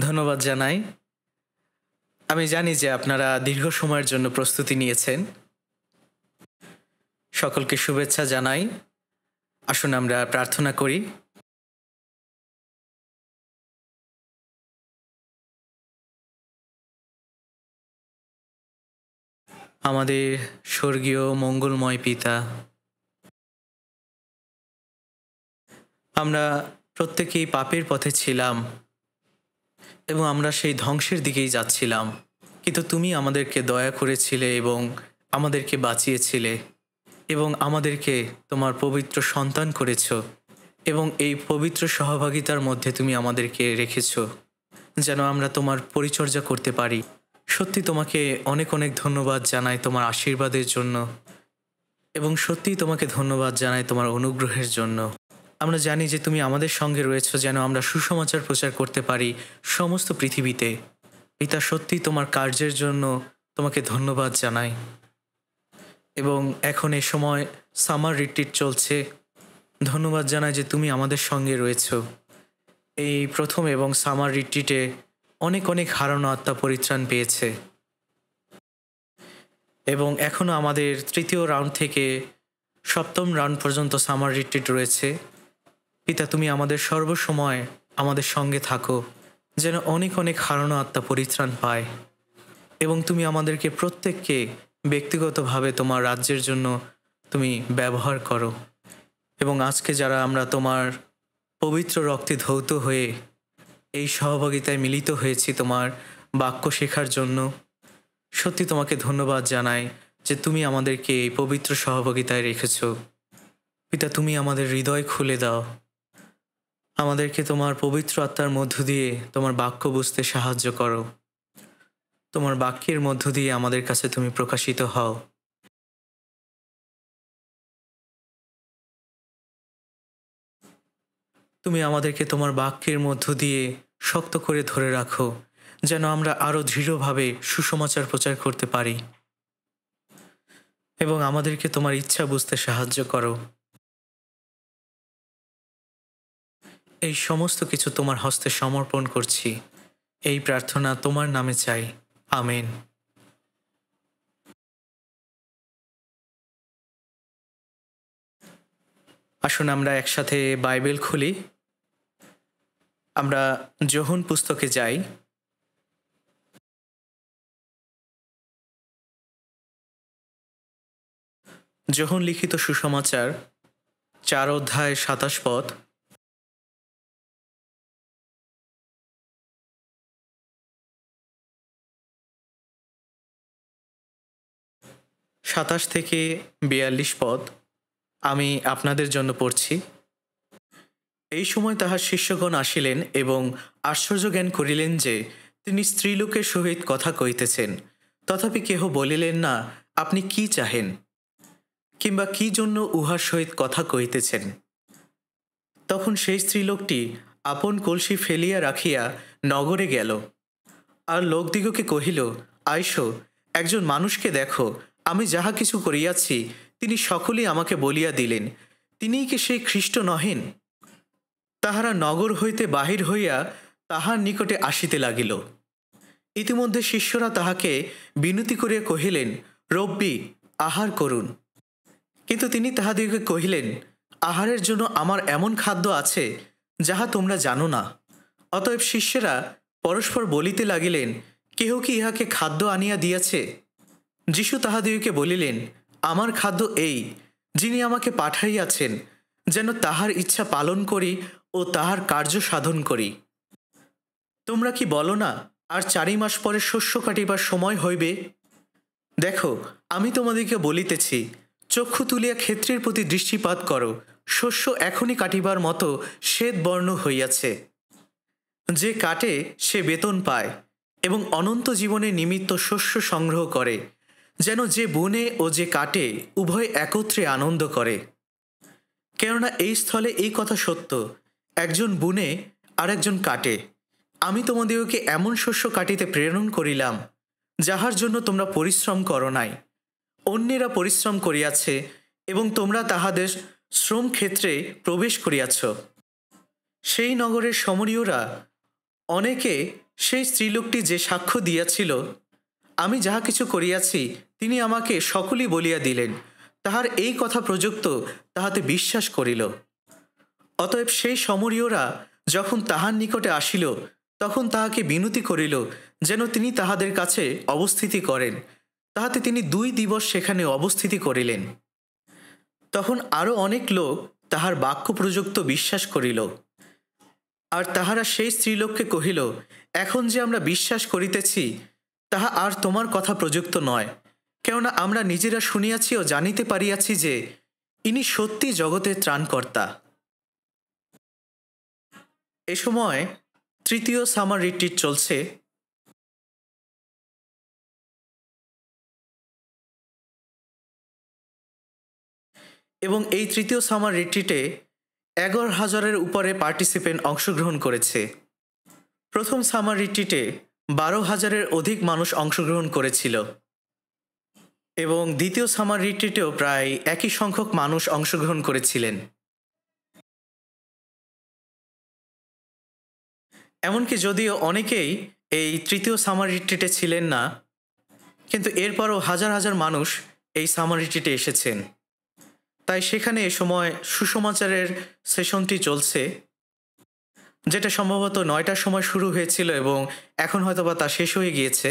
ধন্যবাদ জানাই। আমি জানি যে আপনারা দীর্ঘ সময়ের জন্য প্রস্তুতি নিয়েছেন। সকলকে শুভেচ্ছা জানাই। আসুন আমরা প্রার্থনা করি। আমাদের স্বর্গীয় মঙ্গলময় পিতা, আমরা প্রত্যেকেই পাপের পথে ছিলাম এবং আমরা সেই ধ্বংসের দিকেই যাচ্ছিলাম। কিন্তু তুমি আমাদেরকে দয়া করেছিলে এবং আমাদেরকে বাঁচিয়েছিলে এবং আমাদেরকে তোমার পবিত্র সন্তান করেছ এবং এই পবিত্র সহভাগিতার মধ্যে তুমি আমাদেরকে রেখেছ যেন আমরা তোমার পরিচর্যা করতে পারি। সত্যি তোমাকে অনেক অনেক ধন্যবাদ জানাই তোমার আশীর্বাদের জন্য এবং সত্যিই তোমাকে ধন্যবাদ জানাই তোমার অনুগ্রহের জন্য। আমরা জানি যে তুমি আমাদের সঙ্গে রয়েছো যেন আমরা সুসমাচার প্রচার করতে পারি সমস্ত পৃথিবীতে। পিতা, সত্যিই তোমার কার্যের জন্য তোমাকে ধন্যবাদ জানাই। এবং এখন এ সময় সামার রিট্রিট চলছে। ধন্যবাদ জানাই যে তুমি আমাদের সঙ্গে রয়েছো। এই প্রথম এবং সামার রিট্রিটে অনেক অনেক হারানো আত্মা পরিত্রাণ পেয়েছে এবং এখনও আমাদের তৃতীয় রাউন্ড থেকে সপ্তম রাউন্ড পর্যন্ত সামার রিট্রিট রয়েছে। পিতা, তুমি আমাদের সর্বসময় আমাদের সঙ্গে থাকো যেন অনেক অনেক হারানো আত্মা পরিত্রাণ পায় এবং তুমি আমাদেরকে প্রত্যেককে ব্যক্তিগতভাবে তোমার রাজ্যের জন্য তুমি ব্যবহার করো। এবং আজকে যারা আমরা তোমার পবিত্র রক্তে ধৌত হয়ে এই সহভাগিতায় মিলিত হয়েছি তোমার বাক্য শেখার জন্য, সত্যি তোমাকে ধন্যবাদ জানাই যে তুমি আমাদেরকে এই পবিত্র সহভাগিতায় রেখেছ। পিতা, তুমি আমাদের হৃদয় খুলে দাও, আমাদেরকে তোমার পবিত্র আত্মার মধ্য দিয়ে তোমার বাক্য বুঝতে সাহায্য করো। তোমার বাক্যের মধ্য দিয়ে আমাদের কাছে তুমি প্রকাশিত হও। তুমি আমাদেরকে তোমার বাক্যের মধ্য দিয়ে শক্ত করে ধরে রাখো যেন আমরা আরও দৃঢ়ভাবে সুসমাচার প্রচার করতে পারি এবং আমাদেরকে তোমার ইচ্ছা বুঝতে সাহায্য করো। এই সমস্ত কিছু তোমার হস্তে সমর্পণ করছি। এই প্রার্থনা তোমার নামে চাই। আমেন। আসুন আমরা একসাথে বাইবেল খুলি। আমরা যোহন পুস্তকে যাই। যোহন লিখিত সুসমাচার 4 অধ্যায় 27 পদ। 27 থেকে 42 পদ আমি আপনাদের জন্য পড়ছি। এই সময় তাহার শিষ্যগণ আসিলেন এবং আশ্চর্য জ্ঞান করিলেন যে তিনি স্ত্রীলোকের সহিত কথা কইতেছেন। তথাপি কেহ বলিলেন না, আপনি কি চাহেন, কিংবা কি জন্য উহার সহিত কথা কইতেছেন। তখন সেই স্ত্রীলোকটি আপন কলসি ফেলিয়া রাখিয়া নগরে গেল, আর লোকদিগকে কহিল, আইসো, একজন মানুষকে দেখো, আমি যাহা কিছু করিয়াছি তিনি সকলেই আমাকে বলিয়া দিলেন। তিনিই কি সেই খ্রিস্ট নহেন? তাহারা নগর হইতে বাহির হইয়া তাহার নিকটে আসিতে লাগিল। ইতিমধ্যে শিষ্যরা তাহাকে বিনতি করিয়া কহিলেন, রব্বি, আহার করুন। কিন্তু তিনি তাহাদিগকে কহিলেন, আহারের জন্য আমার এমন খাদ্য আছে যাহা তোমরা জানো না। অতএব শিষ্যেরা পরস্পর বলিতে লাগিলেন, কেহ কি ইহাকে খাদ্য আনিয়া দিয়াছে? যীশু তাহাদিগকে বলিলেন, আমার খাদ্য এই, যিনি আমাকে পাঠাইয়াছেন, যেন তাহার ইচ্ছা পালন করি ও তাহার কার্য সাধন করি। তোমরা কি বলো না, আর 4 মাস পরে শস্য কাটিবার সময় হইবে? দেখো, আমি তোমাদিগকে বলিতেছি, চক্ষু তুলিয়া ক্ষেত্রের প্রতি দৃষ্টিপাত করো, শস্য এখনই কাটিবার মতো শ্বেত বর্ণ হইয়াছে। যে কাটে সে বেতন পায় এবং অনন্ত জীবনের নিমিত্ত শস্য সংগ্রহ করে, যেন যে বুনে ও যে কাটে উভয় একত্রে আনন্দ করে। কেননা এই স্থলে এই কথা সত্য, একজন বুনে আর একজন কাটে। আমি তোমাদিগকে এমন শস্য কাটিতে প্রেরণ করিলাম, যাহার জন্য তোমরা পরিশ্রম করো নাই। অন্যেরা পরিশ্রম করিয়াছে এবং তোমরা তাহাদের শ্রম ক্ষেত্রে প্রবেশ করিয়াছ। সেই নগরের সমরীয়রা অনেকে সেই স্ত্রীলোকটি যে সাক্ষ্য দিয়াছিল, আমি যাহা কিছু করিয়াছি তিনি আমাকে সকলই বলিয়া দিলেন, তাহার এই কথা প্রযুক্ত তাহাতে বিশ্বাস করিল। অতএব সেই সমরীয়রা যখন তাহার নিকটে আসিল, তখন তাহাকে বিনতি করিল যেন তিনি তাহাদের কাছে অবস্থিতি করেন। তাহাতে তিনি 2 দিবস সেখানে অবস্থিতি করিলেন। তখন আরও অনেক লোক তাহার বাক্য প্রযুক্ত বিশ্বাস করিল। আর তাহারা সেই স্ত্রীলোককে কহিল, এখন যে আমরা বিশ্বাস করিতেছি তাহা আর তোমার কথা প্রযুক্ত নয়, কেননা আমরা নিজেরা শুনিয়াছি ও জানিতে পারিয়াছি যে ইনি সত্যি জগতের ত্রাণকর্তা। এ সময় 3য় সামার রিট্রিট চলছে। এবং এই 3য় সামার রিট্রিটে 11,000-এর উপরে পার্টিসিপেন্ট অংশগ্রহণ করেছে। প্রথম সামার রিট্রিটে 12,000-এর অধিক মানুষ অংশগ্রহণ করেছিল এবং দ্বিতীয় সামার রিট্রিটেও প্রায় একই সংখ্যক মানুষ অংশগ্রহণ করেছিলেন। এমনকি যদিও অনেকেই এই 3য় সামার রিট্রিটে ছিলেন না, কিন্তু এরপরও হাজার হাজার মানুষ এই সামার রিট্রিটে এসেছেন। তাই সেখানে এ সময় সুসমাচারের সেশনটি চলছে, যেটা সম্ভবত 9টার সময় শুরু হয়েছিল এবং এখন হয়তোবা তা শেষ হয়ে গিয়েছে।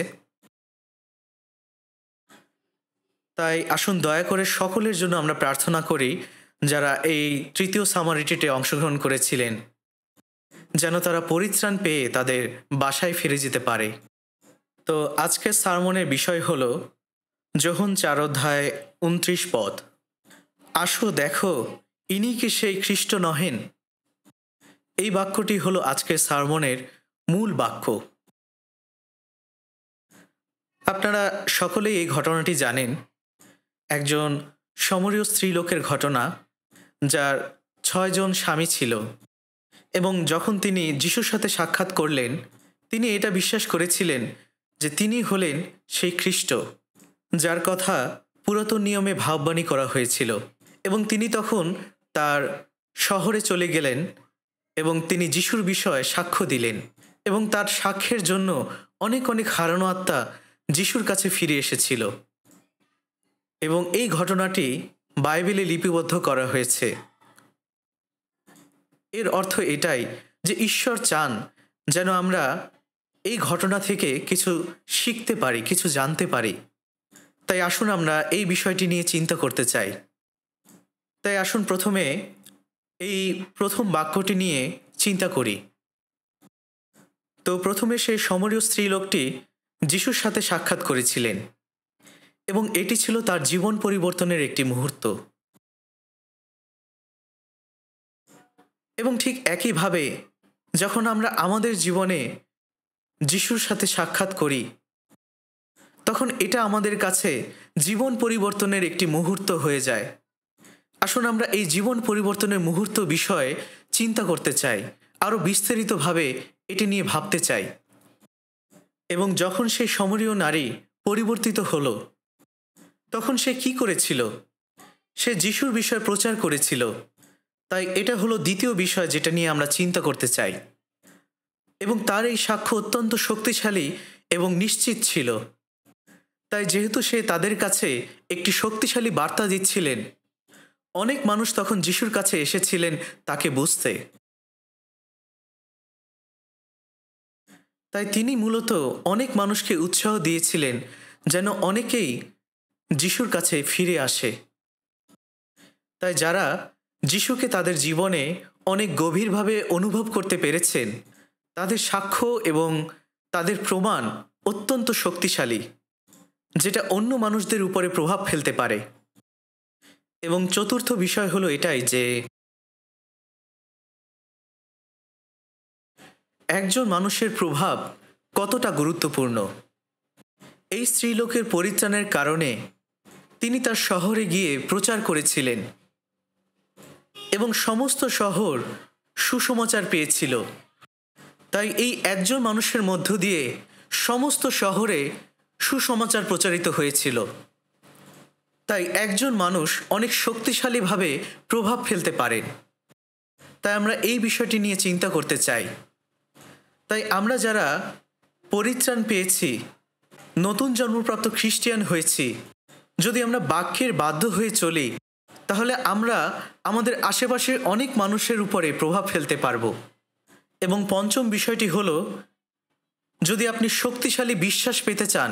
তাই আসুন দয়া করে সকলের জন্য আমরা প্রার্থনা করি যারা এই 3য় সামার রিট্রিটে অংশগ্রহণ করেছিলেন, যেন তারা পরিত্রাণ পেয়ে তাদের বাসায় ফিরে যেতে পারে। তো আজকের সারমনের বিষয় হল যোহন 4:29। আসো দেখো, ইনি কি সেই খ্রিস্ট নহেন? এই বাক্যটি হলো আজকের সারমনের মূল বাক্য। আপনারা সকলেই এই ঘটনাটি জানেন, একজন সমরীয় স্ত্রীলোকের ঘটনা, যার 6 জন স্বামী ছিল এবং যখন তিনি যিশুর সাথে সাক্ষাৎ করলেন, তিনি এটা বিশ্বাস করেছিলেন যে তিনি হলেন সেই খ্রিস্ট, যার কথা পুরাতন নিয়মে ভাববাণী করা হয়েছিল। এবং তিনি তখন তার শহরে চলে গেলেন এবং তিনি যিশুর বিষয়ে সাক্ষ্য দিলেন এবং তার সাক্ষ্যের জন্য অনেক অনেক হারানো আত্মা যিশুর কাছে ফিরে এসেছিল। এবং এই ঘটনাটি বাইবেলে লিপিবদ্ধ করা হয়েছে। এর অর্থ এটাই যে ঈশ্বর চান যেন আমরা এই ঘটনা থেকে কিছু শিখতে পারি, কিছু জানতে পারি। তাই আসুন আমরা এই বিষয়টি নিয়ে চিন্তা করতে চাই। তাই আসুন প্রথমে এই প্রথম বাক্যটি নিয়ে চিন্তা করি। তো প্রথমে সেই সমরীয় স্ত্রীলোকটি যিশুর সাথে সাক্ষাৎ করেছিলেন এবং এটি ছিল তার জীবন পরিবর্তনের একটি মুহূর্ত। এবং ঠিক একইভাবে যখন আমরা আমাদের জীবনে যিশুর সাথে সাক্ষাৎ করি, তখন এটা আমাদের কাছে জীবন পরিবর্তনের একটি মুহূর্ত হয়ে যায়। আসুন আমরা এই জীবন পরিবর্তনের মুহূর্ত বিষয়ে চিন্তা করতে চাই, আরও বিস্তারিতভাবে এটি নিয়ে ভাবতে চাই। এবং যখন সেই সমরীয় নারী পরিবর্তিত হলো, তখন সে কি করেছিল? সে যিশুর বিষয়ে প্রচার করেছিল। তাই এটা হলো দ্বিতীয় বিষয় যেটা নিয়ে আমরা চিন্তা করতে চাই। এবং তার এই সাক্ষ্য অত্যন্ত শক্তিশালী এবং নিশ্চিত ছিল। তাই যেহেতু সে তাদের কাছে একটি শক্তিশালী বার্তা দিচ্ছিলেন, অনেক মানুষ তখন যিশুর কাছে এসেছিলেন তাকে বুঝতে। তাই তিনি মূলত অনেক মানুষকে উৎসাহ দিয়েছিলেন যেন অনেকেই যিশুর কাছে ফিরে আসে। তাই যারা যিশুকে তাদের জীবনে অনেক গভীরভাবে অনুভব করতে পেরেছেন, তাদের সাক্ষ্য এবং তাদের প্রমাণ অত্যন্ত শক্তিশালী, যেটা অন্য মানুষদের উপরে প্রভাব ফেলতে পারে। এবং চতুর্থ বিষয় হলো এটাই যে একজন মানুষের প্রভাব কতটা গুরুত্বপূর্ণ। এই স্ত্রীলোকের পরিত্রাণের কারণে তিনি তার শহরে গিয়ে প্রচার করেছিলেন এবং সমস্ত শহর সুসমাচার পেয়েছিল। তাই এই একজন মানুষের মধ্য দিয়ে সমস্ত শহরে সুসমাচার প্রচারিত হয়েছিল। তাই একজন মানুষ অনেক শক্তিশালীভাবে প্রভাব ফেলতে পারেন। তাই আমরা এই বিষয়টি নিয়ে চিন্তা করতে চাই। তাই আমরা যারা পরিত্রাণ পেয়েছি, নতুন জন্মপ্রাপ্ত খ্রিস্টিয়ান হয়েছি, যদি আমরা বাক্যের বাধ্য হয়ে চলি তাহলে আমরা আমাদের আশেপাশের অনেক মানুষের উপরে প্রভাব ফেলতে পারব। এবং পঞ্চম বিষয়টি হলো, যদি আপনি শক্তিশালী বিশ্বাস পেতে চান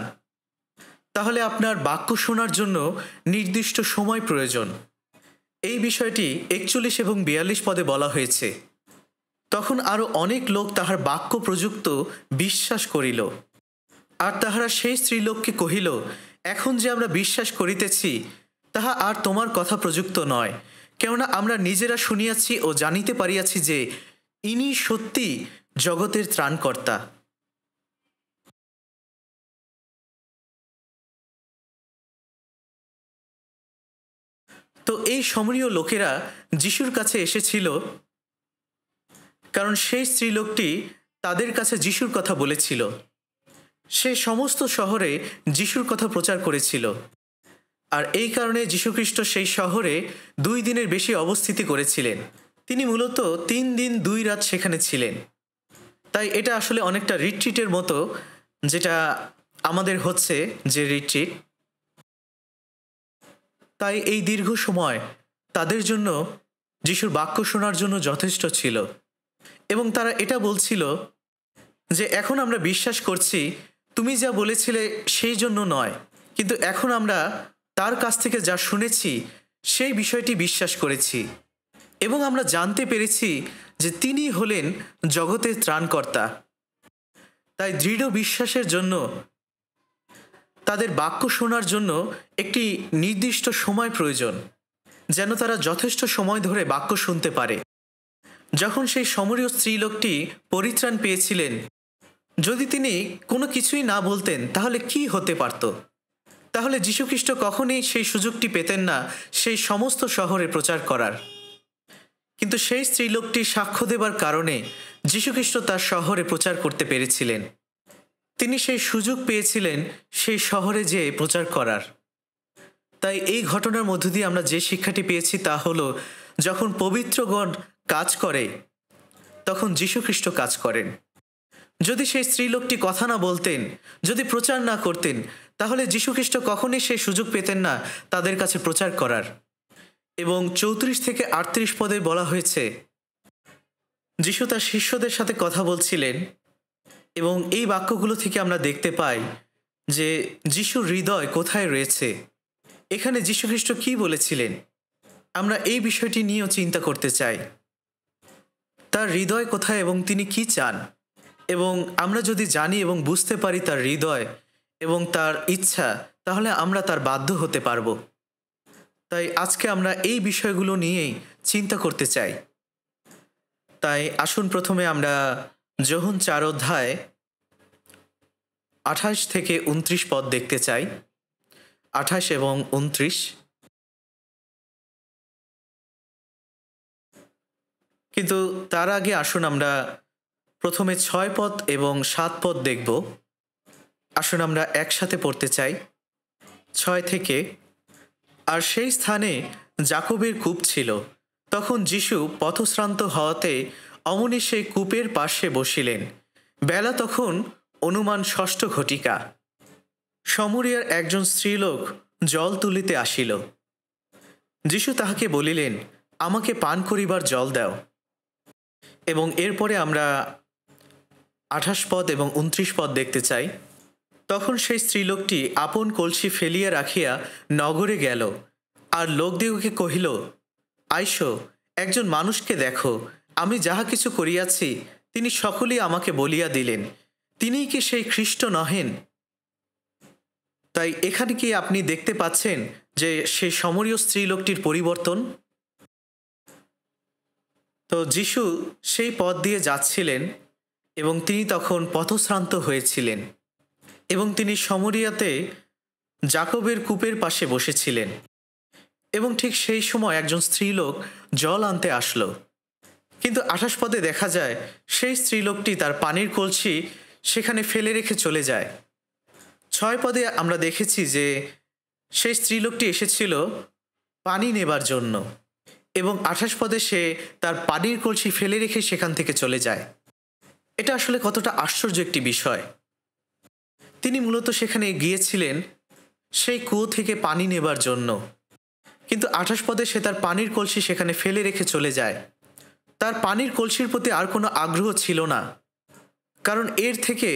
তাহলে আপনার বাক্য শোনার জন্য নির্দিষ্ট সময় প্রয়োজন। এই বিষয়টি 41 এবং 42 পদে বলা হয়েছে। তখন আরও অনেক লোক তাহার বাক্য প্রযুক্ত বিশ্বাস করিল। আর তাহারা সেই স্ত্রীলোককে কহিল, এখন যে আমরা বিশ্বাস করিতেছি তাহা আর তোমার কথা প্রযুক্ত নয়, কেননা আমরা নিজেরা শুনিয়াছি ও জানিতে পারিয়াছি যে ইনি সত্যি জগতের ত্রাণকর্তা। তো এই সমরীয় লোকেরা যিশুর কাছে এসেছিল কারণ সেই স্ত্রীলোকটি তাদের কাছে যিশুর কথা বলেছিল। সে সমস্ত শহরে যিশুর কথা প্রচার করেছিল, আর এই কারণে যীশুখ্রিস্ট সেই শহরে 2 দিনের বেশি অবস্থিতি করেছিলেন। তিনি মূলত 3 দিন 2 রাত সেখানে ছিলেন। তাই এটা আসলে অনেকটা রিট্রিটের মতো, যেটা আমাদের হচ্ছে যে রিট্রিট। তাই এই দীর্ঘ সময় তাদের জন্য যিশুর বাক্য শোনার জন্য যথেষ্ট ছিল। এবং তারা এটা বলছিল যে এখন আমরা বিশ্বাস করছি তুমি যা বলেছিলে সেই জন্য নয়, কিন্তু এখন আমরা তার কাছ থেকে যা শুনেছি সেই বিষয়টি বিশ্বাস করেছি এবং আমরা জানতে পেরেছি যে তিনি হলেন জগতের ত্রাণকর্তা। তাই দৃঢ় বিশ্বাসের জন্য তাদের বাক্য শোনার জন্য একটি নির্দিষ্ট সময় প্রয়োজন, যেন তারা যথেষ্ট সময় ধরে বাক্য শুনতে পারে। যখন সেই সমরীয় স্ত্রীলোকটি পরিত্রাণ পেয়েছিলেন, যদি তিনি কোনো কিছুই না বলতেন তাহলে কি হতে পারত? তাহলে যীশুখ্রিস্ট কখনোই সেই সুযোগটি পেতেন না সেই সমস্ত শহরে প্রচার করার। কিন্তু সেই স্ত্রীলোকটি সাক্ষ্য দেবার কারণে যীশুখ্রিস্ট তার শহরে প্রচার করতে পেরেছিলেন। তিনি সেই সুযোগ পেয়েছিলেন সেই শহরে যেয়ে প্রচার করার। তাই এই ঘটনার মধ্য দিয়ে আমরা যে শিক্ষাটি পেয়েছি তা হলো, যখন পবিত্রগণ কাজ করে তখন যীশুখ্রিস্ট কাজ করেন। যদি সেই স্ত্রীলোকটি কথা না বলতেন, যদি প্রচার না করতেন, তাহলে যীশুখ্রিস্ট কখনোই সেই সুযোগ পেতেন না তাদের কাছে প্রচার করার। এবং 34 থেকে 38 পদে বলা হয়েছে, যিশু তার শিষ্যদের সাথে কথা বলছিলেন এবং এই বাক্যগুলো থেকে আমরা দেখতে পাই যে যিশুর হৃদয় কোথায় রয়েছে। এখানে যীশুখ্রিস্ট কি বলেছিলেন আমরা এই বিষয়টি নিয়েও চিন্তা করতে চাই। তার হৃদয় কোথায় এবং তিনি কি চান, এবং আমরা যদি জানি এবং বুঝতে পারি তার হৃদয় এবং তার ইচ্ছা, তাহলে আমরা তার বাধ্য হতে পারব। তাই আজকে আমরা এই বিষয়গুলো নিয়েই চিন্তা করতে চাই। তাই আসুন প্রথমে আমরা যোহন 4 অধ্যায় 28 থেকে 29 পদ দেখতে চাই। 28 এবং 29। কিন্তু তার আগে আসুন আমরা প্রথমে 6 পদ এবং 7 পদ দেখব। আসুন আমরা একসাথে পড়তে চাই। 6 থেকে, আর সেই স্থানে যাকবের কূপ ছিল। তখন যিশু পথশ্রান্ত হওয়াতে অমনি সেই কূপের পাশে বসিলেন। বেলা তখন অনুমান 6 ঘটিকা। সমরিয়ার একজন স্ত্রীলোক জল তুলিতে আসিল। যিশু তাহাকে বলিলেন, আমাকে পান করিবার জল দাও। এবং এরপরে আমরা 28 পদ এবং 29 পদ দেখতে চাই। তখন সেই স্ত্রীলোকটি আপন কলসি ফেলিয়া রাখিয়া নগরে গেল, আর লোকদিগকে কহিল, আইসো, একজন মানুষকে দেখো, আমি যাহা কিছু করিয়াছি তিনি সকলেই আমাকে বলিয়া দিলেন। তিনিই কি সেই খ্রিস্ট নহেন? তাই এখানে কি আপনি দেখতে পাচ্ছেন যে সেই সমরীয় স্ত্রীলোকটির পরিবর্তন? তো যিশু সেই পথ দিয়ে যাচ্ছিলেন এবং তিনি তখন পথশ্রান্ত হয়েছিলেন এবং তিনি সমরিয়াতে যাকবের কূপের পাশে বসেছিলেন। এবং ঠিক সেই সময় একজন স্ত্রীলোক জল আনতে আসলো। কিন্তু 28 পদে দেখা যায় সেই স্ত্রীলোকটি তার পানির কলসি সেখানে ফেলে রেখে চলে যায়। 6 পদে আমরা দেখেছি যে সেই স্ত্রীলোকটি এসেছিল পানি নেবার জন্য, এবং 28 পদে সে তার পানির কলসি ফেলে রেখে সেখান থেকে চলে যায়। এটা আসলে কতটা আশ্চর্য একটি বিষয়। তিনি মূলত সেখানে গিয়েছিলেন সেই কুয়ো থেকে পানি নেবার জন্য, কিন্তু 28 পদে সে তার পানির কলসি সেখানে ফেলে রেখে চলে যায়। তার পানির কলসির প্রতি আর কোনো আগ্রহ ছিল না, কারণ এর থেকে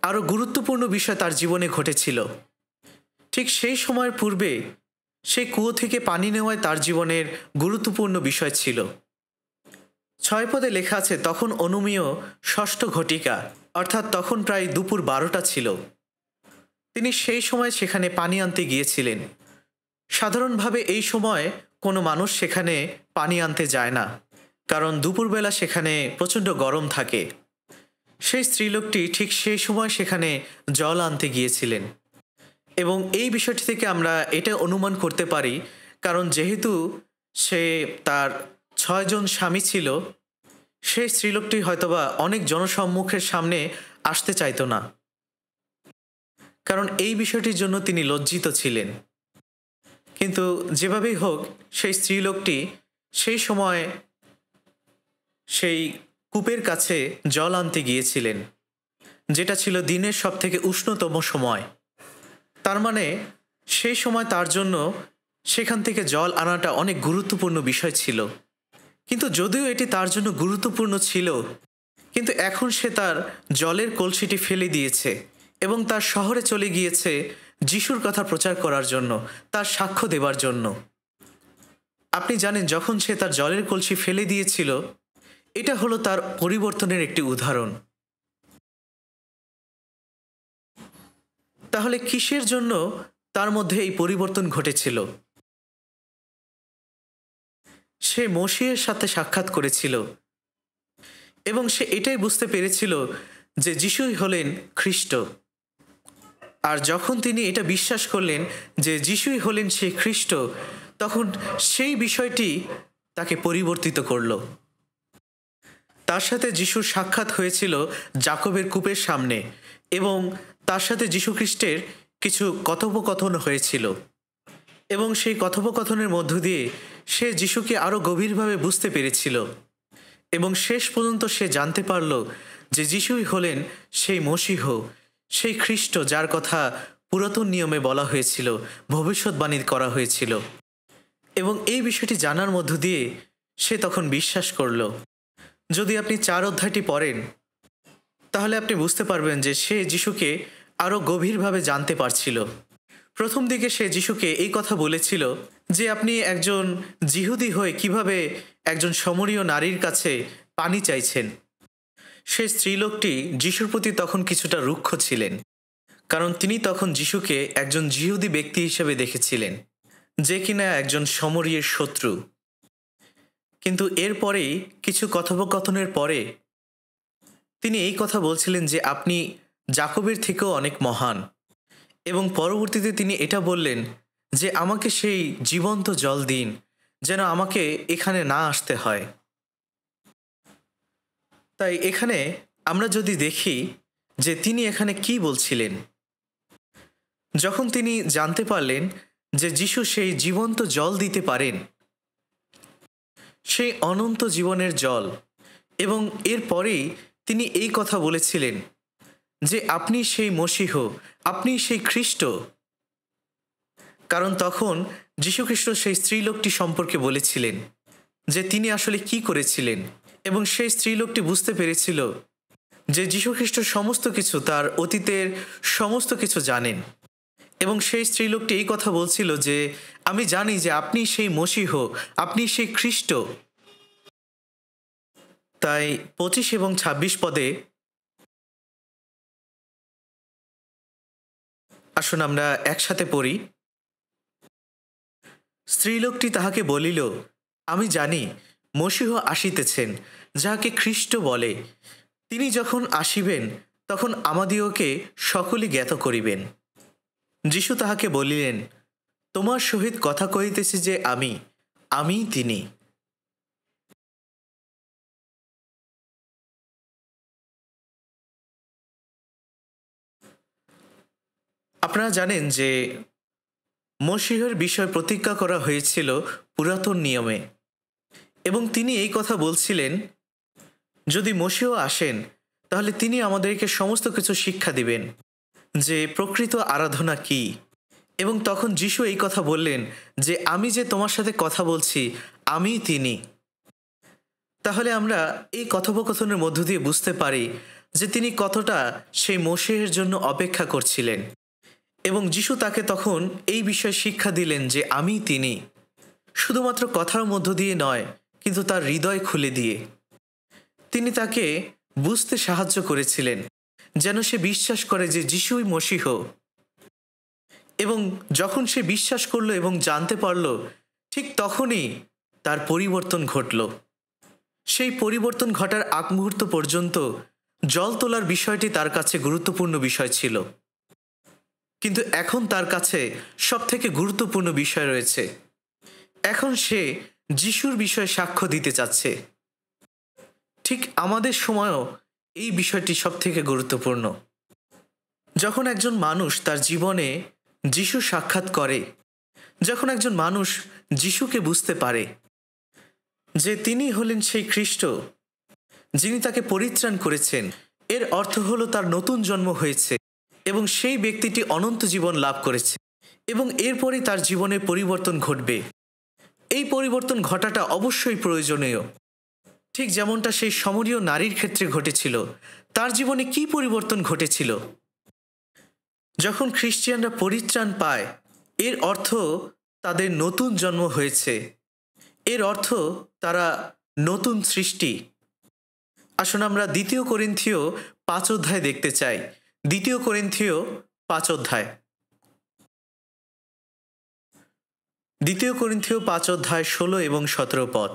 আরও গুরুত্বপূর্ণ বিষয় তার জীবনে ঘটেছিল। ঠিক সেই সময়ের পূর্বে সেই কুয়ো থেকে পানি নেওয়াই তার জীবনের গুরুত্বপূর্ণ বিষয় ছিল। 6 পদে লেখা আছে, তখন অনুমেয় ষষ্ঠ ঘটিকা, অর্থাৎ তখন প্রায় দুপুর 12টা ছিল। তিনি সেই সময় সেখানে পানি আনতে গিয়েছিলেন। সাধারণভাবে এই সময় কোনো মানুষ সেখানে পানি আনতে যায় না, কারণ দুপুরবেলা সেখানে প্রচণ্ড গরম থাকে। সেই স্ত্রীলোকটি ঠিক সেই সময় সেখানে জল আনতে গিয়েছিলেন, এবং এই বিষয়টি থেকে আমরা এটা অনুমান করতে পারি, কারণ যেহেতু সে তার 6 জন স্বামী ছিল, সেই স্ত্রীলোকটি হয়তোবা অনেক জনসম্মুখের সামনে আসতে চাইতো না, কারণ এই বিষয়টির জন্য তিনি লজ্জিত ছিলেন। কিন্তু যেভাবেই হোক সেই স্ত্রীলোকটি সেই সময় সেই কূপের কাছে জল আনতে গিয়েছিলেন, যেটা ছিল দিনের সবথেকে উষ্ণতম সময়। তার মানে সেই সময় তার জন্য সেখান থেকে জল আনাটা অনেক গুরুত্বপূর্ণ বিষয় ছিল। কিন্তু যদিও এটি তার জন্য গুরুত্বপূর্ণ ছিল, কিন্তু এখন সে তার জলের কলসিটি ফেলে দিয়েছে এবং তার শহরে চলে গিয়েছে যিশুর কথা প্রচার করার জন্য, তার সাক্ষ্য দেবার জন্য। আপনি জানেন, যখন সে তার জলের কলসি ফেলে দিয়েছিল, এটা হলো তার পরিবর্তনের একটি উদাহরণ। তাহলে কিসের জন্য তার মধ্যে এই পরিবর্তন ঘটেছিল? সে মসিহের সাথে সাক্ষাৎ করেছিল এবং সে এটাই বুঝতে পেরেছিল যে যিশুই হলেন খ্রিস্ট। আর যখন তিনি এটা বিশ্বাস করলেন যে যিশুই হলেন সেই খ্রিস্ট, তখন সেই বিষয়টি তাকে পরিবর্তিত করল। তার সাথে যিশুর সাক্ষাৎ হয়েছিল জাকবের কূপের সামনে, এবং তার সাথে যিশু খ্রিস্টের কিছু কথোপকথন হয়েছিল, এবং সেই কথোপকথনের মধ্য দিয়ে সে যিশুকে আরও গভীরভাবে বুঝতে পেরেছিল, এবং শেষ পর্যন্ত সে জানতে পারল যে যিশুই হলেন সেই মসিহ, সেই খ্রিস্ট যার কথা পুরাতন নিয়মে বলা হয়েছিল, ভবিষ্যৎবাণী করা হয়েছিল। এবং এই বিষয়টি জানার মধ্য দিয়ে সে তখন বিশ্বাস করল। যদি আপনি 4 অধ্যায়টি পড়েন, তাহলে আপনি বুঝতে পারবেন যে সে যিশুকে আরও গভীরভাবে জানতে পারছিল। প্রথম দিকে সে যিশুকে এই কথা বলেছিল যে আপনি একজন যিহুদি হয়ে কিভাবে একজন সমরীয় নারীর কাছে পানি চাইছেন। সে স্ত্রীলোকটি যিশুর প্রতি তখন কিছুটা রুক্ষ ছিলেন, কারণ তিনি তখন যিশুকে একজন যিহুদি ব্যক্তি হিসেবে দেখেছিলেন, যে কিনা একজন সমরীয়ের শত্রু। কিন্তু এরপরেই কিছু কথোপকথনের পরে তিনি এই কথা বলছিলেন যে আপনি জাকবের থেকেও অনেক মহান, এবং পরবর্তীতে তিনি এটা বললেন যে আমাকে সেই জীবন্ত জল দিন, যেন আমাকে এখানে না আসতে হয়। তাই এখানে আমরা যদি দেখি যে তিনি এখানে কি বলছিলেন, যখন তিনি জানতে পারলেন যে যিশু সেই জীবন্ত জল দিতে পারেন, সেই অনন্ত জীবনের জল, এবং এরপরেই তিনি এই কথা বলেছিলেন যে আপনি সেই মসিহ, আপনি সেই খ্রিস্ট। কারণ তখন যীশুখ্রিস্ট সেই স্ত্রীলোকটি সম্পর্কে বলেছিলেন যে তিনি আসলে কি করেছিলেন, এবং সেই স্ত্রীলোকটি বুঝতে পেরেছিল যে যীশুখ্রিস্ট সমস্ত কিছু, তার অতীতের সমস্ত কিছু জানেন। এবং সেই স্ত্রীলোকটি এই কথা বলছিল যে আমি জানি যে আপনি সেই মসিহ, আপনি সেই খ্রিস্ট। তাই 25 এবং 26 পদে আসুন আমরা একসাথে পড়ি। স্ত্রীলোকটি তাহাকে বলিল, আমি জানি মসিহ আসিতেছেন, যাহাকে খ্রিস্ট বলে। তিনি যখন আসিবেন, তখন আমাদিওকে সকলই জ্ঞাত করিবেন। যিশু তাহাকে বলিলেন, তোমার সহিত কথা কহিতেছি যে আমিই তিনি। আপনারা জানেন যে মসিহের বিষয় প্রতিজ্ঞা করা হয়েছিল পুরাতন নিয়মে, এবং তিনি এই কথা বলছিলেন যদি মসিহ আসেন, তাহলে তিনি আমাদেরকে সমস্ত কিছু শিক্ষা দিবেন। যে প্রকৃত আরাধনা কি। এবং তখন যিশু এই কথা বললেন যে আমি যে তোমার সাথে কথা বলছি আমিই তিনি। তাহলে আমরা এই কথোপকথনের মধ্য দিয়ে বুঝতে পারি যে তিনি কতটা সেই মশিহের জন্য অপেক্ষা করছিলেন। এবং যিশু তাকে তখন এই বিষয়ে শিক্ষা দিলেন যে আমিই তিনি, শুধুমাত্র কথার মধ্য দিয়ে নয়, কিন্তু তার হৃদয় খুলে দিয়ে। তিনি তাকে বুঝতে সাহায্য করেছিলেন যেন সে বিশ্বাস করে যে যিশুই মশিহ। এবং যখন সে বিশ্বাস করলো এবং জানতে পারল, ঠিক তখনই তার পরিবর্তন ঘটল। সেই পরিবর্তন ঘটার আগ মুহূর্ত পর্যন্ত জল তোলার বিষয়টি তার কাছে গুরুত্বপূর্ণ বিষয় ছিল, কিন্তু এখন তার কাছে সবথেকে গুরুত্বপূর্ণ বিষয় রয়েছে। এখন সে যিশুর বিষয়ে সাক্ষ্য দিতে চাচ্ছে। ঠিক আমাদের সময়ও এই বিষয়টি সবথেকে গুরুত্বপূর্ণ। যখন একজন মানুষ তার জীবনে যিশু সাক্ষাৎ করে, যখন একজন মানুষ যিশুকে বুঝতে পারে যে তিনি হলেন সেই খ্রিস্ট যিনি তাকে পরিত্রাণ করেছেন, এর অর্থ হলো তার নতুন জন্ম হয়েছে এবং সেই ব্যক্তিটি অনন্ত জীবন লাভ করেছে এবং এরপরই তার জীবনে পরিবর্তন ঘটবে। এই পরিবর্তন ঘটাটা অবশ্যই প্রয়োজনীয়। ঠিক যেমনটা সেই সমরীয় নারীর ক্ষেত্রে ঘটেছিল। তার জীবনে কি পরিবর্তন ঘটেছিল? যখন খ্রিস্টিয়ানরা পরিত্রাণ পায়, এর অর্থ তাদের নতুন জন্ম হয়েছে, এর অর্থ তারা নতুন সৃষ্টি। আসুন আমরা 2 করিন্থীয় 5 অধ্যায় দেখতে চাই। 2 করিন্থীয় 5 অধ্যায়। 2 করিন্থীয় 5 অধ্যায় 16 এবং 17 পদ।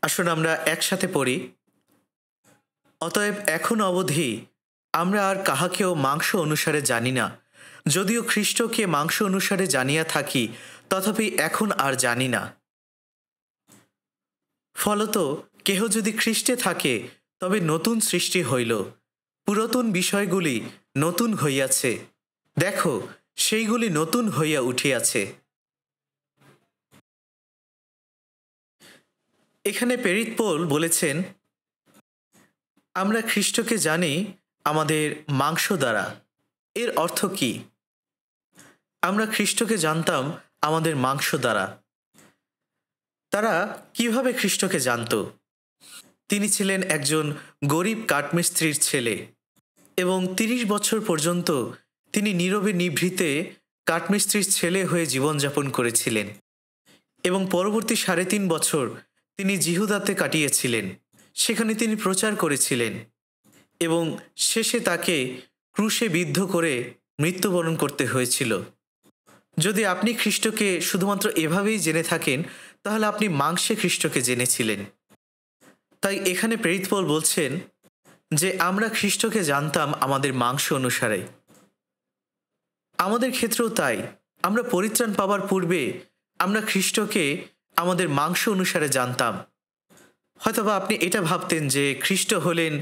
আসুন আমরা একসাথে পড়ি। অতএব এখন অবধি আমরা আর কাহাকেও মাংস অনুসারে জানি না, যদিও খ্রিস্টকে মাংস অনুসারে জানিয়া থাকি, তথাপি এখন আর জানি না। ফলত কেহ যদি খ্রিস্টে থাকে তবে নতুন সৃষ্টি হইল, পুরাতন বিষয়গুলি নতুন হইয়াছে, দেখো সেইগুলি নতুন হইয়া উঠিয়াছে। এখানে প্রেরিত পৌল বলেছেন, আমরা খ্রিস্টকে জানি আমাদের মাংস দ্বারা। এর অর্থ কি? আমরা খ্রিস্টকে জানতাম আমাদের মাংস দ্বারা। তারা কিভাবে খ্রিস্টকে জানত? তিনি ছিলেন একজন গরিব কাঠমিস্ত্রির ছেলে এবং 30 বছর পর্যন্ত তিনি নীরবে নিভৃতে কাঠমিস্ত্রির ছেলে হয়ে জীবনযাপন করেছিলেন এবং পরবর্তী 3.5 বছর তিনি জিহুদাতে কাটিয়েছিলেন। সেখানে তিনি প্রচার করেছিলেন এবং শেষে তাকে ক্রুশে বিদ্ধ করে মৃত্যুবরণ করতে হয়েছিল। যদি আপনি খ্রিস্টকে শুধুমাত্র এভাবেই জেনে থাকেন, তাহলে আপনি মাংসে খ্রিস্টকে জেনেছিলেন। তাই এখানে প্রেরিত পৌল বলছেন যে আমরা খ্রিস্টকে জানতাম আমাদের মাংস অনুসারে। আমাদের ক্ষেত্রেও তাই। আমরা পরিত্রাণ পাবার পূর্বে আমরা খ্রিস্টকে আমাদের মাংস অনুসারে জানতাম। হয়তোবা আপনি এটা ভাবতেন যে খ্রিস্ট হলেন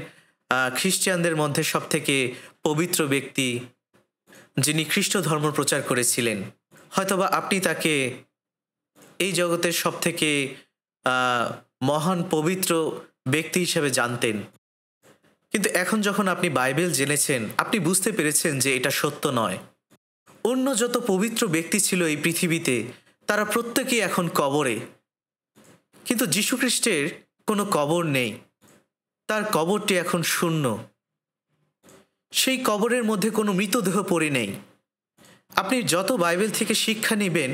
খ্রিস্টানদের মধ্যে সবথেকে পবিত্র ব্যক্তি, যিনি খ্রিস্ট ধর্ম প্রচার করেছিলেন। হয়তোবা আপনি তাকে এই জগতের সবথেকে মহান পবিত্র ব্যক্তি হিসেবে জানতেন। কিন্তু এখন যখন আপনি বাইবেল জেনেছেন, আপনি বুঝতে পেরেছেন যে এটা সত্য নয়। অন্য যত পবিত্র ব্যক্তি ছিল এই পৃথিবীতে, তারা প্রত্যেকেই এখন কবরে, কিন্তু যীশু খ্রিস্টের কোনো কবর নেই। তার কবরটি এখন শূন্য। সেই কবরের মধ্যে কোনো মৃতদেহ পড়ে নেই। আপনি যত বাইবেল থেকে শিক্ষা নেবেন,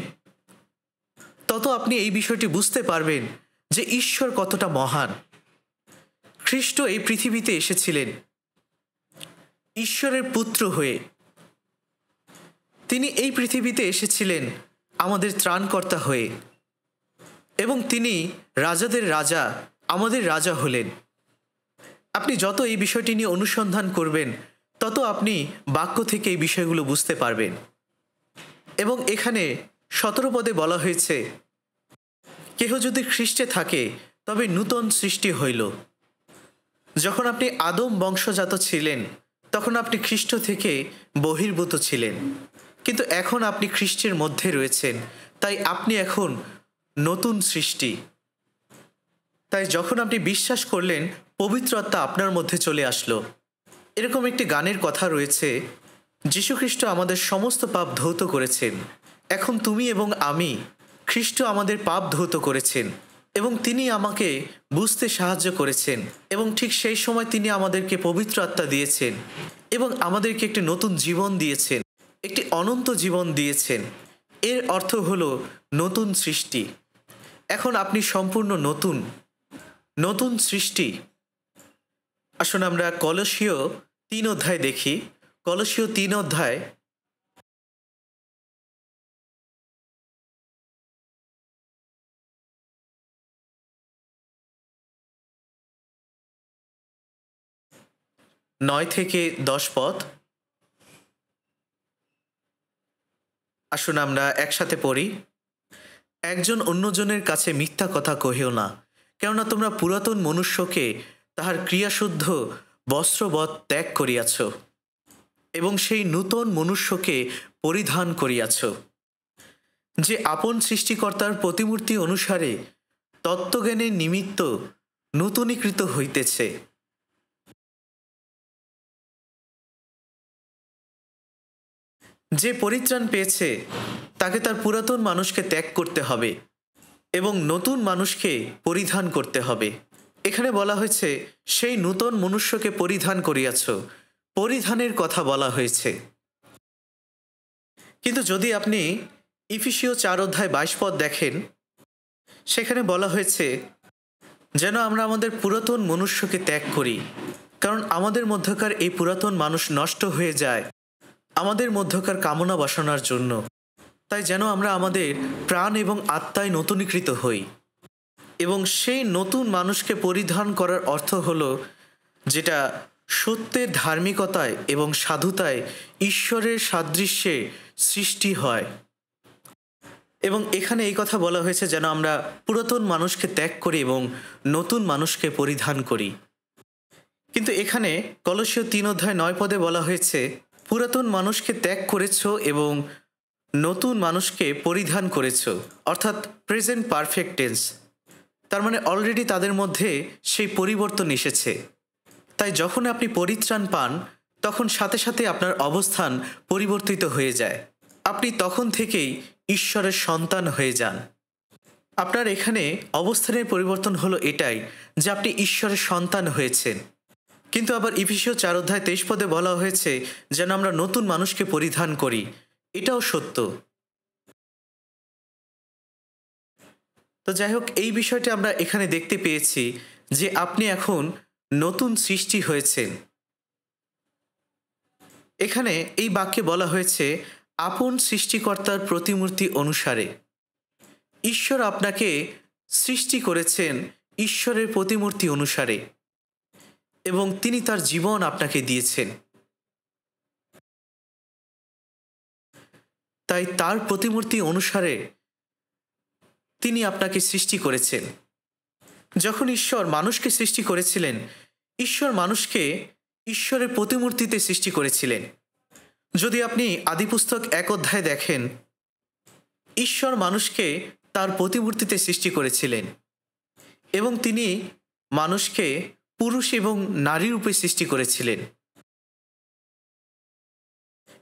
তত আপনি এই বিষয়টি বুঝতে পারবেন যে ঈশ্বর কতটা মহান। খ্রিস্ট এই পৃথিবীতে এসেছিলেন ঈশ্বরের পুত্র হয়ে। তিনি এই পৃথিবীতে এসেছিলেন আমাদের ত্রাণকর্তা হয়ে এবং তিনি রাজাদের রাজা, আমাদের রাজা হলেন। আপনি যত এই বিষয়টি নিয়ে অনুসন্ধান করবেন, তত আপনি বাক্য থেকে এই বিষয়গুলো বুঝতে পারবেন। এবং এখানে 17 পদে বলা হয়েছে, কেহ যদি খ্রিস্টে থাকে তবে নূতন সৃষ্টি হইল। যখন আপনি আদম বংশজাত ছিলেন, তখন আপনি খ্রিস্ট থেকে বহির্ভূত ছিলেন, কিন্তু এখন আপনি খ্রিস্টের মধ্যে রয়েছেন, তাই আপনি এখন নতুন সৃষ্টি। তাই যখন আপনি বিশ্বাস করলেন, পবিত্র আত্মা আপনার মধ্যে চলে আসলো। এরকম একটি গানের কথা রয়েছে, যীশুখ্রিস্ট আমাদের সমস্ত পাপ ধৌত করেছেন। এখন তুমি এবং আমি, খ্রিস্ট আমাদের পাপ ধৌত করেছেন এবং তিনি আমাকে বুঝতে সাহায্য করেছেন, এবং ঠিক সেই সময় তিনি আমাদেরকে পবিত্র আত্মা দিয়েছেন এবং আমাদেরকে একটি নতুন জীবন দিয়েছেন, একটি অনন্ত জীবন দিয়েছেন। এর অর্থ হলো নতুন সৃষ্টি। এখন আপনি সম্পূর্ণ নতুন সৃষ্টি। আসুন আমরা কলসীয় 3 অধ্যায় দেখি। কলসীয় 3 অধ্যায় 9 থেকে 10 পদ। আসুন আমরা একসাথে পড়ি। একজন অন্যজনের কাছে মিথ্যা কথা কহিও না, কেননা তোমরা পুরাতন মনুষ্যকে তাহার ক্রিয়াশুদ্ধ বস্ত্রবৎ ত্যাগ করিয়াছ এবং সেই নূতন মনুষ্যকে পরিধান করিয়াছ, যে আপন সৃষ্টিকর্তার প্রতিমূর্তি অনুসারে তত্ত্বজ্ঞানের নিমিত্ত নূতনীকৃত হইতেছে। যে পরিত্রাণ পেয়েছে তাকে তার পুরাতন মানুষকে ত্যাগ করতে হবে এবং নতুন মানুষকে পরিধান করতে হবে। এখানে বলা হয়েছে সেই নূতন মনুষ্যকে পরিধান করিয়াছ, পরিধানের কথা বলা হয়েছে। কিন্তু যদি আপনি ইফিসীয় 4 অধ্যায় 22 পদ দেখেন, সেখানে বলা হয়েছে যেন আমরা আমাদের পুরাতন মনুষ্যকে ত্যাগ করি, কারণ আমাদের মধ্যকার এই পুরাতন মানুষ নষ্ট হয়ে যায় আমাদের মধ্যকার কামনা বাসনার জন্য। তাই যেন আমরা আমাদের প্রাণ এবং আত্মায় নতুনীকৃত হই, এবং সেই নতুন মানুষকে পরিধান করার অর্থ হলো যেটা সত্যের ধার্মিকতায় এবং সাধুতায় ঈশ্বরের সাদৃশ্যে সৃষ্টি হয়। এবং এখানে এই কথা বলা হয়েছে যেন আমরা পুরাতন মানুষকে ত্যাগ করি এবং নতুন মানুষকে পরিধান করি। কিন্তু এখানে কলসীয় 3 অধ্যায় 9 পদে বলা হয়েছে পুরাতন মানুষকে ত্যাগ করেছ এবং নতুন মানুষকে পরিধান করেছ, অর্থাৎ প্রেজেন্ট পারফেক্ট টেন্স। তার মানে অলরেডি তাদের মধ্যে সেই পরিবর্তন এসেছে। তাই যখন আপনি পরিত্রাণ পান তখন সাথে সাথে আপনার অবস্থান পরিবর্তিত হয়ে যায়। আপনি তখন থেকেই ঈশ্বরের সন্তান হয়ে যান। আপনার এখানে অবস্থানের পরিবর্তন হলো এটাই যে আপনি ঈশ্বরের সন্তান হয়েছেন। কিন্তু আবার ইফিসীয় 4 অধ্যায় 23 পদে বলা হয়েছে যেন আমরা নতুন মানুষকে পরিধান করি। এটাও সত্য। তো যাই হোক, এই বিষয়টি আমরা এখানে দেখতে পেয়েছি যে আপনি এখন নতুন সৃষ্টি হয়েছেন। এখানে এই বাক্যে বলা হয়েছে আপন সৃষ্টিকর্তার প্রতিমূর্তি অনুসারে। ঈশ্বর আপনাকে সৃষ্টি করেছেন ঈশ্বরের প্রতিমূর্তি অনুসারে এবং তিনি তার জীবন আপনাকে দিয়েছেন। তাই তার প্রতিমূর্তি অনুসারে তিনি আপনাকে সৃষ্টি করেছেন। যখন ঈশ্বর মানুষকে সৃষ্টি করেছিলেন, ঈশ্বর মানুষকে ঈশ্বরের প্রতিমূর্তিতে সৃষ্টি করেছিলেন। যদি আপনি আদিপুস্তক 1 অধ্যায় দেখেন, ঈশ্বর মানুষকে তার প্রতিমূর্তিতে সৃষ্টি করেছিলেন এবং তিনি মানুষকে পুরুষ এবং নারী রূপে সৃষ্টি করেছিলেন।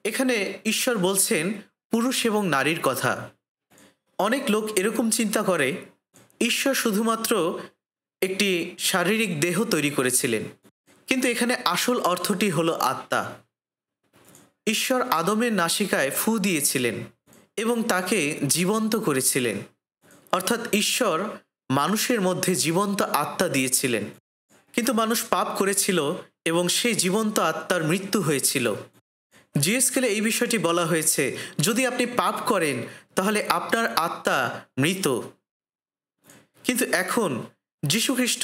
এখানে ঈশ্বর বলছেন পুরুষ এবং নারীর কথা। অনেক লোক এরকম চিন্তা করে ঈশ্বর শুধুমাত্র একটি শারীরিক দেহ তৈরি করেছিলেন, কিন্তু এখানে আসল অর্থটি হলো আত্মা। ঈশ্বর আদমের নাসিকায় ফু দিয়েছিলেন এবং তাকে জীবন্ত করেছিলেন, অর্থাৎ ঈশ্বর মানুষের মধ্যে জীবন্ত আত্মা দিয়েছিলেন। কিন্তু মানুষ পাপ করেছিল এবং সেই জীবন্ত আত্মার মৃত্যু হয়েছিল। জিএসকেলে এই বিষয়টি বলা হয়েছে যদি আপনি পাপ করেন তাহলে আপনার আত্মা মৃত। কিন্তু এখন যীশুখ্রিস্ট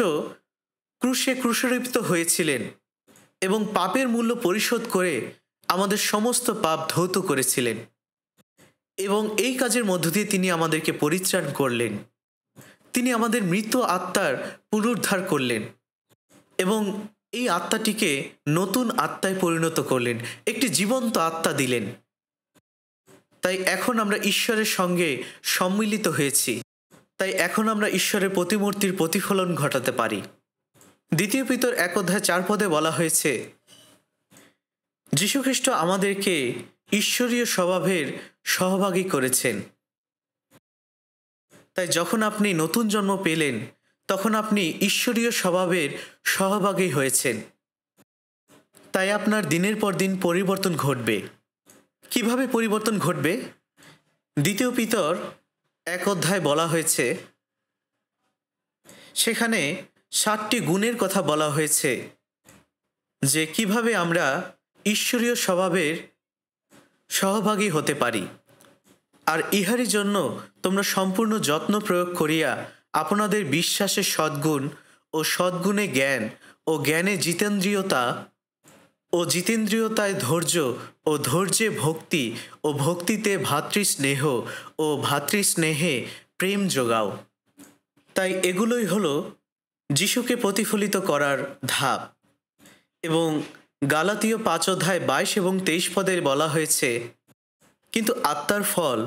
ক্রুশে ক্রুশারোপিত হয়েছিলেন এবং পাপের মূল্য পরিশোধ করে আমাদের সমস্ত পাপ ধৌত করেছিলেন, এবং এই কাজের মধ্য দিয়ে তিনি আমাদেরকে পরিত্রাণ করলেন। তিনি আমাদের মৃত আত্মার পুনরুদ্ধার করলেন এবং এই আত্মাটিকে নতুন আত্মায় পরিণত করলেন, একটি জীবন্ত আত্মা দিলেন। তাই এখন আমরা ঈশ্বরের সঙ্গে সম্মিলিত হয়েছি। তাই এখন আমরা ঈশ্বরের প্রতিমূর্তির প্রতিফলন ঘটাতে পারি। দ্বিতীয় পিতর 1:4 বলা হয়েছে, যীশুখ্রিস্ট আমাদেরকে ঈশ্বরীয় স্বভাবের সহভাগী করেছেন। তাই যখন আপনি নতুন জন্ম পেলেন তখন আপনি ঈশ্বরীয় স্বভাবের সহভাগী হয়েছেন। তাই আপনার দিনের পর দিন পরিবর্তন ঘটবে। কিভাবে পরিবর্তন ঘটবে? দ্বিতীয় পিতর 1 বলা হয়েছে, সেখানে 7টি গুণের কথা বলা হয়েছে যে কিভাবে আমরা ঈশ্বরীয় স্বভাবের সহভাগী হতে পারি। আর ইহারই জন্য তোমরা সম্পূর্ণ যত্ন প্রয়োগ করিয়া আপনাদের বিশ্বাসের সদ্গুণ ও সদ্গুণে জ্ঞান ও জ্ঞানে জিতেন্দ্রিয়তা ও জিতেন্দ্রিয়তায় ধৈর্য ও ধৈর্যে ভক্তি ও ভক্তিতে ভ্রাতৃস্নেহ ও ভ্রাতৃস্নেহে প্রেম যোগাও। তাই এগুলোই হলো যিশুকে প্রতিফলিত করার ধাপ। এবং গালাতীয় 5:22 এবং 23 বলা হয়েছে, কিন্তু আত্মার ফল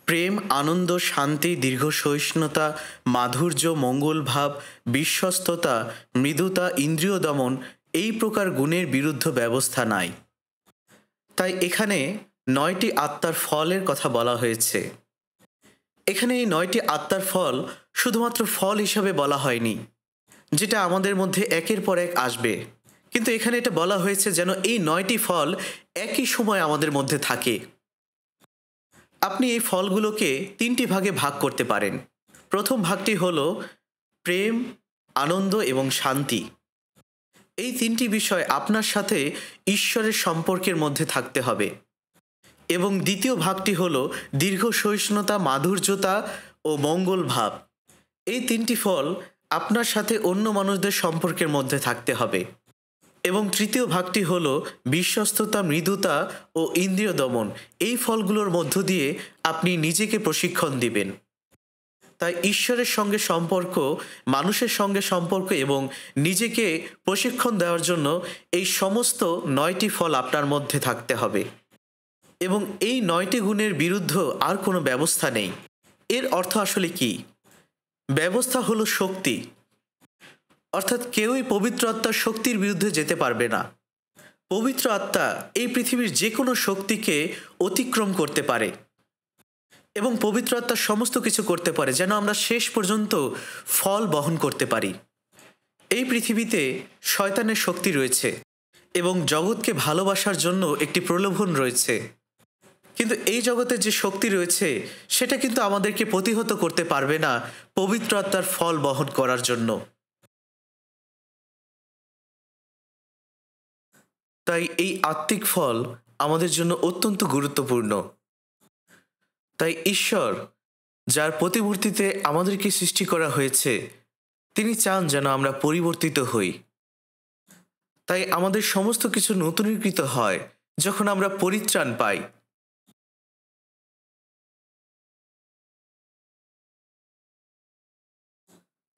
প্রেম, আনন্দ, শান্তি, দীর্ঘ সহিষ্ণুতা, মাধুর্য, মঙ্গলভাব, বিশ্বস্ততা, মৃদুতা, ইন্দ্রিয় দমন, এই প্রকার গুণের বিরুদ্ধ ব্যবস্থা নাই। তাই এখানে 9টি আত্মার ফলের কথা বলা হয়েছে। এখানে এই 9টি আত্মার ফল শুধুমাত্র ফল হিসাবে বলা হয়নি, যেটা আমাদের মধ্যে একের পর এক আসবে, কিন্তু এখানে এটা বলা হয়েছে যেন এই 9টি ফল একই সময় আমাদের মধ্যে থাকে। আপনি এই ফলগুলোকে 3টি ভাগে ভাগ করতে পারেন। প্রথম ভাগটি হলো প্রেম, আনন্দ এবং শান্তি। এই 3টি বিষয় আপনার সাথে ঈশ্বরের সম্পর্কের মধ্যে থাকতে হবে। এবং দ্বিতীয় ভাগটি হলো দীর্ঘ সহিষ্ণুতা, মাধুর্যতা ও মঙ্গল ভাব। এই 3টি ফল আপনার সাথে অন্য মানুষদের সম্পর্কের মধ্যে থাকতে হবে। এবং তৃতীয় ভাগটি হলো বিশ্বস্ততা, মৃদুতা ও ইন্দ্রিয় দমন। এই ফলগুলোর মধ্য দিয়ে আপনি নিজেকে প্রশিক্ষণ দিবেন। তাই ঈশ্বরের সঙ্গে সম্পর্ক, মানুষের সঙ্গে সম্পর্ক এবং নিজেকে প্রশিক্ষণ দেওয়ার জন্য এই সমস্ত 9টি ফল আপনার মধ্যে থাকতে হবে। এবং এই 9টি গুণের বিরুদ্ধ আর কোনো ব্যবস্থা নেই। এর অর্থ আসলে কি? ব্যবস্থা হলো শক্তি, অর্থাৎ কেউই পবিত্র আত্মার শক্তির বিরুদ্ধে যেতে পারবে না। পবিত্র আত্মা এই পৃথিবীর যে কোনো শক্তিকে অতিক্রম করতে পারে এবং পবিত্র আত্মা সমস্ত কিছু করতে পারে যেন আমরা শেষ পর্যন্ত ফল বহন করতে পারি। এই পৃথিবীতে শয়তানের শক্তি রয়েছে এবং জগৎকে ভালোবাসার জন্য একটি প্রলোভন রয়েছে, কিন্তু এই জগতে যে শক্তি রয়েছে সেটা কিন্তু আমাদেরকে প্রতিহত করতে পারবে না পবিত্র আত্মার ফল বহন করার জন্য। তাই এই আত্মিক ফল আমাদের জন্য অত্যন্ত গুরুত্বপূর্ণ। তাই ঈশ্বর, যার প্রতিমূর্তিতে আমাদেরকে সৃষ্টি করা হয়েছে, তিনি চান যেন আমরা পরিবর্তিত হই। তাই আমাদের সমস্ত কিছু নূতনীকৃত হয় যখন আমরা পরিত্রাণ পাই।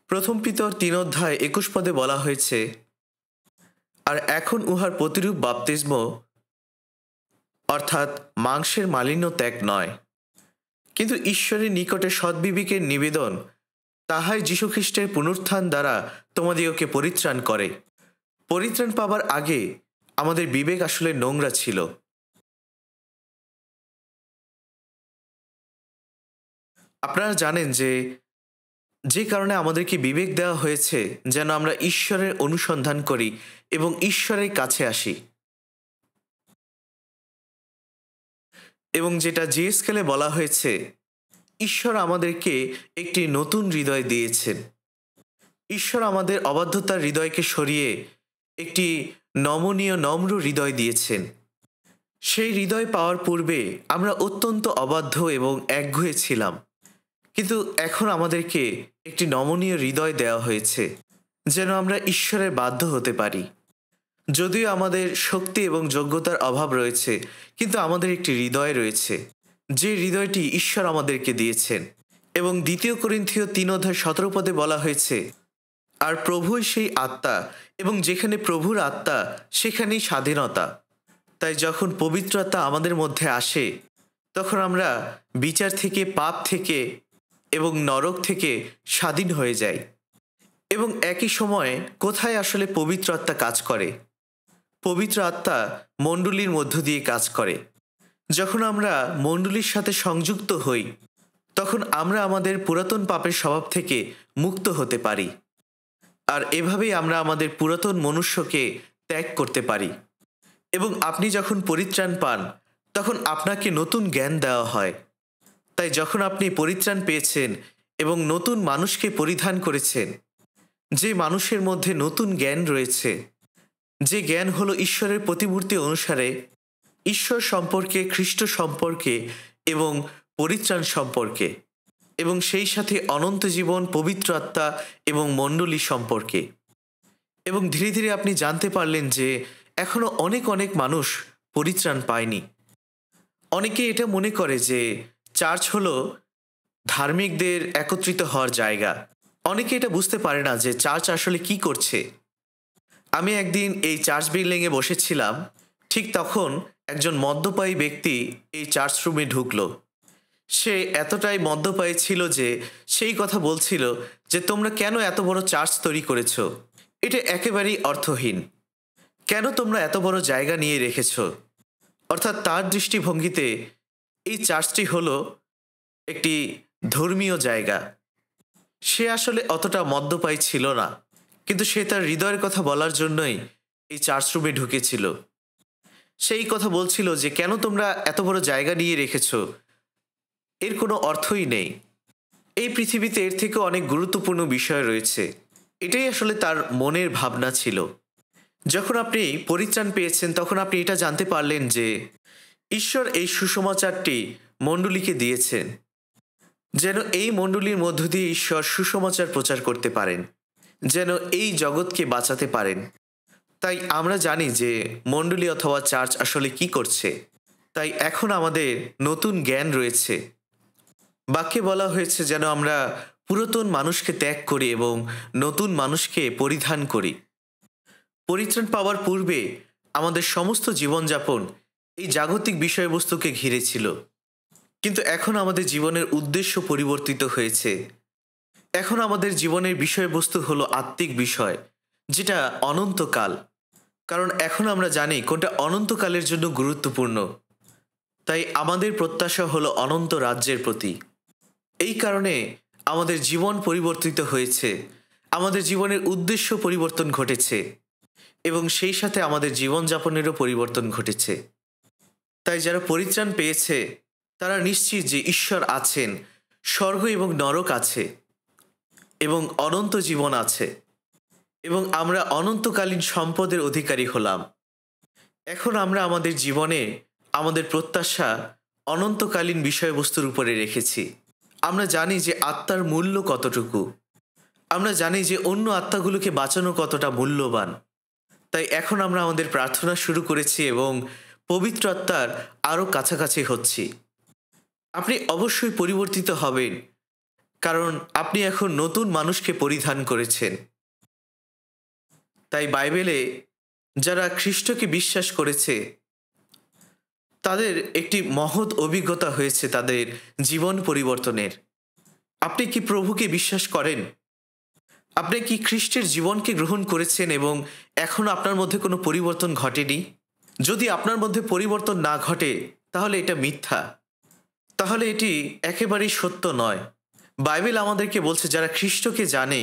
প্রথম পিতর 3:21 বলা হয়েছে, আর এখন উহার প্রতিরূপ বাপ্তিস্ম, অর্থাৎ মাংসের মালিন্য ত্যাগ নয়, কিন্তু ঈশ্বরের নিকটে সদ্বিবেকের নিবেদন, তাহাই যীশুখ্রিস্টের পুনরুত্থান দ্বারা তোমাদিগকে পরিত্রাণ করে। পরিত্রাণ পাবার আগে আমাদের বিবেক আসলে নোংরা ছিল। আপনারা জানেন যে কারণে আমাদেরকে বিবেক দেওয়া হয়েছে যেন আমরা ঈশ্বরের অনুসন্ধান করি এবং ঈশ্বরের কাছে আসি। এবং যেটা জিএসকেলে বলা হয়েছে, ঈশ্বর আমাদেরকে একটি নতুন হৃদয় দিয়েছেন। ঈশ্বর আমাদের অবাধ্যতার হৃদয়কে সরিয়ে একটি নমনীয়, নম্র হৃদয় দিয়েছেন। সেই হৃদয় পাওয়ার পূর্বে আমরা অত্যন্ত অবাধ্য এবং একগুঁয়ে ছিলাম, কিন্তু এখন আমাদেরকে একটি নমনীয় হৃদয় দেওয়া হয়েছে যেন আমরা ঈশ্বরের বাধ্য হতে পারি। যদিও আমাদের শক্তি এবং যোগ্যতার অভাব রয়েছে, কিন্তু আমাদের একটি হৃদয় রয়েছে, যে হৃদয়টি ঈশ্বর আমাদেরকে দিয়েছেন। এবং 2 করিন্থীয় 3:17 বলা হয়েছে, আর প্রভুই সেই আত্মা, এবং যেখানে প্রভুর আত্মা সেখানেই স্বাধীনতা। তাই যখন পবিত্র আত্মা আমাদের মধ্যে আসে তখন আমরা বিচার থেকে, পাপ থেকে এবং নরক থেকে স্বাধীন হয়ে যাই। এবং একই সময়ে কোথায় আসলে পবিত্র আত্মা কাজ করে? পবিত্র আত্মা মণ্ডলীর মধ্য দিয়ে কাজ করে। যখন আমরা মণ্ডলীর সাথে সংযুক্ত হই, তখন আমরা আমাদের পুরাতন পাপের স্বভাব থেকে মুক্ত হতে পারি। আর এভাবেই আমরা আমাদের পুরাতন মনুষ্যকে ত্যাগ করতে পারি। এবং আপনি যখন পরিত্রাণ পান, তখন আপনাকে নতুন জ্ঞান দেওয়া হয়। তাই যখন আপনি পরিত্রাণ পেয়েছেন এবং নতুন মানুষকে পরিধান করেছেন, যে মানুষের মধ্যে নতুন জ্ঞান রয়েছে, যে জ্ঞান হলো ঈশ্বরের প্রতিমূর্তি অনুসারে ঈশ্বর সম্পর্কে, খ্রিস্ট সম্পর্কে এবং পরিত্রাণ সম্পর্কে, এবং সেই সাথে অনন্ত জীবন, পবিত্র আত্মা এবং মণ্ডলী সম্পর্কে। এবং ধীরে ধীরে আপনি জানতে পারলেন যে এখনো অনেক অনেক মানুষ পরিত্রাণ পায়নি। অনেকে এটা মনে করে যে চার্চ হলো ধার্মিকদের একত্রিত হওয়ার জায়গা। অনেকে এটা বুঝতে পারে না যে চার্চ আসলে কি করছে। আমি একদিন এই চার্চ বিল্ডিংয়ে বসেছিলাম, ঠিক তখন একজন মদ্যপায়ী ব্যক্তি এই চার্চ রুমে ঢুকলো। সে এতটাই মদ্যপায়ী ছিল যে সেই কথা বলছিল যে তোমরা কেন এত বড় চার্চ তৈরি করেছো, এটা একেবারেই অর্থহীন। কেন তোমরা এত বড় জায়গা নিয়ে রেখেছো? অর্থাৎ তার দৃষ্টিভঙ্গিতে এই চার্চটি হলো একটি ধর্মীয় জায়গা। সে আসলে অতটা মদ্যপায়ী ছিল না, কিন্তু সে তার হৃদয়ের কথা বলার জন্যই এই চার্চ রুমে ঢুকেছিল। সেই কথা বলছিল যে কেন তোমরা এত বড় জায়গা নিয়ে রেখেছো, এর কোনো অর্থই নেই। এই পৃথিবীতে এর থেকে অনেক গুরুত্বপূর্ণ বিষয় রয়েছে। এটাই আসলে তার মনের ভাবনা ছিল। যখন আপনি পরিত্রাণ পেয়েছেন, তখন আপনি এটা জানতে পারলেন যে ঈশ্বর এই সুসমাচারটি মণ্ডলীকে দিয়েছেন, যেন এই মণ্ডলীর মধ্য দিয়ে ঈশ্বর সুসমাচার প্রচার করতে পারেন, যেন এই জগৎকে বাঁচাতে পারেন। তাই আমরা জানি যে মণ্ডলী অথবা চার্চ আসলে কি করছে। তাই এখন আমাদের নতুন জ্ঞান রয়েছে। বাক্যে বলা হয়েছে যেন আমরা পুরাতন মানুষকে ত্যাগ করি এবং নতুন মানুষকে পরিধান করি। পরিত্রাণ পাওয়ার পূর্বে আমাদের সমস্ত জীবনযাপন এই জাগতিক বিষয়বস্তুকে ঘিরে ছিল, কিন্তু এখন আমাদের জীবনের উদ্দেশ্য পরিবর্তিত হয়েছে। এখন আমাদের জীবনের বিষয়বস্তু হলো আত্মিক বিষয়, যেটা অনন্তকাল। কারণ এখন আমরা জানি কোনটা অনন্তকালের জন্য গুরুত্বপূর্ণ। তাই আমাদের প্রত্যাশা হলো অনন্ত রাজ্যের প্রতি। এই কারণে আমাদের জীবন পরিবর্তিত হয়েছে, আমাদের জীবনের উদ্দেশ্য পরিবর্তন ঘটেছে এবং সেই সাথে আমাদের জীবনযাপনেরও পরিবর্তন ঘটেছে। তাই যারা পরিত্রাণ পেয়েছে তারা নিশ্চিত যে ঈশ্বর আছেন, স্বর্গ এবং নরক আছে এবং অনন্ত জীবন আছে, এবং আমরা অনন্তকালীন সম্পদের অধিকারী হলাম। এখন আমরা আমাদের জীবনে আমাদের প্রত্যাশা অনন্তকালীন বিষয়বস্তুর উপরে রেখেছি। আমরা জানি যে আত্মার মূল্য কতটুকু, আমরা জানি যে অন্য আত্মাগুলোকে বাঁচানো কতটা মূল্যবান। তাই এখন আমরা আমাদের প্রার্থনা শুরু করেছি এবং পবিত্র আত্মার আরও কাছাকাছি হচ্ছি। আপনি অবশ্যই পরিবর্তিত হবেন, কারণ আপনি এখন নতুন মানুষকে পরিধান করেছেন। তাই বাইবেলে যারা খ্রিস্টকে বিশ্বাস করেছে তাদের একটি মহৎ অভিজ্ঞতা হয়েছে তাদের জীবন পরিবর্তনের। আপনি কি প্রভুকে বিশ্বাস করেন? আপনি কি খ্রিস্টের জীবনকে গ্রহণ করেছেন এবং এখন আপনার মধ্যে কোনো পরিবর্তন ঘটেনি? যদি আপনার মধ্যে পরিবর্তন না ঘটে তাহলে এটা মিথ্যা, তাহলে এটি একেবারেই সত্য নয়। বাইবেল আমাদেরকে বলছে যারা খ্রিস্টকে জানে,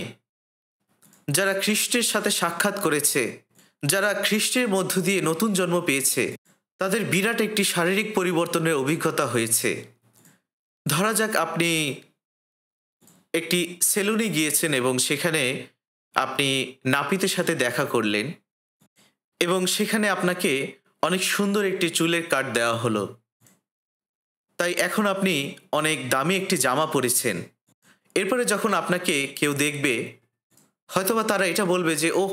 যারা খ্রিস্টের সাথে সাক্ষাৎ করেছে, যারা খ্রিস্টের মধ্য দিয়ে নতুন জন্ম পেয়েছে, তাদের বিরাট একটি শারীরিক পরিবর্তনের অভিজ্ঞতা হয়েছে। ধরা যাক আপনি একটি সেলুনে গিয়েছেন এবং সেখানে আপনি নাপিতের সাথে দেখা করলেন এবং সেখানে আপনাকে অনেক সুন্দর একটি চুলের কাট দেওয়া হলো। তাই এখন আপনি অনেক দামি একটি জামা পরেছেন। এরপরে যখন আপনাকে কেউ দেখবে, হয়তোবা তারা এটা বলবে যে ওহ,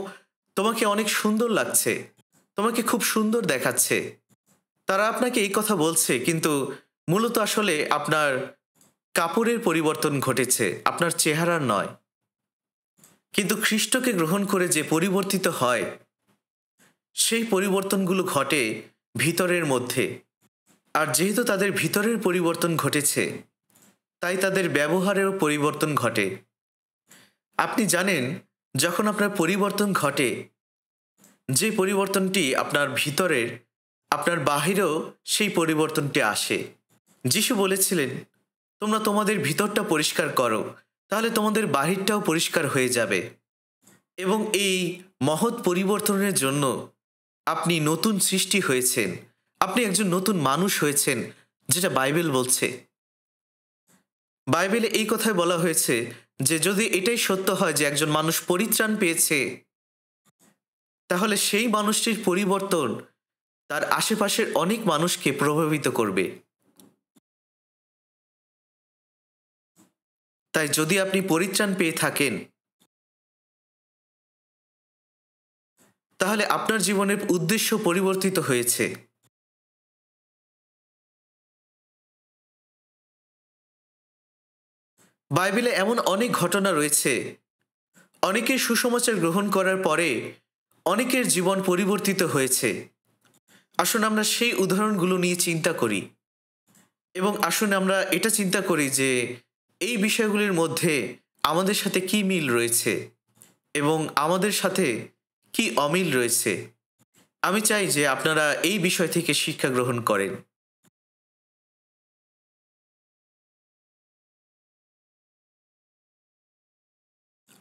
তোমাকে অনেক সুন্দর লাগছে, তোমাকে খুব সুন্দর দেখাচ্ছে। তারা আপনাকে এই কথা বলছে, কিন্তু মূলত আসলে আপনার কাপড়ের পরিবর্তন ঘটেছে, আপনার চেহারার নয়। কিন্তু খ্রিস্টকে গ্রহণ করে যে পরিবর্তিত হয়, সেই পরিবর্তনগুলো ঘটে ভিতরের মধ্যে। আর যেহেতু তাদের ভিতরের পরিবর্তন ঘটেছে, তাই তাদের ব্যবহারেরও পরিবর্তন ঘটে। আপনি জানেন যখন আপনার পরিবর্তন ঘটে, যে পরিবর্তনটি আপনার ভিতরের, আপনার বাহিরেও সেই পরিবর্তনটি আসে। যিশু বলেছিলেন, তোমরা তোমাদের ভিতরটা পরিষ্কার করো, তাহলে তোমাদের বাহিরটাও পরিষ্কার হয়ে যাবে। এবং এই মহৎ পরিবর্তনের জন্য আপনি নতুন সৃষ্টি হয়েছেন, আপনি একজন নতুন মানুষ হয়েছেন, যেটা বাইবেল বলছে। বাইবেলে এই কথাই বলা হয়েছে যে যদি এটাই সত্য হয় যে একজন মানুষ পরিত্রাণ পেয়েছে, তাহলে সেই মানুষটির পরিবর্তন তার আশেপাশের অনেক মানুষকে প্রভাবিত করবে। তাই যদি আপনি পরিত্রাণ পেয়ে থাকেন, তাহলে আপনার জীবনের উদ্দেশ্য পরিবর্তিত হয়েছে। বাইবেলে এমন অনেক ঘটনা রয়েছে, অনেকের সুসমাচার গ্রহণ করার পরে অনেকের জীবন পরিবর্তিত হয়েছে। আসুন আমরা সেই উদাহরণগুলো নিয়ে চিন্তা করি, এবং আসুন আমরা এটা চিন্তা করি যে এই বিষয়গুলির মধ্যে আমাদের সাথে কি মিল রয়েছে এবং আমাদের সাথে কি অমিল রয়েছে। আমি চাই যে আপনারা এই বিষয় থেকে শিক্ষা গ্রহণ করেন।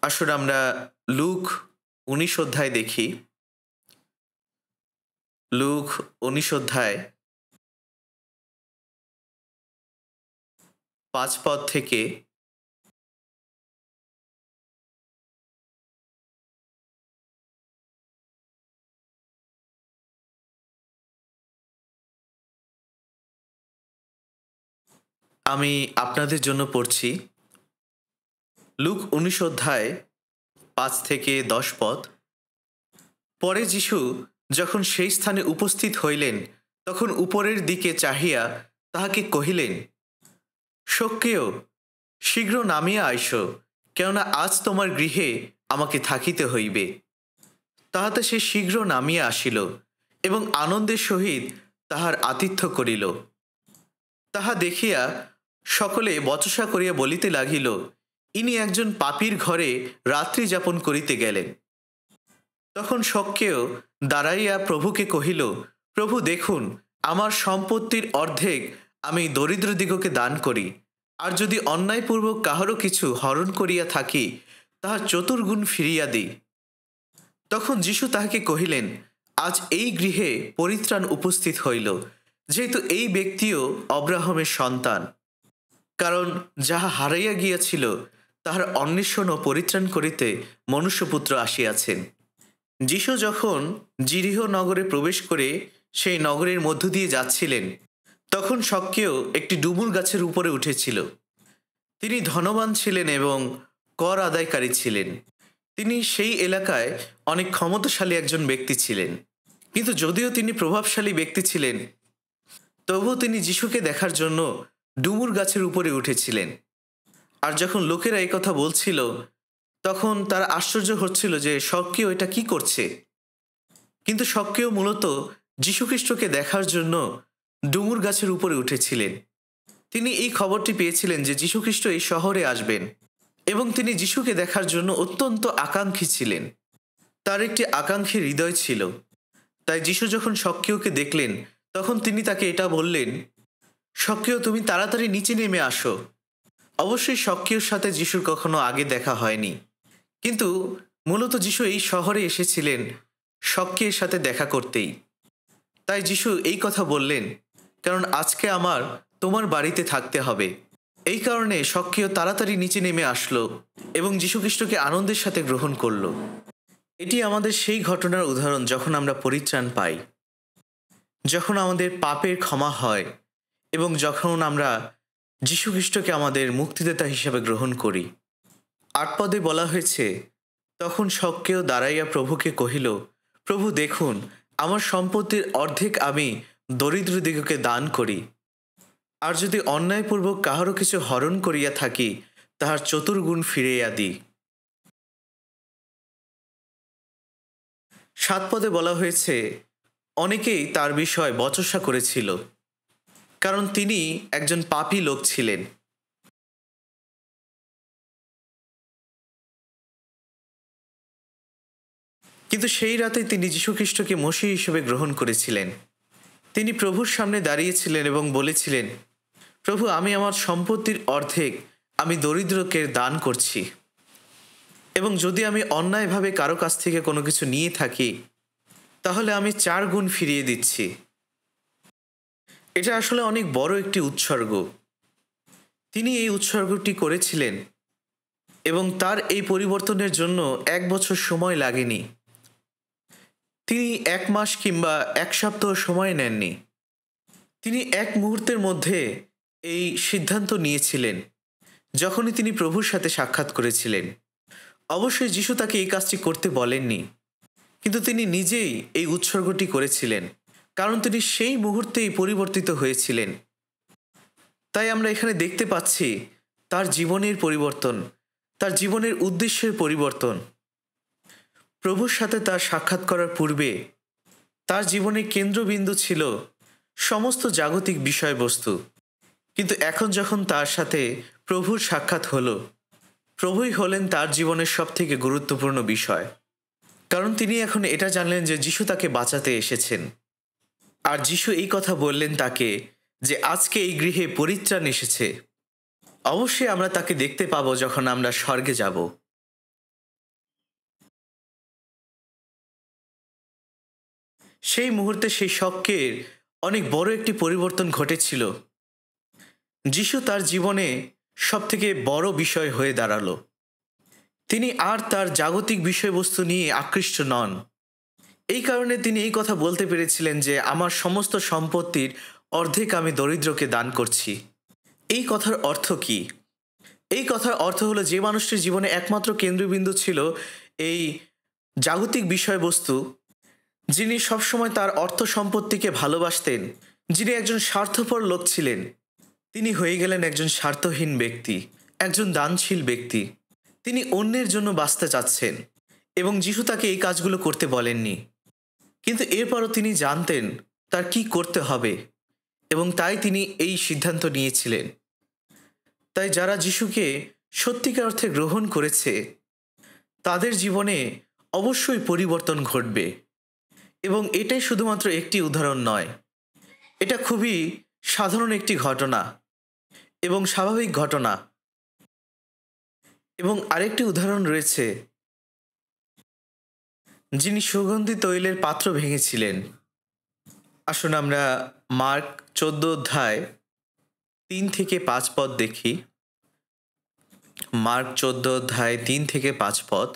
আসুন আমরা লুক ১৯ অধ্যায় দেখি। লুক ১৯ অধ্যায় ৫ পদ থেকে আমি আপনাদের জন্য পড়ছি। লুক ১৯ অধ্যায় ৫ থেকে ১০ পদ। পরে যিশু যখন সেই স্থানে উপস্থিত হইলেন, তখন উপরের দিকে চাহিয়া তাহাকে কহিলেন, সক্রিয়, শীঘ্র নামিয়া আইস, কেননা আজ তোমার গৃহে আমাকে থাকিতে হইবে। তাহাতে সে শীঘ্র নামিয়া আসিল এবং আনন্দের সহিত তাহার আতিথ্য করিল। তাহা দেখিয়া সকলে বচসা করিয়া বলিতে লাগিল, ইনি একজন পাপীর ঘরে রাত্রি যাপন করিতে গেলেন। তখন সক্কেও দাঁড়াইয়া প্রভুকে কহিল, প্রভু দেখুন, আমার সম্পত্তির অর্ধেক আমি দরিদ্রদিগকে দান করি, আর যদি অন্যায়পূর্বক কাহারও কিছু হরণ করিয়া থাকি, তাহার চতুর্গুণ ফিরিয়া দিই। তখন যিশু তাহাকে কহিলেন, আজ এই গৃহে পরিত্রাণ উপস্থিত হইল, যেহেতু এই ব্যক্তিও অব্রাহামের সন্তান। কারণ যাহা হারাইয়া গিয়াছিল তাহার অন্বেষণ ও পরিত্রাণ করিতে মনুষ্যপুত্র আসিয়াছেন। যিশু যখন জিরিহ নগরে প্রবেশ করে সেই নগরের মধ্য দিয়ে যাচ্ছিলেন, তখন সক্কেও একটি ডুমুর গাছের উপরে উঠেছিল। তিনি ধনবান ছিলেন এবং কর আদায়কারী ছিলেন। তিনি সেই এলাকায় অনেক ক্ষমতাশালী একজন ব্যক্তি ছিলেন। কিন্তু যদিও তিনি প্রভাবশালী ব্যক্তি ছিলেন, তবুও তিনি যিশুকে দেখার জন্য ডুমুর গাছের উপরে উঠেছিলেন। আর যখন লোকেরা এই কথা বলছিল, তখন তারা আশ্চর্য হচ্ছিল যে সক্কেও এটা কি করছে। কিন্তু সক্কেও মূলত যীশুখ্রিস্টকে দেখার জন্য ডুমুর গাছের উপরে উঠেছিলেন। তিনি এই খবরটি পেয়েছিলেন যে যীশুখ্রিস্ট এই শহরে আসবেন, এবং তিনি যিশুকে দেখার জন্য অত্যন্ত আকাঙ্ক্ষী ছিলেন। তার একটি আকাঙ্ক্ষী হৃদয় ছিল। তাই যিশু যখন সক্কেওকে দেখলেন, তখন তিনি তাকে এটা বললেন, সক্কেও, তুমি তাড়াতাড়ি নিচে নেমে আসো। অবশ্যই সক্কেওর সাথে যিশুর কখনো আগে দেখা হয়নি, কিন্তু মূলত যিশু এই শহরে এসেছিলেন সক্কের সাথে দেখা করতেই। তাই যিশু এই কথা বললেন, কারণ আজকে আমার তোমার বাড়িতে থাকতে হবে। এই কারণে সক্কেও তাড়াতাড়ি নিচে নেমে আসলো এবং যীশুখ্রিস্টকে আনন্দের সাথে গ্রহণ করলো। এটি আমাদের সেই ঘটনার উদাহরণ যখন আমরা পরিত্রাণ পাই, যখন আমাদের পাপের ক্ষমা হয় এবং যখন আমরা যীশুখ্রিস্টকে আমাদের মুক্তিদাতা হিসেবে গ্রহণ করি। ৮ পদে বলা হয়েছে, তখন সক্কেও দাঁড়াইয়া প্রভুকে কহিল, প্রভু দেখুন, আমার সম্পত্তির অর্ধেক আমি দরিদ্রদিগকে দান করি, আর যদি অন্যায়পূর্বক কাহারও কিছু হরণ করিয়া থাকি, তাহার চতুর্গুণ ফিরাইয়া দিই। ৭ পদে বলা হয়েছে, অনেকেই তার বিষয় বচসা করেছিল, কারণ তিনি একজন পাপী লোক ছিলেন। কিন্তু সেই রাতে তিনি যীশুখ্রিস্টকে মসিহ হিসেবে গ্রহণ করেছিলেন। তিনি প্রভুর সামনে দাঁড়িয়েছিলেন এবং বলেছিলেন, প্রভু, আমি আমার সম্পত্তির অর্ধেক আমি দরিদ্রকে দান করছি, এবং যদি আমি অন্যায়ভাবে কারো কাছ থেকে কোনো কিছু নিয়ে থাকি তাহলে আমি 4 গুণ ফিরিয়ে দিচ্ছি। এটা আসলে অনেক বড় একটি উৎসর্গ। তিনি এই উৎসর্গটি করেছিলেন এবং তার এই পরিবর্তনের জন্য 1 বছর সময় লাগেনি। তিনি 1 মাস কিংবা 1 সপ্তাহ সময় নেননি। তিনি 1 মুহূর্তের মধ্যে এই সিদ্ধান্ত নিয়েছিলেন যখনই তিনি প্রভুর সাথে সাক্ষাৎ করেছিলেন। অবশ্যই যিশু তাকে এই কাজটি করতে বলেননি, কিন্তু তিনি নিজেই এই উৎসর্গটি করেছিলেন, কারণ তিনি সেই মুহূর্তেই পরিবর্তিত হয়েছিলেন। তাই আমরা এখানে দেখতে পাচ্ছি তার জীবনের পরিবর্তন, তার জীবনের উদ্দেশ্যের পরিবর্তন। প্রভুর সাথে তার সাক্ষাৎ করার পূর্বে তার জীবনের কেন্দ্রবিন্দু ছিল সমস্ত জাগতিক বিষয়বস্তু, কিন্তু এখন যখন তার সাথে প্রভুর সাক্ষাৎ হলো, প্রভুই হলেন তার জীবনের সবথেকে গুরুত্বপূর্ণ বিষয়। কারণ তিনি এখন এটা জানলেন যে যিশু তাকে বাঁচাতে এসেছেন। আর যিশু এই কথা বললেন তাকে যে আজকে এই গৃহে পরিত্রাণ এসেছে। অবশ্যই আমরা তাকে দেখতে পাবো যখন আমরা স্বর্গে যাব। সেই মুহূর্তে সেই শকের অনেক বড় একটি পরিবর্তন ঘটেছিল। যিশু তার জীবনে সবথেকে বড় বিষয় হয়ে দাঁড়ালো। তিনি আর তার জাগতিক বিষয়বস্তু নিয়ে আকৃষ্ট নন। এই কারণে তিনি এই কথা বলতে পেরেছিলেন যে আমার সমস্ত সম্পত্তির অর্ধেক আমি দরিদ্রকে দান করছি। এই কথার অর্থ কি? এই কথার অর্থ হলো, যে মানুষটির জীবনে একমাত্র কেন্দ্রবিন্দু ছিল এই জাগতিক বিষয়বস্তু, যিনি সবসময় তার অর্থ সম্পত্তিকে ভালোবাসতেন, যিনি একজন স্বার্থপর লোক ছিলেন, তিনি হয়ে গেলেন একজন স্বার্থহীন ব্যক্তি, একজন দানশীল ব্যক্তি। তিনি অন্যের জন্য বাঁচতে চাচ্ছেন এবং যিশু তাকে এই কাজগুলো করতে বলেননি, কিন্তু এরপরও তিনি জানতেন তার কি করতে হবে এবং তাই তিনি এই সিদ্ধান্ত নিয়েছিলেন। তাই যারা যিশুকে সত্যিকার অর্থে গ্রহণ করেছে তাদের জীবনে অবশ্যই পরিবর্তন ঘটবে, এবং এটাই শুধুমাত্র একটি উদাহরণ নয়, এটা খুবই সাধারণ একটি ঘটনা এবং স্বাভাবিক ঘটনা। এবং আরেকটি উদাহরণ রয়েছে, যিনি সুগন্ধি তৈলের পাত্র ভেঙেছিলেন। আসুন আমরা মার্ক 14 অধ্যায় 3 থেকে 5 পদ দেখি। মার্ক 14 অধ্যায় 3 থেকে 5 পদ।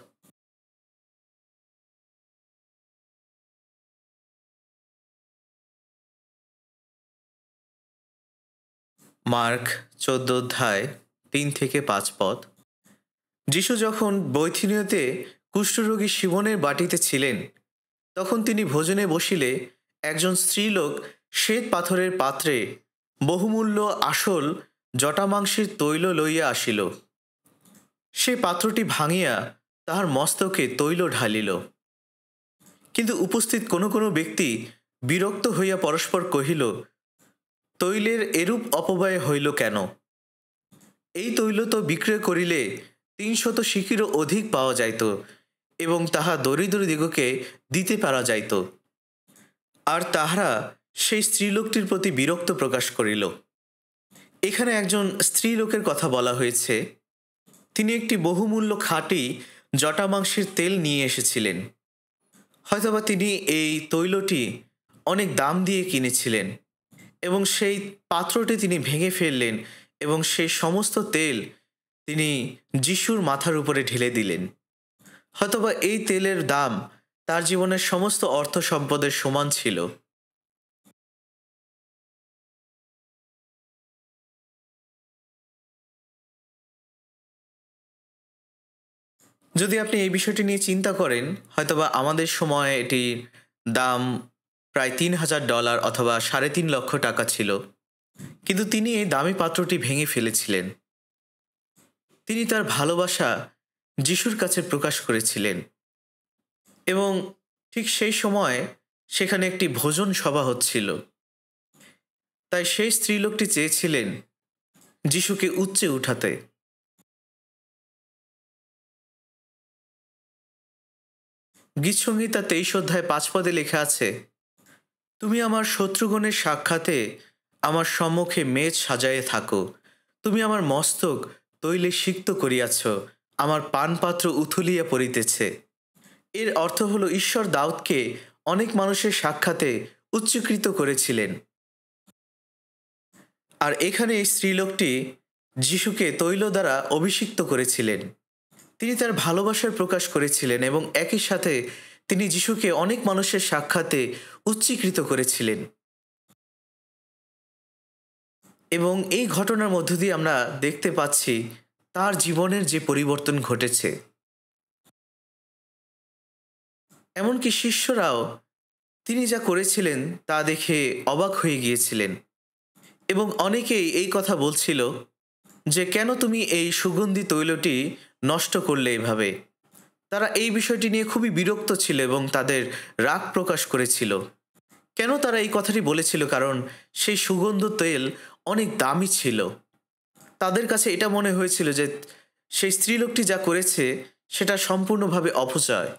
মার্ক 14 অধ্যায় 3 থেকে 5 পদ। যিশু যখন বৈথিনীয়তে কুষ্ঠরোগী সিমোনের বাটিতে ছিলেন, তখন তিনি ভোজনে বসিলে একজন স্ত্রীলোক শ্বেত পাথরের পাত্রে বহুমূল্য আসল জটামাংসের তৈল লইয়া আসিল। সে পাত্রটি ভাঙিয়া তাহার মস্তকে তৈল ঢালিল। কিন্তু উপস্থিত কোনো কোনো ব্যক্তি বিরক্ত হইয়া পরস্পর কহিল, তৈলের এরূপ অপব্যয় হইল কেন? এই তৈল তো বিক্রয় করিলে 300 সিকিরও অধিক পাওয়া যাইত এবং তাহা দরিদ্রদিগকে দিতে পারা যাইত। আর তাহারা সেই স্ত্রীলোকটির প্রতি বিরক্ত প্রকাশ করিল। এখানে একজন স্ত্রীলোকের কথা বলা হয়েছে। তিনি একটি বহুমূল্য খাঁটি জটামাংসের তেল নিয়ে এসেছিলেন। হয়তোবা তিনি এই তৈলটি অনেক দাম দিয়ে কিনেছিলেন এবং সেই পাত্রটি তিনি ভেঙে ফেললেন এবং সেই সমস্ত তেল তিনি যিশুর মাথার উপরে ঢেলে দিলেন। হয়তোবা এই তেলের দাম তার জীবনের সমস্ত অর্থ সম্পদের সমান ছিল। যদি আপনি এই বিষয়টি নিয়ে চিন্তা করেন, হয়তোবা আমাদের সময় এটির দাম প্রায় $3,000 অথবা 3.5 লক্ষ টাকা ছিল, কিন্তু তিনি এই দামি পাত্রটি ভেঙে ফেলেছিলেন। তিনি তার ভালোবাসা যিশুর কাছে প্রকাশ করেছিলেন এবং ঠিক সেই সময় সেখানে একটি ভোজন সভা হচ্ছিল। তাই সেই স্ত্রীলোকটি চেয়েছিলেন যিশুকে উচ্চে উঠাতে। গীতসংহিতা 23 অধ্যায় 5 পদে লেখা আছে, তুমি আমার শত্রুগণের সাক্ষাতে আমার সম্মুখে মেজ সাজায়ে থাকো, তুমি আমার মস্তক তৈলে সিক্ত করিয়াছ, আমার পানপাত্র উথলিয়া পড়িতেছে। এর অর্থ হলো ঈশ্বর দাউদকে অনেক মানুষের সাক্ষাতে উচ্চীকৃত করেছিলেন। আর এখানে এই স্ত্রীলোকটি যিশুকে তৈল দ্বারা অভিষিক্ত করেছিলেন। তিনি তার ভালোবাসার প্রকাশ করেছিলেন এবং একই সাথে তিনি যিশুকে অনেক মানুষের সাক্ষাতে উচ্চীকৃত করেছিলেন। এবং এই ঘটনার মধ্য দিয়ে আমরা দেখতে পাচ্ছি তার জীবনের যে পরিবর্তন ঘটেছে। এমনকি শিষ্যরাও তিনি যা করেছিলেন তা দেখে অবাক হয়ে গিয়েছিলেন এবং অনেকেই এই কথা বলছিল যে কেন তুমি এই সুগন্ধি তৈলটি নষ্ট করলে এভাবে। তারা এই বিষয়টি নিয়ে খুবই বিরক্ত ছিল এবং তাদের রাগ প্রকাশ করেছিল। কেন তারা এই কথাটি বলেছিল? কারণ সেই সুগন্ধ তেল অনেক দামি ছিল। তাদের কাছে এটা মনে হয়েছিল যে সেই স্ত্রীলোকটি যা করেছে সেটা সম্পূর্ণভাবে অপচয়।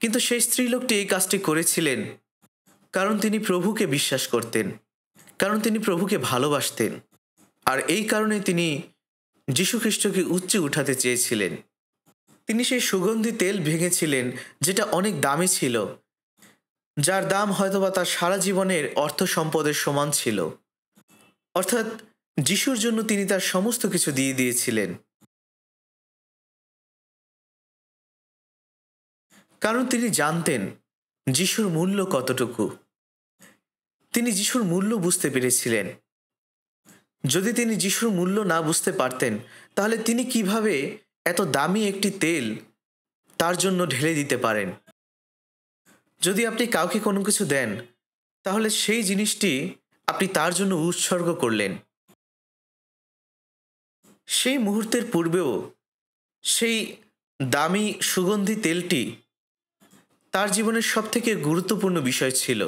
কিন্তু সেই স্ত্রীলোকটি এই কাজটি করেছিলেন কারণ তিনি প্রভুকে বিশ্বাস করতেন, কারণ তিনি প্রভুকে ভালোবাসতেন। আর এই কারণে তিনি যীশুখ্রিস্টকে উচ্চে উঠাতে চেয়েছিলেন। তিনি সেই সুগন্ধি তেল ভেঙেছিলেন যেটা অনেক দামি ছিল, যার দাম হয়তোবা তার সারা জীবনের অর্থ সম্পদের সমান ছিল। অর্থাৎ যিশুর জন্য তিনি তার সমস্ত কিছু দিয়ে দিয়েছিলেন, কারণ তিনি জানতেন যিশুর মূল্য কতটুকু। তিনি যিশুর মূল্য বুঝতে পেরেছিলেন। যদি তিনি যিশুর মূল্য না বুঝতে পারতেন তাহলে তিনি কিভাবে এত দামি একটি তেল তার জন্য ঢেলে দিতে পারেন? যদি আপনি কাউকে কোনো কিছু দেন তাহলে সেই জিনিসটি আপনি তার জন্য উৎসর্গ করলেন। সেই মুহূর্তের পূর্বেও সেই দামি সুগন্ধি তেলটি তার জীবনের সবথেকে গুরুত্বপূর্ণ বিষয় ছিল।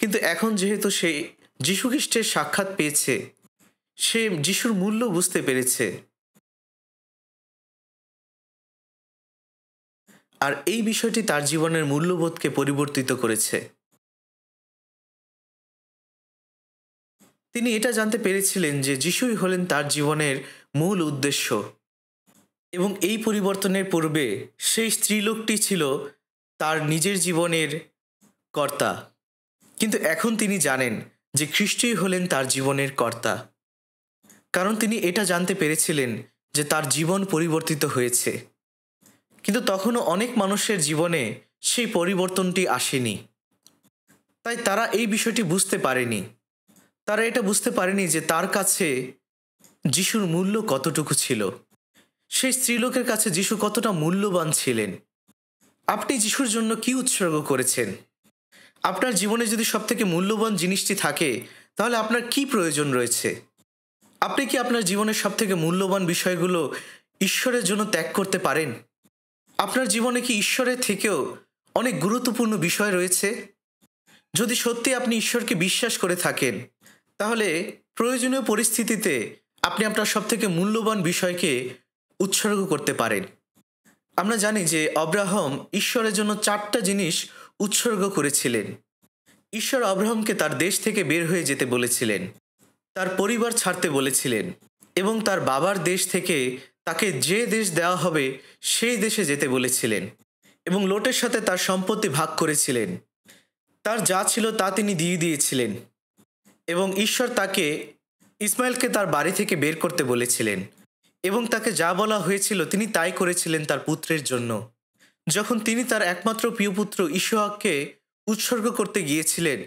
কিন্তু এখন যেহেতু সে যীশুখ্রিস্টের সাক্ষাৎ পেয়েছে, সে যিশুর মূল্য বুঝতে পেরেছে। আর এই বিষয়টি তার জীবনের মূল্যবোধকে পরিবর্তিত করেছে। তিনি এটা জানতে পেরেছিলেন যে যিশুই হলেন তার জীবনের মূল উদ্দেশ্য। এবং এই পরিবর্তনের পূর্বে সেই স্ত্রীলোকটি ছিল তার নিজের জীবনের কর্তা, কিন্তু এখন তিনি জানেন যে খ্রিস্টই হলেন তার জীবনের কর্তা, কারণ তিনি এটা জানতে পেরেছিলেন যে তার জীবন পরিবর্তিত হয়েছে। কিন্তু তখনও অনেক মানুষের জীবনে সেই পরিবর্তনটি আসেনি, তাই তারা এই বিষয়টি বুঝতে পারেনি। তারা এটা বুঝতে পারেনি যে তার কাছে যিশুর মূল্য কতটুকু ছিল, সেই স্ত্রীলোকের কাছে যিশু কতটা মূল্যবান ছিলেন। আপনি যিশুর জন্য কি উৎসর্গ করেছেন? আপনার জীবনে যদি সবথেকে মূল্যবান জিনিসটি থাকে তাহলে আপনার কি প্রয়োজন রয়েছে? আপনি কি আপনার জীবনের সবথেকে মূল্যবান বিষয়গুলো ঈশ্বরের জন্য ত্যাগ করতে পারেন? আপনার জীবনে কি ঈশ্বরের থেকেও অনেক গুরুত্বপূর্ণ বিষয় রয়েছে? যদি সত্যি আপনি ঈশ্বরকে বিশ্বাস করে থাকেন তাহলে প্রয়োজনীয় পরিস্থিতিতে আপনি আপনার সবথেকে মূল্যবান বিষয়কে উৎসর্গ করতে পারেন। আমরা জানি যে আব্রাহাম ঈশ্বরের জন্য 4টা জিনিস উৎসর্গ করেছিলেন। ঈশ্বর আব্রাহামকে তার দেশ থেকে বের হয়ে যেতে বলেছিলেন, তার পরিবার ছাড়তে বলেছিলেন এবং তার বাবার দেশ থেকে তাকে যে দেশ দেওয়া হবে সেই দেশে যেতে বলেছিলেন এবং লোটের সাথে তার সম্পত্তি ভাগ করেছিলেন। তার যা ছিল তা তিনি দিয়ে দিয়েছিলেন এবং ঈশ্বর তাকে ইসমাইলকে তার বাড়ি থেকে বের করতে বলেছিলেন এবং তাকে যা বলা হয়েছিল তিনি তাই করেছিলেন তার পুত্রের জন্য। যখন তিনি তার একমাত্র প্রিয় পুত্র ইসহাককে উৎসর্গ করতে গিয়েছিলেন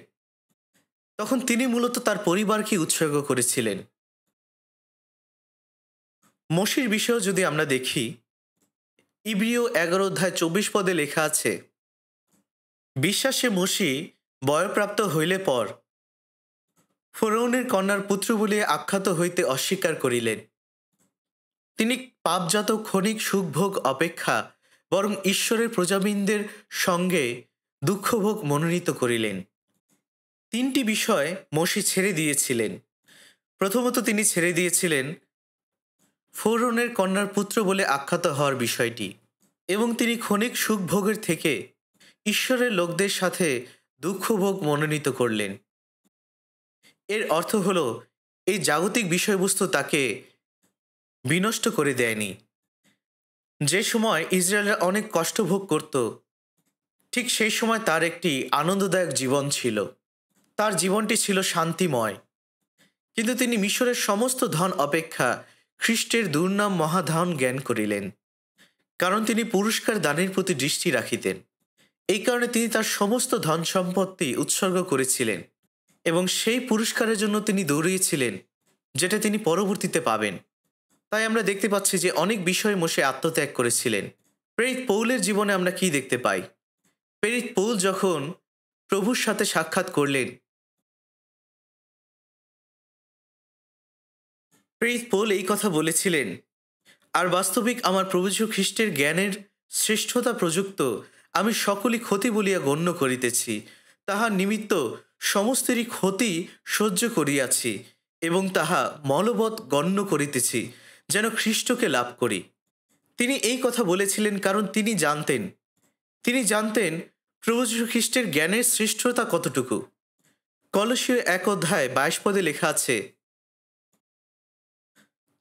তখন তিনি মূলত তার পরিবারকে উৎসর্গ করেছিলেন। মোশির বিষয়েও যদি আমরা দেখি, ইব্রিয় 11 অধ্যায় 24 পদে লেখা আছে, বিশ্বাসে মোশি বয়প্রাপ্ত হইলে পর ফরৌনের কন্যার পুত্র বলিয়া আখ্যাত হইতে অস্বীকার করিলেন। তিনি পাপজাত ক্ষণিক সুখভোগ অপেক্ষা বরং ঈশ্বরের প্রজাবৃন্দের সঙ্গে দুঃখভোগ মনোনীত করিলেন। 3টি বিষয় মোশি ছেড়ে দিয়েছিলেন। প্রথমত তিনি ছেড়ে দিয়েছিলেন ফরৌনের কন্যার পুত্র বলে আখ্যাত হওয়ার বিষয়টি। এবং তিনি ক্ষণিক সুখভোগের থেকে ঈশ্বরের লোকদের সাথে দুঃখভোগ মনোনীত করলেন। এর অর্থ হল এই জাগতিক বিষয়বস্তু তাকে বিনষ্ট করে দেয়নি। যে সময় ইসরায়েলরা অনেক কষ্ট ভোগ করত, ঠিক সেই সময় তার একটি আনন্দদায়ক জীবন ছিল। তার জীবনটি ছিল শান্তিময়। কিন্তু তিনি মিশরের সমস্ত ধন অপেক্ষা খ্রিস্টের দুর্নাম মহাধন জ্ঞান করিলেন, কারণ তিনি পুরস্কার দানের প্রতি দৃষ্টি রাখিতেন। এই কারণে তিনি তার সমস্ত ধন সম্পত্তি উৎসর্গ করেছিলেন এবং সেই পুরস্কারের জন্য তিনি দৌড়িয়েছিলেন যেটা তিনি পরবর্তীতে পাবেন। তাই আমরা দেখতে পাচ্ছি যে অনেক বিষয়ে মোশে আত্মত্যাগ করেছিলেন। প্রেরিত পৌলের জীবনে আমরা কি দেখতে পাই? প্রেরিত পৌল যখন প্রভুর সাথে সাক্ষাৎ করলেন, প্রেরিত পৌল এই কথা বলেছিলেন, আর বাস্তবিক আমার প্রভু যীশু খ্রিস্টের জ্ঞানের শ্রেষ্ঠতা প্রযুক্ত আমি সকলই ক্ষতি বলিয়া গণ্য করিতেছি। তাহার নিমিত্ত সমস্তেরই ক্ষতি সহ্য করিয়াছি এবং তাহা মলবৎ গণ্য করিতেছি, যেন খ্রিস্টকে লাভ করি। তিনি এই কথা বলেছিলেন কারণ তিনি জানতেন প্রভু যীশু খ্রিস্টের জ্ঞানের শ্রেষ্ঠতা কতটুকু। কলসীয় 1:22 লেখা আছে,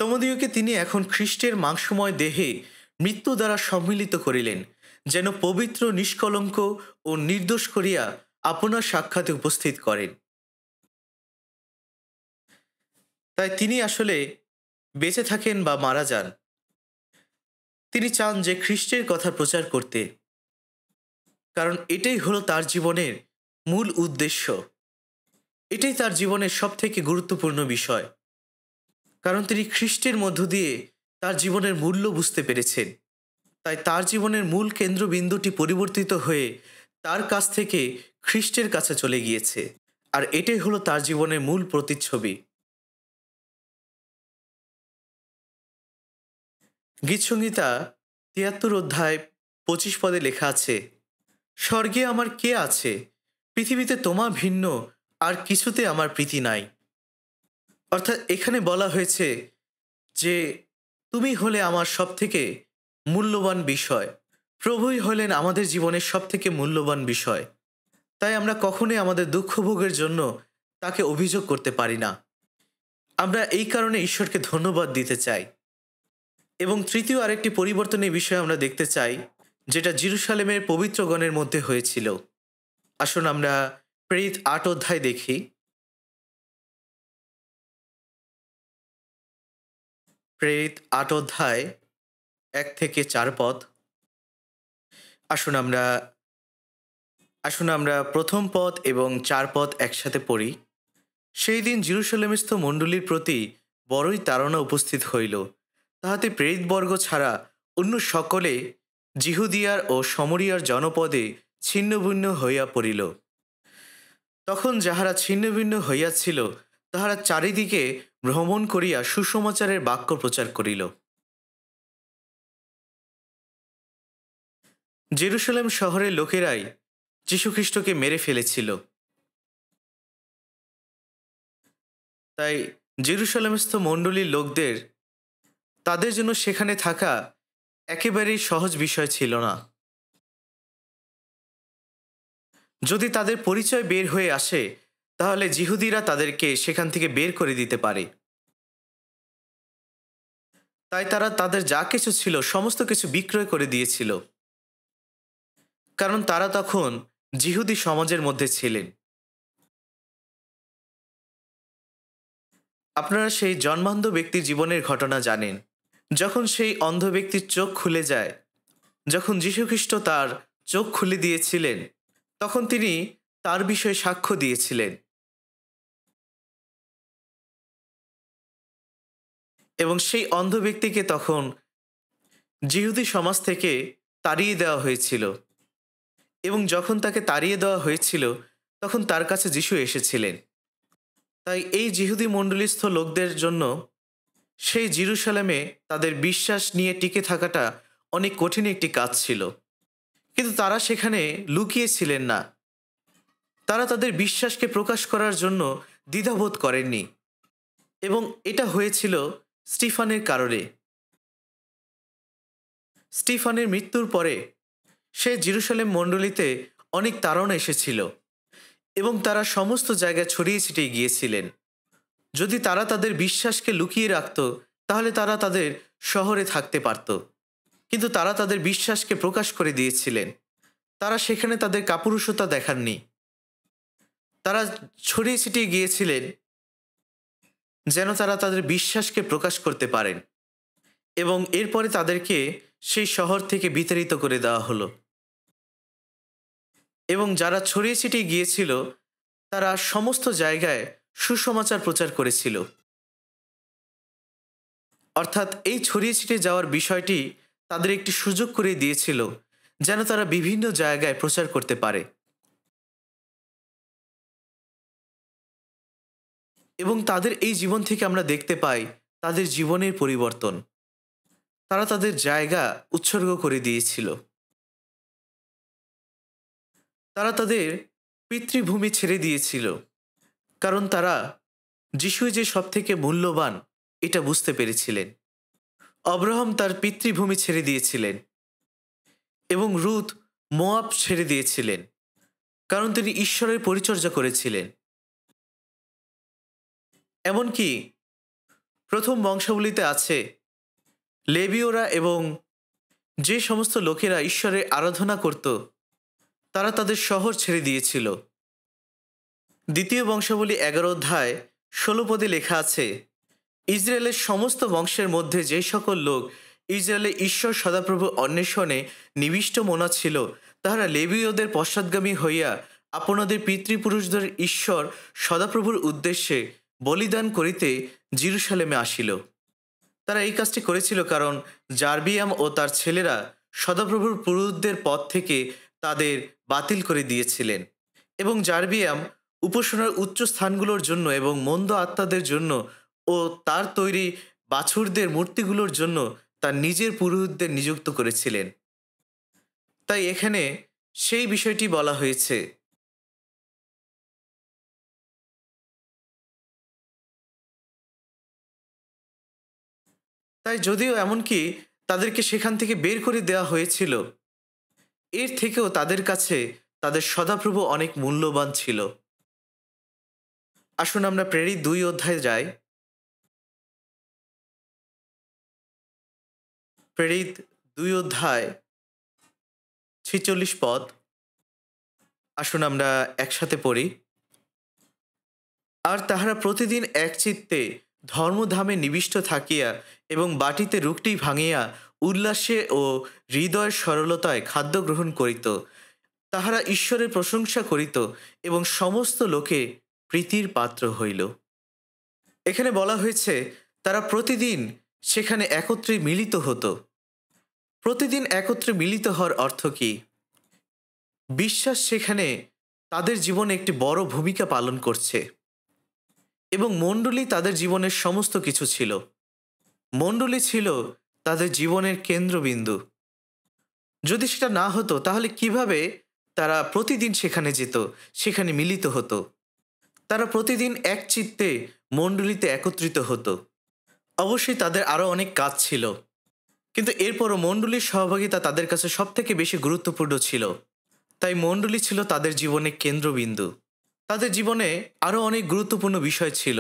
তোমাদিওকে তিনি এখন খ্রিস্টের মাংসময় দেহে মৃত্যু দ্বারা সম্মিলিত করিলেন, যেন পবিত্র, নিষ্কলঙ্ক ও নির্দোষ করিয়া আপনার সাক্ষাতে উপস্থিত করেন। তাই তিনি আসলে বেঁচে থাকেন বা মারা যান, তিনি চান যে খ্রিস্টের কথা প্রচার করতে, কারণ এটাই হলো তার জীবনের মূল উদ্দেশ্য। এটাই তার জীবনের সবথেকে গুরুত্বপূর্ণ বিষয়, কারণ তিনি খ্রিস্টের মধ্য দিয়ে তার জীবনের মূল্য বুঝতে পেরেছেন। তাই তার জীবনের মূল কেন্দ্রবিন্দুটি পরিবর্তিত হয়ে তার কাছ থেকে খ্রিস্টের কাছে চলে গিয়েছে, আর এটাই হলো তার জীবনের মূল প্রতিচ্ছবি। গীতসংহিতা 73:25 লেখা আছে, স্বর্গে আমার কে আছে? পৃথিবীতে তোমার ভিন্ন আর কিছুতে আমার প্রীতি নাই। অর্থাৎ এখানে বলা হয়েছে যে তুমি হলে আমার সবথেকে মূল্যবান বিষয়। প্রভুই হলেন আমাদের জীবনের সবথেকে মূল্যবান বিষয়। তাই আমরা কখনোই আমাদের দুঃখভোগের জন্য তাকে অভিযোগ করতে পারি না। আমরা এই কারণে ঈশ্বরকে ধন্যবাদ দিতে চাই। এবং তৃতীয় আরেকটি পরিবর্তনের বিষয় আমরা দেখতে চাই, যেটা জেরুসালেমের পবিত্রগণের মধ্যে হয়েছিল। আসুন আমরা প্রেরিত 8 দেখি। প্রেরিত 8:1-4 আসুন আমরা প্রথম পদ এবং 4 পদ একসাথে পড়ি। সেই দিন জেরুসালেমস্থ মণ্ডলীর প্রতি বড়ই তাড়না উপস্থিত হইল, তাহাতে প্রেরিতবর্গ ছাড়া অন্য সকলে জিহুদিয়ার ও সমরিয়ার জনপদে ছিন্নভিন্ন হইয়া পড়িল। তখন যাহারা ছিন্নভিন্ন হইয়াছিল তাহারা চারিদিকে ভ্রমণ করিয়া সুসমাচারের বাক্য প্রচার করিল। জেরুসালেম শহরের লোকেরাই যীশুখ্রিস্টকে মেরে ফেলেছিল। তাই জেরুসালেমস্থ মণ্ডলীর লোকদের তাদের জন্য সেখানে থাকা একেবারেই সহজ বিষয় ছিল না। যদি তাদের পরিচয় বের হয়ে আসে তাহলে জিহুদিরা তাদেরকে সেখান থেকে বের করে দিতে পারে। তাই তারা তাদের যা কিছু ছিল সমস্ত কিছু বিক্রয় করে দিয়েছিল, কারণ তারা তখন জিহুদি সমাজের মধ্যে ছিলেন। আপনারা সেই জন্মান্ধ ব্যক্তির জীবনের ঘটনা জানেন। যখন সেই অন্ধ ব্যক্তির চোখ খুলে যায়, যখন যীশুখ্রিস্ট তার চোখ খুলে দিয়েছিলেন, তখন তিনি তার বিষয়ে সাক্ষ্য দিয়েছিলেন এবং সেই অন্ধ ব্যক্তিকে তখন জিহুদি সমাজ থেকে তাড়িয়ে দেওয়া হয়েছিল। এবং যখন তাকে তাড়িয়ে দেওয়া হয়েছিল তখন তার কাছে যিশু এসেছিলেন। তাই এই জিহুদি মণ্ডলীস্থ লোকদের জন্য সেই জেরুসালেমে তাদের বিশ্বাস নিয়ে টিকে থাকাটা অনেক কঠিন একটি কাজ ছিল। কিন্তু তারা সেখানে লুকিয়ে ছিলেন না। তারা তাদের বিশ্বাসকে প্রকাশ করার জন্য দ্বিধাবোধ করেননি, এবং এটা হয়েছিল স্টিফানের কারণে। স্টিফানের মৃত্যুর পরে সে জেরুসালেম মণ্ডলীতে অনেক তাড়না এসেছিল এবং তারা সমস্ত জায়গায় ছড়িয়ে ছিটিয়ে গিয়েছিলেন। যদি তারা তাদের বিশ্বাসকে লুকিয়ে রাখত তাহলে তারা তাদের শহরে থাকতে পারত, কিন্তু তারা তাদের বিশ্বাসকে প্রকাশ করে দিয়েছিলেন। তারা সেখানে তাদের কাপুরুষতা দেখাননি। তারা ছড়িয়ে ছিটিয়ে গিয়েছিলেন যেন তারা তাদের বিশ্বাসকে প্রকাশ করতে পারেন, এবং এরপরে তাদেরকে সেই শহর থেকে বিতাড়িত করে দেওয়া হলো। এবং যারা ছড়িয়ে ছিটিয়ে গিয়েছিল তারা সমস্ত জায়গায় সুসমাচার প্রচার করেছিল। অর্থাৎ এই ছড়িয়ে ছিটিয়ে যাওয়ার বিষয়টি তাদের একটি সুযোগ করে দিয়েছিল যেন তারা বিভিন্ন জায়গায় প্রচার করতে পারে। এবং তাদের এই জীবন থেকে আমরা দেখতে পাই তাদের জীবনের পরিবর্তন। তারা তাদের জায়গা উৎসর্গ করে দিয়েছিল। তারা তাদের পিতৃভূমি ছেড়ে দিয়েছিল, কারণ তারা যিশুই যে সব থেকে মূল্যবান এটা বুঝতে পেরেছিলেন। অব্রাহাম তার পিতৃভূমি ছেড়ে দিয়েছিলেন এবং রুথ মোয়াব ছেড়ে দিয়েছিলেন, কারণ তিনি ঈশ্বরের পরিচর্যা করেছিলেন। এমনকি প্রথম বংশাবলিতে আছে লেবীয়রা এবং যে সমস্ত লোকেরা ঈশ্বরের আরাধনা করত তারা তাদের শহর ছেড়ে দিয়েছিল। দ্বিতীয় বংশাবলী 11 অধ্যায় 16 পদে লেখা আছে, ইসরায়েলের সমস্ত বংশের মধ্যে যে সকল লোক ইসরায়েলের ঈশ্বর সদাপ্রভু অন্বেষণে নিবিষ্ট মনা ছিল তাহারা লেবীয়দের পশ্চাৎগামী হইয়া আপনাদের পিতৃপুরুষদের ঈশ্বর সদাপ্রভুর উদ্দেশ্যে বলিদান করিতে জেরুসালেমে আসিল। তারা এই কাজটি করেছিল কারণ জারবিয়াম ও তার ছেলেরা সদাপ্রভুর পুরুষদের পদ থেকে তাদের বাতিল করে দিয়েছিলেন, এবং জারবিয়াম উপাসনার উচ্চ স্থানগুলোর জন্য এবং মন্দ আত্মাদের জন্য ও তার তৈরি বাছুরদের মূর্তিগুলোর জন্য তার নিজের পুরোহিতদের নিযুক্ত করেছিলেন। তাই এখানে সেই বিষয়টি বলা হয়েছে। তাই যদিও এমনকি তাদেরকে সেখান থেকে বের করে দেওয়া হয়েছিল, এর থেকেও তাদের কাছে তাদের সদাপ্রভু অনেক মূল্যবান ছিল। আসুন আমরা প্রেরিত 2 অধ্যায়ে যাই। প্রেরিত 2 অধ্যায় 46 পদ। আসুন আমরা একসাথে পড়ি। আর তাহারা প্রতিদিন এক চিত্তে ধর্মধামে নিবিষ্ট থাকিয়া এবং বাটিতে রুটি ভাঙিয়া উল্লাসে ও হৃদয়ের সরলতায় খাদ্য গ্রহণ করিত। তাহারা ঈশ্বরের প্রশংসা করিত এবং সমস্ত লোকে প্রীতির পাত্র হইল। এখানে বলা হয়েছে তারা প্রতিদিন সেখানে একত্রে মিলিত হতো। প্রতিদিন একত্রে মিলিত হওয়ার অর্থ কি? বিশ্বাস সেখানে তাদের জীবনে একটি বড় ভূমিকা পালন করছে, এবং মণ্ডলী তাদের জীবনের সমস্ত কিছু ছিল। মণ্ডলী ছিল তাদের জীবনের কেন্দ্রবিন্দু। যদি সেটা না হতো তাহলে কিভাবে তারা প্রতিদিন সেখানে যেত, সেখানে মিলিত হতো? তারা প্রতিদিন এক চিত্তে মণ্ডলীতে একত্রিত হতো। অবশ্যই তাদের আরও অনেক কাজ ছিল, কিন্তু এরপরও মণ্ডলীর সহভাগিতা তাদের কাছে সবথেকে বেশি গুরুত্বপূর্ণ ছিল। তাই মণ্ডলী ছিল তাদের জীবনের কেন্দ্রবিন্দু। তাদের জীবনে আরও অনেক গুরুত্বপূর্ণ বিষয় ছিল,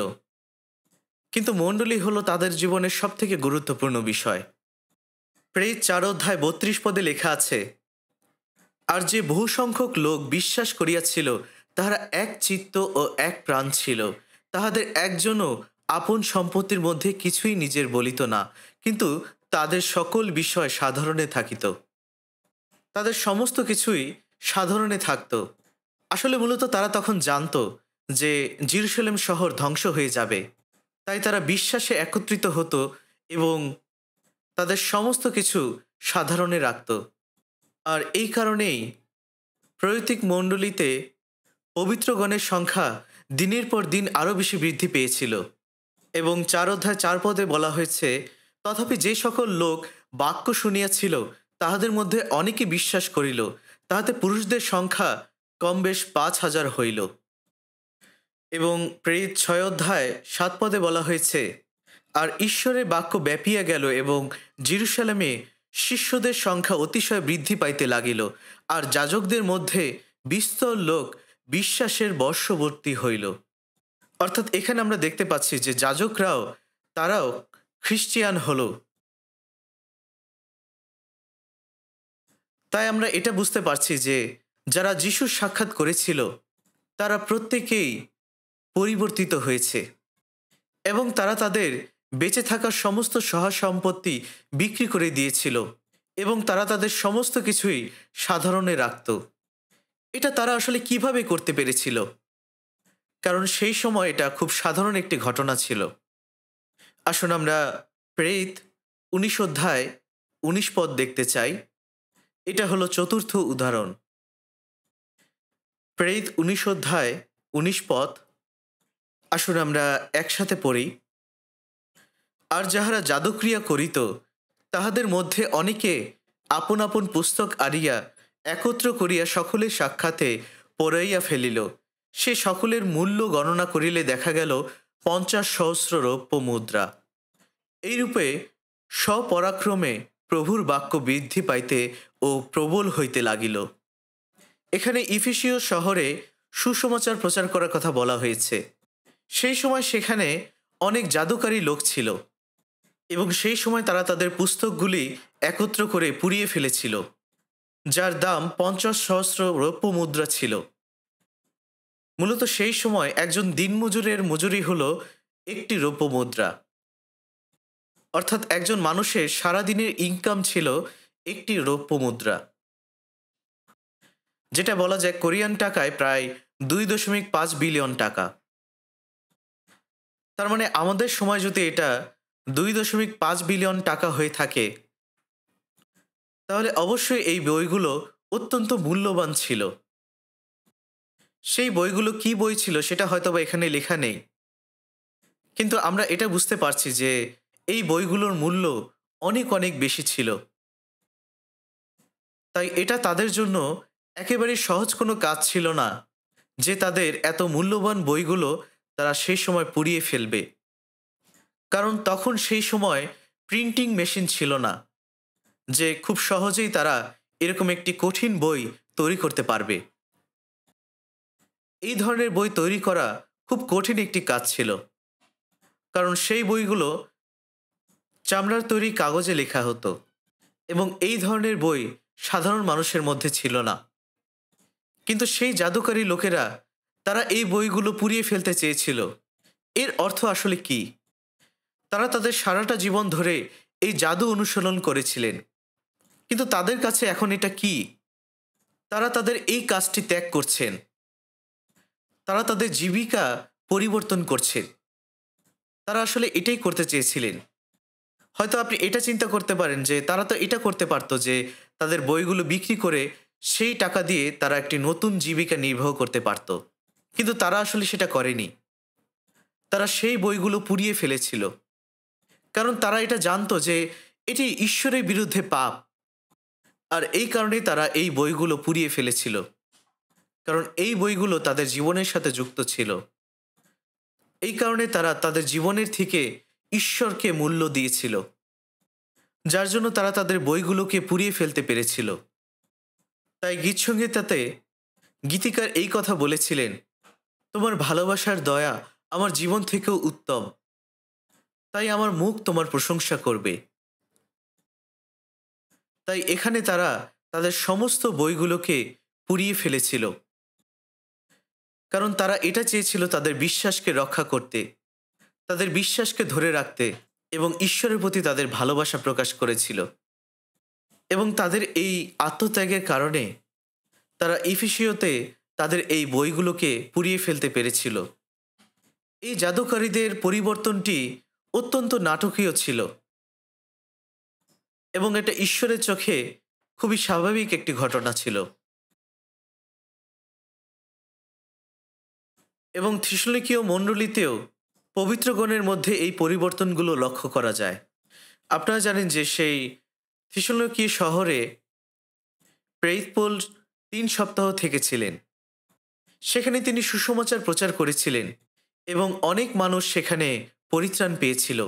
কিন্তু মণ্ডলী হলো তাদের জীবনের সবথেকে গুরুত্বপূর্ণ বিষয়। প্রেরিত 4 অধ্যায় 32 পদে লেখা আছে, আর যে বহু সংখ্যক লোক বিশ্বাস করিয়াছিল তাহারা এক চিত্ত ও এক প্রাণ ছিল। তাহাদের একজনও আপন সম্পত্তির মধ্যে কিছুই নিজের বলিত না, কিন্তু তাদের সকল বিষয় সাধারণে থাকিত। তাদের সমস্ত কিছুই সাধারণে থাকত। আসলে মূলত তারা তখন জানত যে জেরুসালেম শহর ধ্বংস হয়ে যাবে, তাই তারা বিশ্বাসে একত্রিত হতো এবং তাদের সমস্ত কিছু সাধারণে রাখত। আর এই কারণেই প্রায়তিক মণ্ডলীতে পবিত্রগণের সংখ্যা দিনের পর দিন আরও বেশি বৃদ্ধি পেয়েছিল। এবং 4 অধ্যায় 4 পদে বলা হয়েছে, তথাপি যে সকল লোক বাক্য শুনিয়াছিল তাহাদের মধ্যে অনেকে বিশ্বাস করিল, তাহাতে পুরুষদের সংখ্যা কম বেশ 5,000 হইল। এবং প্রেরিত 6 অধ্যায় 7 পদে বলা হয়েছে, আর ঈশ্বরের বাক্য ব্যাপিয়া গেল এবং জেরুসালেমে শিষ্যদের সংখ্যা অতিশয় বৃদ্ধি পাইতে লাগিল, আর যাজকদের মধ্যে বিস্তর লোক বিশ্বাসের বর্ষবর্তী হইল। অর্থাৎ এখানে আমরা দেখতে পাচ্ছি যে যাজকরাও তারাও খ্রিস্টিয়ান হলো। তাই আমরা এটা বুঝতে পারছি যে যারা যিশুর সাক্ষাৎ করেছিল তারা প্রত্যেকেই পরিবর্তিত হয়েছে, এবং তারা তাদের বেঁচে থাকার সমস্ত সহায় সম্পত্তি বিক্রি করে দিয়েছিল, এবং তারা তাদের সমস্ত কিছুই সাধারণে রাখত। এটা তারা আসলে কিভাবে করতে পেরেছিল? কারণ সেই সময় এটা খুব সাধারণ একটি ঘটনা ছিল। আসুন আমরা প্রেরিত 19 অধ্যায় 19 পদ দেখতে চাই। এটা হলো চতুর্থ উদাহরণ। প্রেরিত 19 অধ্যায় 19 পদ, আসুন আমরা একসাথে পড়ি। আর যাহারা জাদুক্রিয়া করিত তাহাদের মধ্যে অনেকে আপন আপন পুস্তক আনিয়া একত্র করিয়া সকলের সাক্ষাতে পড়াইয়া ফেলিল। সে সকলের মূল্য গণনা করিলে দেখা গেল 50,000 রৌপ্য মুদ্রা। এইরূপে স্বপরাক্রমে প্রভুর বাক্য বৃদ্ধি পাইতে ও প্রবল হইতে লাগিল। এখানে ইফিসীয় শহরে সুসমাচার প্রচার করার কথা বলা হয়েছে। সেই সময় সেখানে অনেক জাদুকারী লোক ছিল, এবং সেই সময় তারা তাদের পুস্তকগুলি একত্র করে পুড়িয়ে ফেলেছিল, যার দাম 50,000 রৌপ্য মুদ্রা ছিল। মূলত সেই সময় একজন দিনমজুরের মজুরি হলো একটি রৌপ্য মুদ্রা। অর্থাৎ একজন মানুষের সারাদিনের ইনকাম ছিল একটি রৌপ্য মুদ্রা, যেটা বলা যায় কোরিয়ান টাকায় প্রায় 2.5 বিলিয়ন টাকা। তার মানে আমাদের সময় যদি এটা 2.5 বিলিয়ন টাকা হয়ে থাকে, তাহলে অবশ্যই এই বইগুলো অত্যন্ত মূল্যবান ছিল। সেই বইগুলো কি বই ছিল সেটা হয়তোবা এখানে লেখা নেই, কিন্তু আমরা এটা বুঝতে পারছি যে এই বইগুলোর মূল্য অনেক অনেক বেশি ছিল। তাই এটা তাদের জন্য একেবারে সহজ কোনো কাজ ছিল না যে তাদের এত মূল্যবান বইগুলো তারা সেই সময় পুড়িয়ে ফেলবে। কারণ তখন সেই সময় প্রিন্টিং মেশিন ছিল না যে খুব সহজেই তারা এরকম একটি কঠিন বই তৈরি করতে পারবে। এই ধরনের বই তৈরি করা খুব কঠিন একটি কাজ ছিল, কারণ সেই বইগুলো চামড়ার তৈরি কাগজে লেখা হতো, এবং এই ধরনের বই সাধারণ মানুষের মধ্যে ছিল না। কিন্তু সেই জাদুকারী লোকেরা তারা এই বইগুলো পুড়িয়ে ফেলতে চেয়েছিল। এর অর্থ আসলে কি? তারা তাদের সারাটা জীবন ধরে এই জাদু অনুশীলন করেছিলেন, কিন্তু তাদের কাছে এখন এটা কি? তারা তাদের এই কাজটি ত্যাগ করছেন। তারা তাদের জীবিকা পরিবর্তন করছেন। তারা আসলে এটাই করতে চেয়েছিলেন। হয়তো আপনি এটা চিন্তা করতে পারেন যে তারা তো এটা করতে পারতো যে তাদের বইগুলো বিক্রি করে সেই টাকা দিয়ে তারা একটি নতুন জীবিকা নির্বাহ করতে পারত, কিন্তু তারা আসলে সেটা করেনি। তারা সেই বইগুলো পুড়িয়ে ফেলেছিল, কারণ তারা এটা জানতো যে এটি ঈশ্বরের বিরুদ্ধে পাপ, আর এই কারণেই তারা এই বইগুলো পুড়িয়ে ফেলেছিল, কারণ এই বইগুলো তাদের জীবনের সাথে যুক্ত ছিল। এই কারণে তারা তাদের জীবনের থেকে ঈশ্বরকে মূল্য দিয়েছিল, যার জন্য তারা তাদের বইগুলোকে পুড়িয়ে ফেলতে পেরেছিল। তাই গীতসংগীতাতে গীতিকার এই কথা বলেছিলেন, তোমার ভালোবাসার দয়া আমার জীবন থেকেও উত্তম, তাই আমার মুখ তোমার প্রশংসা করবে। তাই এখানে তারা তাদের সমস্ত বইগুলোকে পুড়িয়ে ফেলেছিল, কারণ তারা এটা চেয়েছিল তাদের বিশ্বাসকে রক্ষা করতে, তাদের বিশ্বাসকে ধরে রাখতে, এবং ঈশ্বরের প্রতি তাদের ভালোবাসা প্রকাশ করেছিল। এবং তাদের এই আত্মত্যাগের কারণে তারা ইফিসীয়তে তাদের এই বইগুলোকে পুড়িয়ে ফেলতে পেরেছিল। এই জাদুকারীদের পরিবর্তনটি অত্যন্ত নাটকীয় ছিল, এবং এটা ঈশ্বরের চোখে খুবই স্বাভাবিক একটি ঘটনা ছিল। এবং থিসলুনিকীয় মণ্ডলীতেও পবিত্রগণের মধ্যে এই পরিবর্তনগুলো লক্ষ্য করা যায়। আপনারা জানেন যে সেই থিসলুনিকী শহরে প্রেরিত পৌল 3 সপ্তাহ থেকেছিলেন। সেখানে তিনি সুসমাচার প্রচার করেছিলেন, এবং অনেক মানুষ সেখানে পরিত্রাণ পেয়েছিল।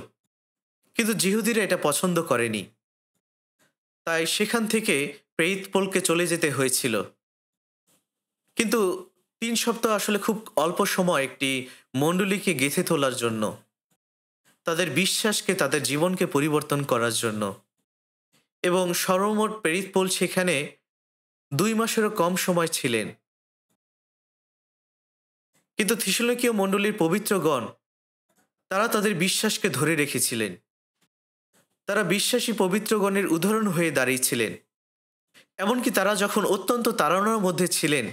কিন্তু জিহুদীরা এটা পছন্দ করেনি। তাই সেখান থেকে প্রেরিতপোলকে চলে যেতে হয়েছিল। কিন্তু ৩ সপ্তাহ আসলে খুব অল্প সময় একটি মণ্ডলীকে গেঁথে তোলার জন্য, তাদের বিশ্বাসকে, তাদের জীবনকে পরিবর্তন করার জন্য। এবং সর্বমোট প্রেরিতপোল সেখানে ২ মাসেরও কম সময় ছিলেন। কিন্তু থিসলুনিকীয় মণ্ডলীর পবিত্রগণ তারা তাদের বিশ্বাসকে ধরে রেখেছিলেন। তারা বিশ্বাসী পবিত্রগণের উদাহরণ হয়ে দাঁড়িয়েছিলেন। এমনকি তারা যখন অত্যন্ত তাড়নার মধ্যে ছিলেন,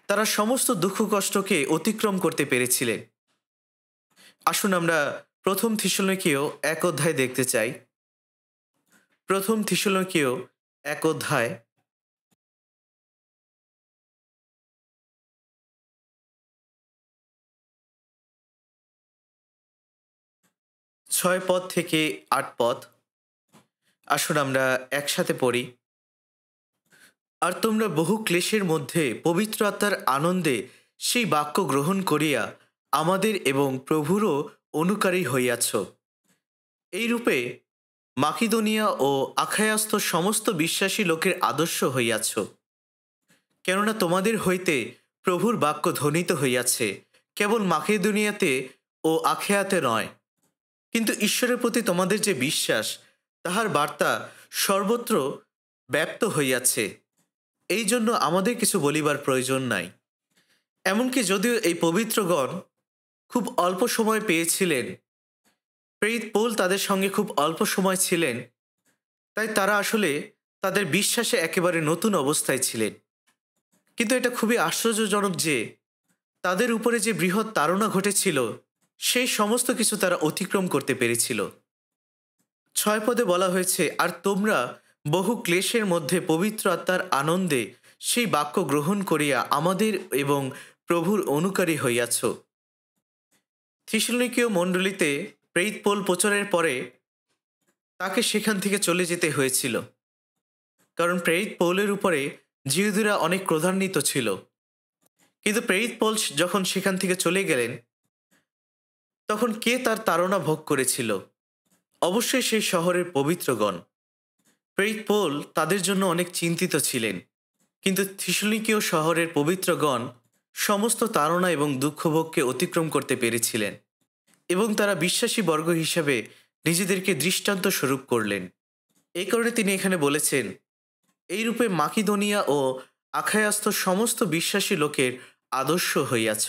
তারা সমস্ত দুঃখ কষ্টকে অতিক্রম করতে পেরেছিলেন। আসুন আমরা ১ম থিসলুনিকীয় ১ অধ্যায় দেখতে চাই। ১ম থিসলুনিকীয় ১ অধ্যায় ৬ পদ থেকে ৮ পদ। আসুন আমরা একসাথে পড়ি। আর তোমরা বহু ক্লেশের মধ্যে পবিত্র আত্মার আনন্দে সেই বাক্য গ্রহণ করিয়া আমাদের এবং প্রভুরও অনুকারী হইয়াছ। এইরূপে মাকিদোনিয়া ও আখায়াস্থ সমস্ত বিশ্বাসী লোকের আদর্শ হইয়াছ। কেননা তোমাদের হইতে প্রভুর বাক্য ধ্বনিত হইয়াছে, কেবল মাকিদোনিয়াতে ও আখায়াতে নয়, কিন্তু ঈশ্বরের প্রতি তোমাদের যে বিশ্বাস, তাহার বার্তা সর্বত্র ব্যাপ্ত হইয়াছে। এই জন্য আমাদের কিছু বলিবার প্রয়োজন নাই। এমনকি যদিও এই পবিত্রগণ খুব অল্প সময় পেয়েছিলেন, প্রেরিতপোল তাদের সঙ্গে খুব অল্প সময় ছিলেন, তাই তারা আসলে তাদের বিশ্বাসে একেবারে নতুন অবস্থায় ছিলেন। কিন্তু এটা খুবই আশ্চর্যজনক যে তাদের উপরে যে বৃহৎ তাড়না ঘটেছিল, সেই সমস্ত কিছু তারা অতিক্রম করতে পেরেছিল। ৬ পদে বলা হয়েছে, আর তোমরা বহু ক্লেশের মধ্যে পবিত্র আত্মার আনন্দে সেই বাক্য গ্রহণ করিয়া আমাদের এবং প্রভুর অনুকারী হইয়াছ। থিসলুনিকীয় মণ্ডলীতে প্রেরিতপোল প্রচারের পরে তাকে সেখান থেকে চলে যেতে হয়েছিল, কারণ প্রেরিতপৌলের উপরে জিহুদীরা অনেক ক্রোধান্বিত ছিল। কিন্তু প্রেরিতপৌল যখন সেখান থেকে চলে গেলেন, তখন কে তার তাড়না ভোগ করেছিল? অবশ্যই সেই শহরের পবিত্রগণ। প্রেরিতপৌল তাদের জন্য অনেক চিন্তিত ছিলেন, কিন্তু থিসলুনিকীয় শহরের পবিত্রগণ সমস্ত তাড়না এবং দুঃখভোগকে অতিক্রম করতে পেরেছিলেন, এবং তারা বিশ্বাসী বর্গ হিসাবে নিজেদেরকে দৃষ্টান্ত স্বরূপ করলেন। এই কারণে তিনি এখানে বলেছেন, এইরূপে মাকিদোনিয়া ও আখায়াস্থ সমস্ত বিশ্বাসী লোকের আদর্শ হইয়াছ।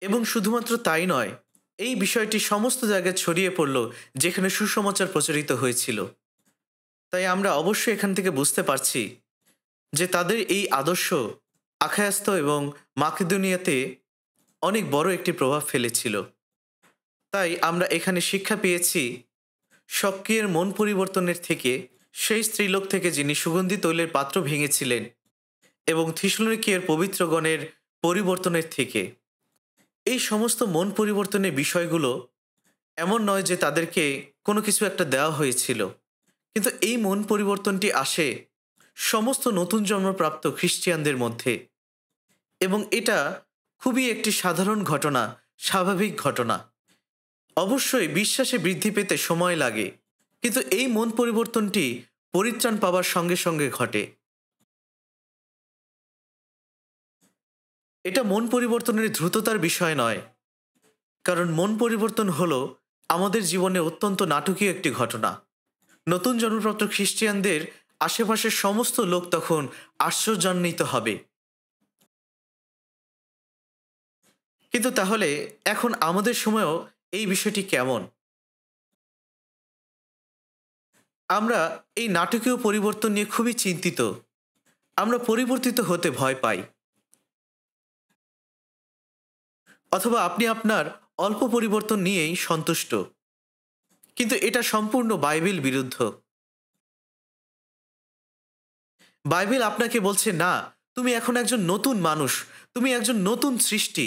এবং শুধুমাত্র তাই নয়, এই বিষয়টি সমস্ত জায়গায় ছড়িয়ে পড়ল যেখানে সুসমাচার প্রচারিত হয়েছিল। তাই আমরা অবশ্যই এখান থেকে বুঝতে পারছি যে তাদের এই আদর্শ আখায়াস্থ এবং মাকিদোনিয়াতে অনেক বড় একটি প্রভাব ফেলেছিল। তাই আমরা এখানে শিক্ষা পেয়েছি সক্রিয়ের মন পরিবর্তনের থেকে, সেই স্ত্রীলোক থেকে যিনি সুগন্ধি তৈলের পাত্র ভেঙেছিলেন, এবং থিসলুনিকীয়ের পবিত্রগণের পরিবর্তনের থেকে। এই সমস্ত মন পরিবর্তনের বিষয়গুলো এমন নয় যে তাদেরকে কোনো কিছু একটা দেওয়া হয়েছিল, কিন্তু এই মন পরিবর্তনটি আসে সমস্ত নতুন জন্মপ্রাপ্ত খ্রিস্টিয়ানদের মধ্যে, এবং এটা খুবই একটি সাধারণ ঘটনা, স্বাভাবিক ঘটনা। অবশ্যই বিশ্বাসে বৃদ্ধি পেতে সময় লাগে, কিন্তু এই মন পরিবর্তনটি পরিত্রাণ পাওয়ার সঙ্গে সঙ্গে ঘটে। এটা মন পরিবর্তনের দ্রুততার বিষয় নয়, কারণ মন পরিবর্তন হলো আমাদের জীবনে অত্যন্ত নাটকীয় একটি ঘটনা। নতুন জন্মপ্রাপ্ত খ্রিস্টিয়ানদের আশেপাশের সমস্ত লোক তখন আশ্চর্যান্বিত হবে। কিন্তু তাহলে এখন আমাদের সময়েও এই বিষয়টি কেমন? আমরা এই নাটকীয় পরিবর্তন নিয়ে খুবই চিন্তিত। আমরা পরিবর্তিত হতে ভয় পাই, অথবা আপনি আপনার অল্প পরিবর্তন নিয়েই সন্তুষ্ট, কিন্তু এটা সম্পূর্ণ বাইবেল বিরুদ্ধ। বাইবেল আপনাকে বলছে, না, তুমি এখন একজন নতুন মানুষ, তুমি একজন নতুন সৃষ্টি।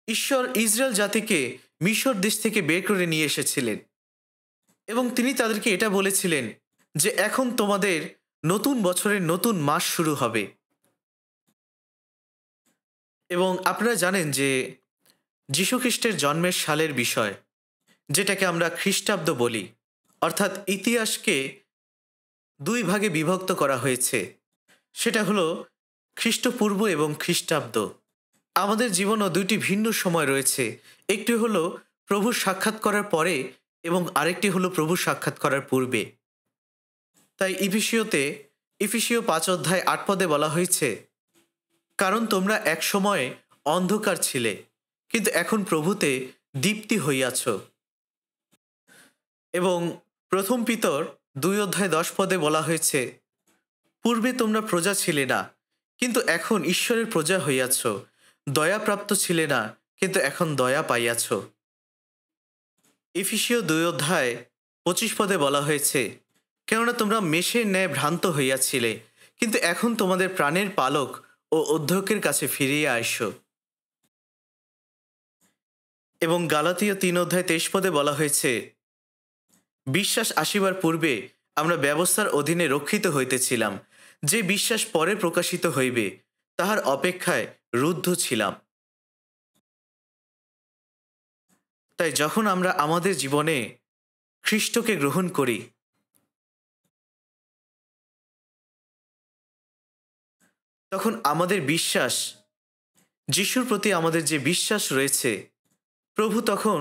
ঈশ্বর ইসরায়েল জাতিকে মিশর দেশ থেকে বের করে নিয়ে এসেছিলেন, এবং তিনি তাদেরকে এটা বলেছিলেন যে এখন তোমাদের নতুন বছরের নতুন মাস শুরু হবে। এবং আপনারা জানেন যে যীশুখ্রিস্টের জন্মের সালের বিষয়, যেটাকে আমরা খ্রিস্টাব্দ বলি, অর্থাৎ ইতিহাসকে দুই ভাগে বিভক্ত করা হয়েছে। সেটা হলো খ্রিস্টপূর্ব এবং খ্রিস্টাব্দ। আমাদের জীবনও দুইটি ভিন্ন সময় রয়েছে। একটি হলো প্রভু সাক্ষাৎ করার পরে এবং আরেকটি হলো প্রভু সাক্ষাৎ করার পূর্বে। তাই ইফিসীয় 5:8 বলা হয়েছে, কারণ তোমরা এক সময়ে অন্ধকার ছিলে, কিন্তু এখন প্রভুতে দীপ্তি হইয়াছ। এবং প্রথম পিতর 2:10 বলা হয়েছে, পূর্বে তোমরা প্রজা ছিলে না, কিন্তু এখন ঈশ্বরের প্রজা হইয়াছ, দয়াপ্রাপ্ত ছিলে না, কিন্তু এখন দয়া পাইয়াছ। ইফিসীয় 2:25 বলা হয়েছে, কেননা তোমরা মেষের ন্যায় ভ্রান্ত হইয়াছিলে, কিন্তু এখন তোমাদের প্রাণের পালক ও অধ্যক্ষের কাছে ফিরিয়া আইস। এবং গালাতীয় 3:23 বলা হয়েছে, বিশ্বাস আসিবার পূর্বে আমরা ব্যবস্থার অধীনে রক্ষিত হইতেছিলাম, যে বিশ্বাস পরে প্রকাশিত হইবে তাহার অপেক্ষায় রুদ্ধ ছিলাম। তাই যখন আমরা আমাদের জীবনে খ্রিস্টকে গ্রহণ করি, তখন আমাদের বিশ্বাস, যিশুর প্রতি আমাদের যে বিশ্বাস রয়েছে, প্রভু তখন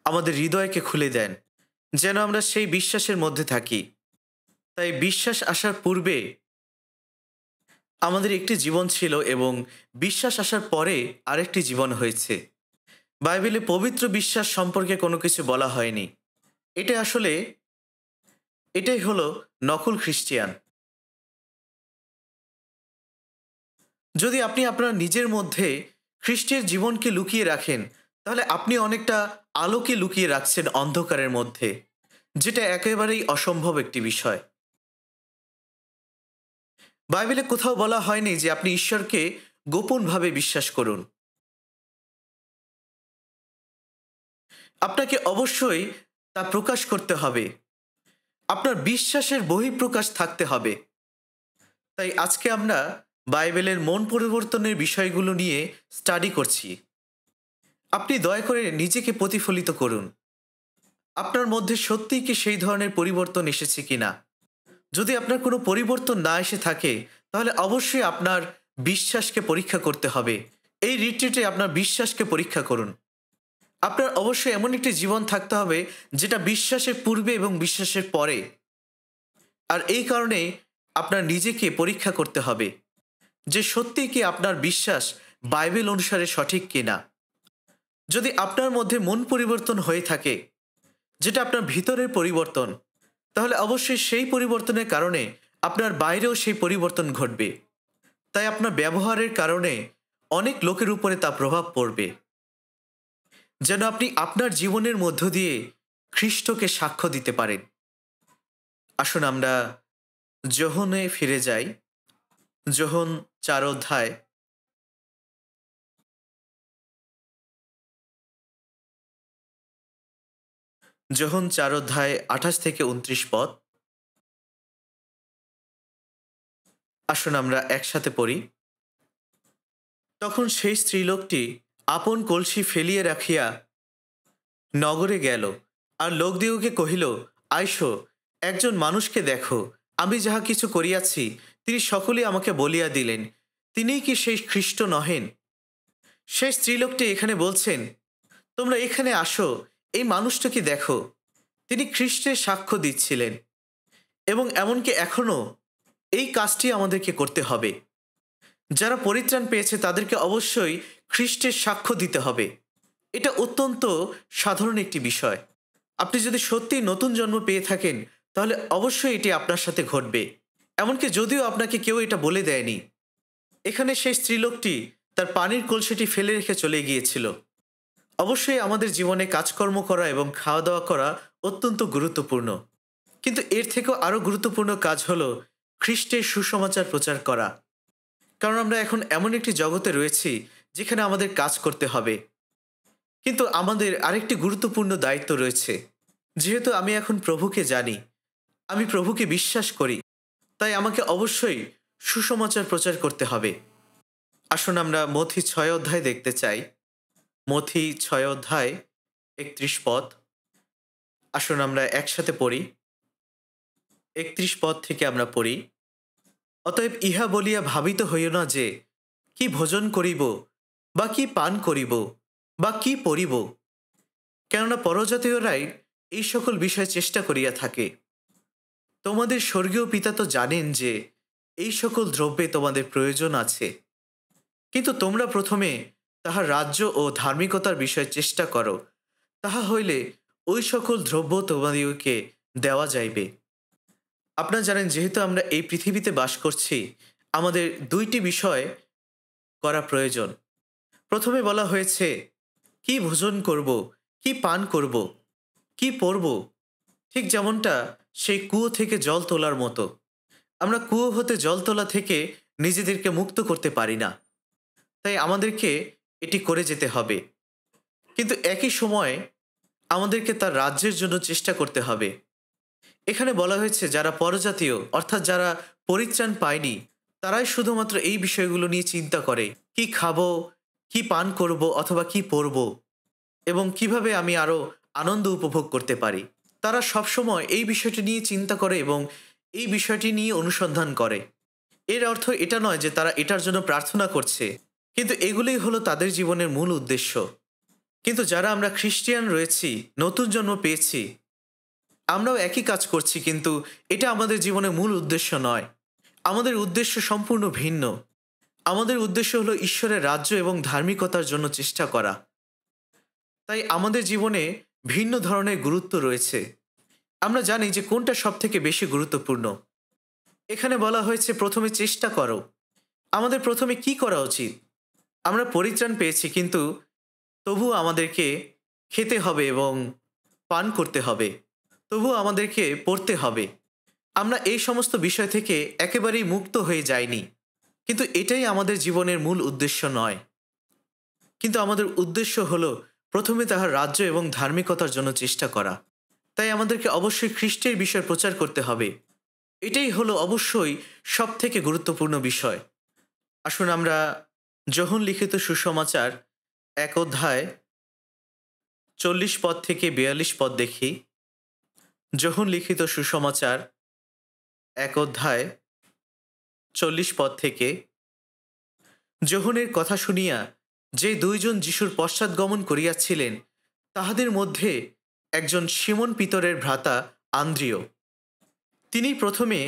আমাদের হৃদয়কে খুলে দেন, যেন আমরা সেই বিশ্বাসের মধ্যে থাকি। তাই বিশ্বাস আসার পূর্বে আমাদের একটি জীবন ছিল এবং বিশ্বাস আসার পরে আরেকটি জীবন হয়েছে। বাইবেলে পবিত্র বিশ্বাস সম্পর্কে কোনো কিছু বলা হয়নি। এটাই হলো নকল খ্রিস্টিয়ান। যদি আপনি আপনার নিজের মধ্যে খ্রিস্টের জীবনকে লুকিয়ে রাখেন, তাহলে আপনি অনেকটা আলোকে লুকিয়ে রাখছেন অন্ধকারের মধ্যে, যেটা একেবারেই অসম্ভব একটি বিষয়। বাইবেলে কোথাও বলা হয়নি যে আপনি ঈশ্বরকে গোপনভাবে বিশ্বাস করুন। আপনাকে অবশ্যই তা প্রকাশ করতে হবে। আপনার বিশ্বাসের বহিঃপ্রকাশ থাকতে হবে। তাই আজকে আমরা বাইবেলের মন পরিবর্তনের বিষয়গুলো নিয়ে স্টাডি করছি। আপনি দয়া করে নিজেকে প্রতিফলিত করুন। আপনার মধ্যে সত্যিই কি সেই ধরনের পরিবর্তন এসেছে কিনা? যদি আপনার কোনো পরিবর্তন না এসে থাকে, তাহলে অবশ্যই আপনার বিশ্বাসকে পরীক্ষা করতে হবে। এই রিট্রিটে আপনার বিশ্বাসকে পরীক্ষা করুন। আপনার অবশ্যই এমন একটি জীবন থাকতে হবে যেটা বিশ্বাসের পূর্বে এবং বিশ্বাসের পরে। আর এই কারণে আপনার নিজেকে পরীক্ষা করতে হবে যে সত্যিই কি আপনার বিশ্বাস বাইবেল অনুসারে সঠিক কিনা। যদি আপনার মধ্যে মন পরিবর্তন হয়ে থাকে, যেটা আপনার ভিতরের পরিবর্তন, তাহলে অবশ্যই সেই পরিবর্তনের কারণে আপনার বাইরেও সেই পরিবর্তন ঘটবে। তাই আপনার ব্যবহারের কারণে অনেক লোকের উপরে তা প্রভাব পড়বে, যেন আপনি আপনার জীবনের মধ্য দিয়ে খ্রিস্টকে সাক্ষ্য দিতে পারেন। আসুন আমরা যোহনে ফিরে যাই। যোহন 4 যোহন 4:28-29 আসুন আমরা একসাথে পড়ি। তখন সেই স্ত্রীলোকটি আপন কলসি ফেলিয়ে রাখিয়া নগরে গেল, আর লোকদিগকে কহিল, আইসো, একজন মানুষকে দেখো, আমি যাহা কিছু করিয়াছি তিনি সকলেই আমাকে বলিয়া দিলেন, তিনিই কি সেই খ্রিস্ট নহেন? সেই স্ত্রীলোকটি এখানে বলছেন, তোমরা এখানে আসো, এই মানুষটাকে দেখো, তিনি খ্রিস্টের সাক্ষ্য দিচ্ছিলেন। এবং এমনকি এখনও এই কাজটি আমাদেরকে করতে হবে। যারা পরিত্রাণ পেয়েছে তাদেরকে অবশ্যই খ্রিস্টের সাক্ষ্য দিতে হবে। এটা অত্যন্ত সাধারণ একটি বিষয়। আপনি যদি সত্যি নতুন জন্ম পেয়ে থাকেন, তাহলে অবশ্যই এটি আপনার সাথে ঘটবে, এমনকি যদিও আপনাকে কেউ এটা বলে দেয়নি। এখানে সেই স্ত্রীলোকটি তার পানির কলসিটি ফেলে রেখে চলে গিয়েছিল। অবশ্যই আমাদের জীবনে কাজকর্ম করা এবং খাওয়া দাওয়া করা অত্যন্ত গুরুত্বপূর্ণ, কিন্তু এর থেকেও আরও গুরুত্বপূর্ণ কাজ হলো খ্রিস্টের সুসমাচার প্রচার করা। কারণ আমরা এখন এমন একটি জগতে রয়েছি যেখানে আমাদের কাজ করতে হবে, কিন্তু আমাদের আরেকটি গুরুত্বপূর্ণ দায়িত্ব রয়েছে। যেহেতু আমি এখন প্রভুকে জানি, আমি প্রভুকে বিশ্বাস করি, তাই আমাকে অবশ্যই সুসমাচার প্রচার করতে হবে। আসুন আমরা মথি 6 দেখতে চাই। মথি 6:31 আসুন আমরা একসাথে পড়ি। 31 পদ থেকে আমরা পড়ি, অতএব ইহা বলিয়া ভাবিত হইও না যে কি ভোজন করিব বা কি পান করিব বা কি পরিব, কেননা পরজাতীয়রাই এই সকল বিষয় চেষ্টা করিয়া থাকে। তোমাদের স্বর্গীয় পিতা তো জানেন যে এই সকল দ্রব্যে তোমাদের প্রয়োজন আছে, কিন্তু তোমরা প্রথমে তাহার রাজ্য ও ধার্মিকতার বিষয়ে চেষ্টা করো, তাহা হইলে ওই সকল দ্রব্য তোমাদিগকে দেওয়া যাইবে। আপনারা জানেন, যেহেতু আমরা এই পৃথিবীতে বাস করছি, আমাদের দুইটি বিষয় করা প্রয়োজন। প্রথমে বলা হয়েছে কি ভোজন করব, কি পান করব, কি পরব, ঠিক যেমনটা সেই কুয়ো থেকে জল তোলার মতো। আমরা কুয়ো হতে জল তোলা থেকে নিজেদেরকে মুক্ত করতে পারি না, তাই আমাদেরকে এটি করে যেতে হবে। কিন্তু একই সময়ে আমাদেরকে তার রাজ্যের জন্য চেষ্টা করতে হবে। এখানে বলা হয়েছে যারা পরজাতীয়, অর্থাৎ যারা পরিত্রাণ পায়নি, তারাই শুধুমাত্র এই বিষয়গুলো নিয়ে চিন্তা করে, কি খাবো, কি পান করব অথবা কি পরব, এবং কিভাবে আমি আরো আনন্দ উপভোগ করতে পারি। তারা সবসময় এই বিষয়টি নিয়ে চিন্তা করে এবং এই বিষয়টি নিয়ে অনুসন্ধান করে। এর অর্থ এটা নয় যে তারা এটার জন্য প্রার্থনা করছে, কিন্তু এগুলোই হলো তাদের জীবনের মূল উদ্দেশ্য। কিন্তু যারা আমরা খ্রিস্টিয়ান রয়েছি, নতুন জন্ম পেয়েছি, আমরাও একই কাজ করছি, কিন্তু এটা আমাদের জীবনের মূল উদ্দেশ্য নয়। আমাদের উদ্দেশ্য সম্পূর্ণ ভিন্ন। আমাদের উদ্দেশ্য হলো ঈশ্বরের রাজ্য এবং ধার্মিকতার জন্য চেষ্টা করা। তাই আমাদের জীবনে ভিন্ন ধরনের গুরুত্ব রয়েছে। আমরা জানি যে কোনটা সব থেকে বেশি গুরুত্বপূর্ণ। এখানে বলা হয়েছে প্রথমে চেষ্টা করো। আমাদের প্রথমে কি করা উচিত? আমরা পরিত্রাণ পেয়েছি, কিন্তু তবুও আমাদেরকে খেতে হবে এবং পান করতে হবে, তবুও আমাদেরকে পড়তে হবে। আমরা এই সমস্ত বিষয় থেকে একেবারেই মুক্ত হয়ে যাইনি, কিন্তু এটাই আমাদের জীবনের মূল উদ্দেশ্য নয়। কিন্তু আমাদের উদ্দেশ্য হলো প্রথমে তাহার রাজ্য এবং ধার্মিকতার জন্য চেষ্টা করা। তাই আমাদেরকে অবশ্যই খ্রিস্টের বিষয় প্রচার করতে হবে। এটাই হলো অবশ্যই সব থেকে গুরুত্বপূর্ণ বিষয়। আসুন আমরা যোহন লিখিত সুসমাচার 1 অধ্যায় 40 পদ থেকে 42 পদ দেখি। যোহন লিখিত সুসমাচার 1 অধ্যায় 40 পদ থেকে। যোহনের কথা শুনিয়া যে দুইজন যিশুর পশ্চাৎগমন করিয়াছিলেন, তাহাদের মধ্যে একজন সিমন পিতরের ভ্রাতা আন্দ্রিয়। তিনি প্রথমে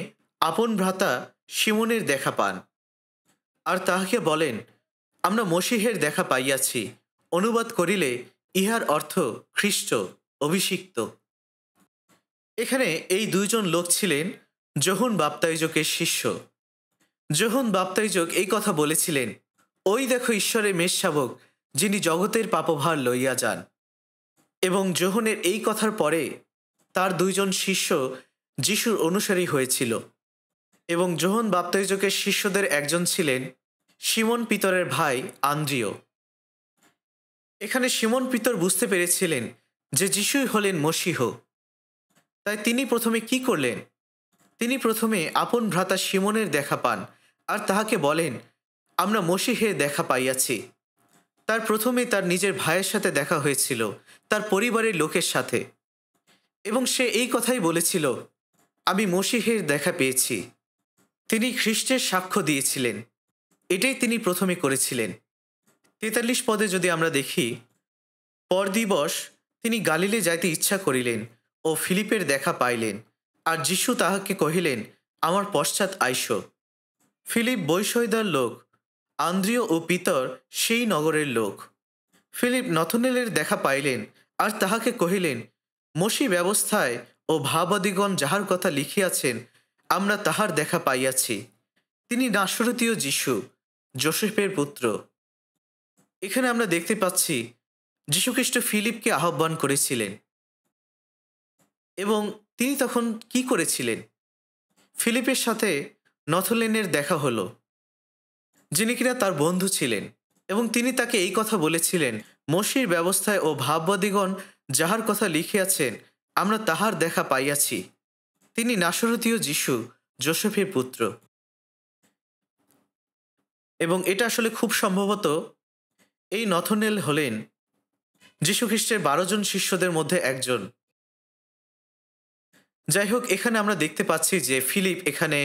আপন ভ্রাতা সিমনের দেখা পান, আর তাহাকে বলেন, আমরা মসীহের দেখা পাইয়াছি। অনুবাদ করিলে ইহার অর্থ খ্রিস্ট, অভিষিক্ত। এখানে এই দুইজন লোক ছিলেন যোহন বাপ্তাইজকের শিষ্য। যোহন বাপ্তাইজক এই কথা বলেছিলেন, ওই দেখো ঈশ্বরের মেষশাবক, যিনি জগতের পাপভার লইয়া যান। এবং যোহনের এই কথার পরে তার দুইজন শিষ্য যিশুর অনুসারী হয়েছিল, এবং যোহন বাপ্তাইজকের শিষ্যদের একজন ছিলেন সিমন পিতরের ভাই আন্দ্রিয়। এখানে সিমন পিতর বুঝতে পেরেছিলেন যে যিশুই হলেন মসীহ। তাই তিনি প্রথমে কি করলেন? তিনি প্রথমে আপন ভ্রাতা সিমনের দেখা পান, আর তাহাকে বলেন, আমরা মসীহের দেখা পাইয়াছি। তার প্রথমে তার নিজের ভাইয়ের সাথে দেখা হয়েছিল, তার পরিবারের লোকের সাথে, এবং সে এই কথাই বলেছিল, আমি মসীহের দেখা পেয়েছি। তিনি খ্রিস্টের সাক্ষ্য দিয়েছিলেন। এটাই তিনি প্রথমে করেছিলেন। 43 পদে যদি আমরা দেখি, পর দিবস তিনি গালিলে যাইতে ইচ্ছা করিলেন ও ফিলিপের দেখা পাইলেন, আর যিশু তাহাকে কহিলেন, আমার পশ্চাৎ আইস। ফিলিপ বৈসয়দার লোক, আন্দ্রিয় ও পিতর সেই নগরের লোক। ফিলিপ নথনেলের দেখা পাইলেন, আর তাহাকে কহিলেন, মসী ব্যবস্থায় ও ভাবাদিগণ যাহার কথা লিখিয়াছেন, আমরা তাহার দেখা পাইয়াছি। তিনি নাসরতীয় যিশু, যোসেফের পুত্র। এখানে আমরা দেখতে পাচ্ছি যীশুখ্রিস্ট ফিলিপকে আহ্বান করেছিলেন, এবং তিনি তখন কি করেছিলেন? ফিলিপের সাথে নথলেনের দেখা হলো, যিনি কিনা তার বন্ধু ছিলেন, এবং তিনি তাকে এই কথা বলেছিলেন, মসীর ব্যবস্থায় ও ভাববাদীগণ যাহার কথা লিখিয়াছেন, আমরা তাহার দেখা পাইয়াছি। তিনি নাসরতীয় যিশু, যোসেফের পুত্র। এবং এটা আসলে খুব সম্ভবত এই নথনেল হলেন যীশুখ্রিস্টের 12 জন শিষ্যদের মধ্যে একজন, যাই হোক, এখানে আমরা দেখতে পাচ্ছি যে ফিলিপ এখানে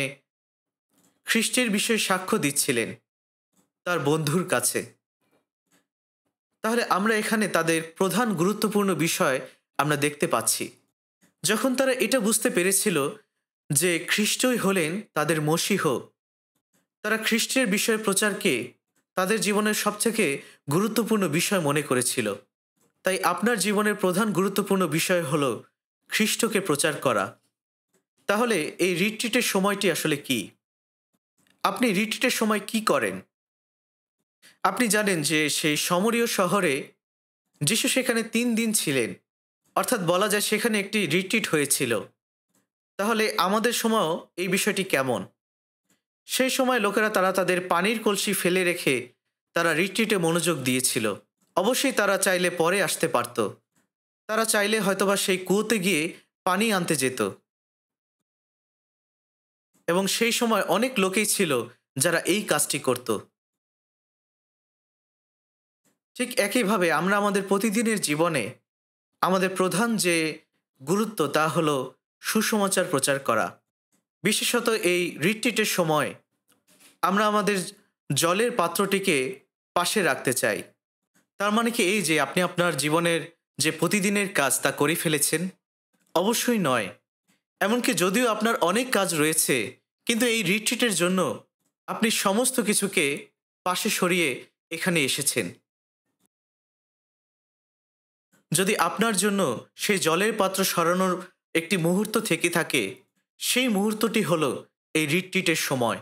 খ্রিস্টের বিষয়ে সাক্ষ্য দিচ্ছিলেন তার বন্ধুর কাছে। তাহলে আমরা এখানে তাদের প্রধান গুরুত্বপূর্ণ বিষয় আমরা দেখতে পাচ্ছি। যখন তারা এটা বুঝতে পেরেছিল যে খ্রিস্টই হলেন তাদের মসীহ, তারা খ্রিস্টের বিষয় প্রচারকে তাদের জীবনের সবথেকে গুরুত্বপূর্ণ বিষয় মনে করেছিল। তাই আপনার জীবনের প্রধান গুরুত্বপূর্ণ বিষয় হলো খ্রিস্টকে প্রচার করা। তাহলে এই রিট্রিটের সময়টি আসলে কি? আপনি রিট্রিটের সময় কি করেন? আপনি জানেন যে সেই সমরীয় শহরে যিশু সেখানে 3 দিন ছিলেন, অর্থাৎ বলা যায় সেখানে একটি রিট্রিট হয়েছিল। তাহলে আমাদের সময়ও এই বিষয়টি কেমন? সেই সময় লোকেরা তারা তাদের পানির কলসি ফেলে রেখে তারা রিট্রিটে মনোযোগ দিয়েছিল। অবশ্যই তারা চাইলে পরে আসতে পারত, তারা চাইলে হয়তোবা সেই কুয়োতে গিয়ে পানি আনতে যেত, এবং সেই সময় অনেক লোকেই ছিল যারা এই কাজটি করত। ঠিক একইভাবে আমরা আমাদের প্রতিদিনের জীবনে আমাদের প্রধান যে গুরুত্ব তা হলো সুসমাচার প্রচার করা। বিশেষত এই রিট্রিটের সময় আমরা আমাদের জলের পাত্রটিকে পাশে রাখতে চাই। তার মানে কি এই যে আপনি আপনার জীবনের যে প্রতিদিনের কাজ তা করে ফেলেছেন? অবশ্যই নয়। এমনকি যদিও আপনার অনেক কাজ রয়েছে, কিন্তু এই রিট্রিটের জন্য আপনি সমস্ত কিছুকে পাশে সরিয়ে এখানে এসেছেন। যদি আপনার জন্য সেই জলের পাত্র সরানোর একটি মুহূর্ত থেকে থাকে, সেই মুহূর্তটি হলো এই রিট্রিটের সময়।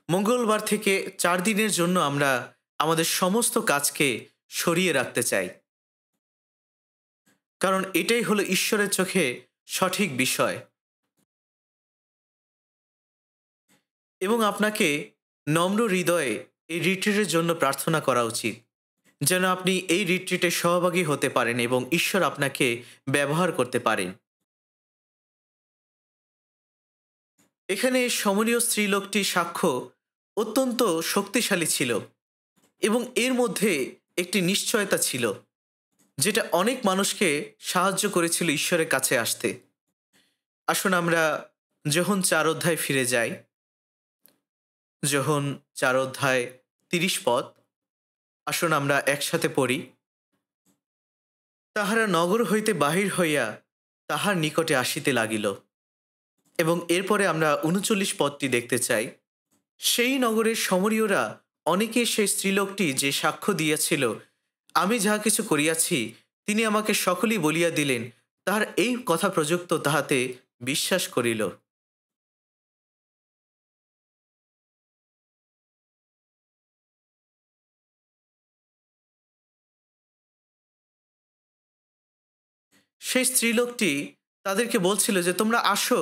মঙ্গলবার থেকে 4 দিনের জন্য আমরা আমাদের সমস্ত কাজকে সরিয়ে রাখতে চাই, কারণ এটাই হলো ঈশ্বরের চোখে সঠিক বিষয়। এবং আপনাকে নম্র হৃদয়ে এই রিট্রিটের জন্য প্রার্থনা করা উচিত, যেন আপনি এই রিট্রিটে সহভাগী হতে পারেন এবং ঈশ্বর আপনাকে ব্যবহার করতে পারেন। এখানে সমরীয় স্ত্রীলোকটি সাক্ষ্য অত্যন্ত শক্তিশালী ছিল, এবং এর মধ্যে একটি নিশ্চয়তা ছিল যেটা অনেক মানুষকে সাহায্য করেছিল ঈশ্বরের কাছে আসতে। আসুন আমরা যোহন 4 অধ্যায় ফিরে যাই। যোহন 4 অধ্যায় 30 পদ। আসুন আমরা একসাথে পড়ি। তাহারা নগর হইতে বাহির হইয়া তাহার নিকটে আসিতে লাগিল। এবং এরপরে আমরা 39 পদটি দেখতে চাই। সেই নগরের সমরীয়রা অনেকে সেই স্ত্রীলোকটি যে সাক্ষ্য দিয়াছিল, আমি যাহা কিছু করিয়াছি তিনি আমাকে সকলই বলিয়া দিলেন, তাহার এই কথা প্রযুক্ত তাহাতে বিশ্বাস করিল। সেই স্ত্রীলোকটি তাদেরকে বলছিল যে তোমরা আসো,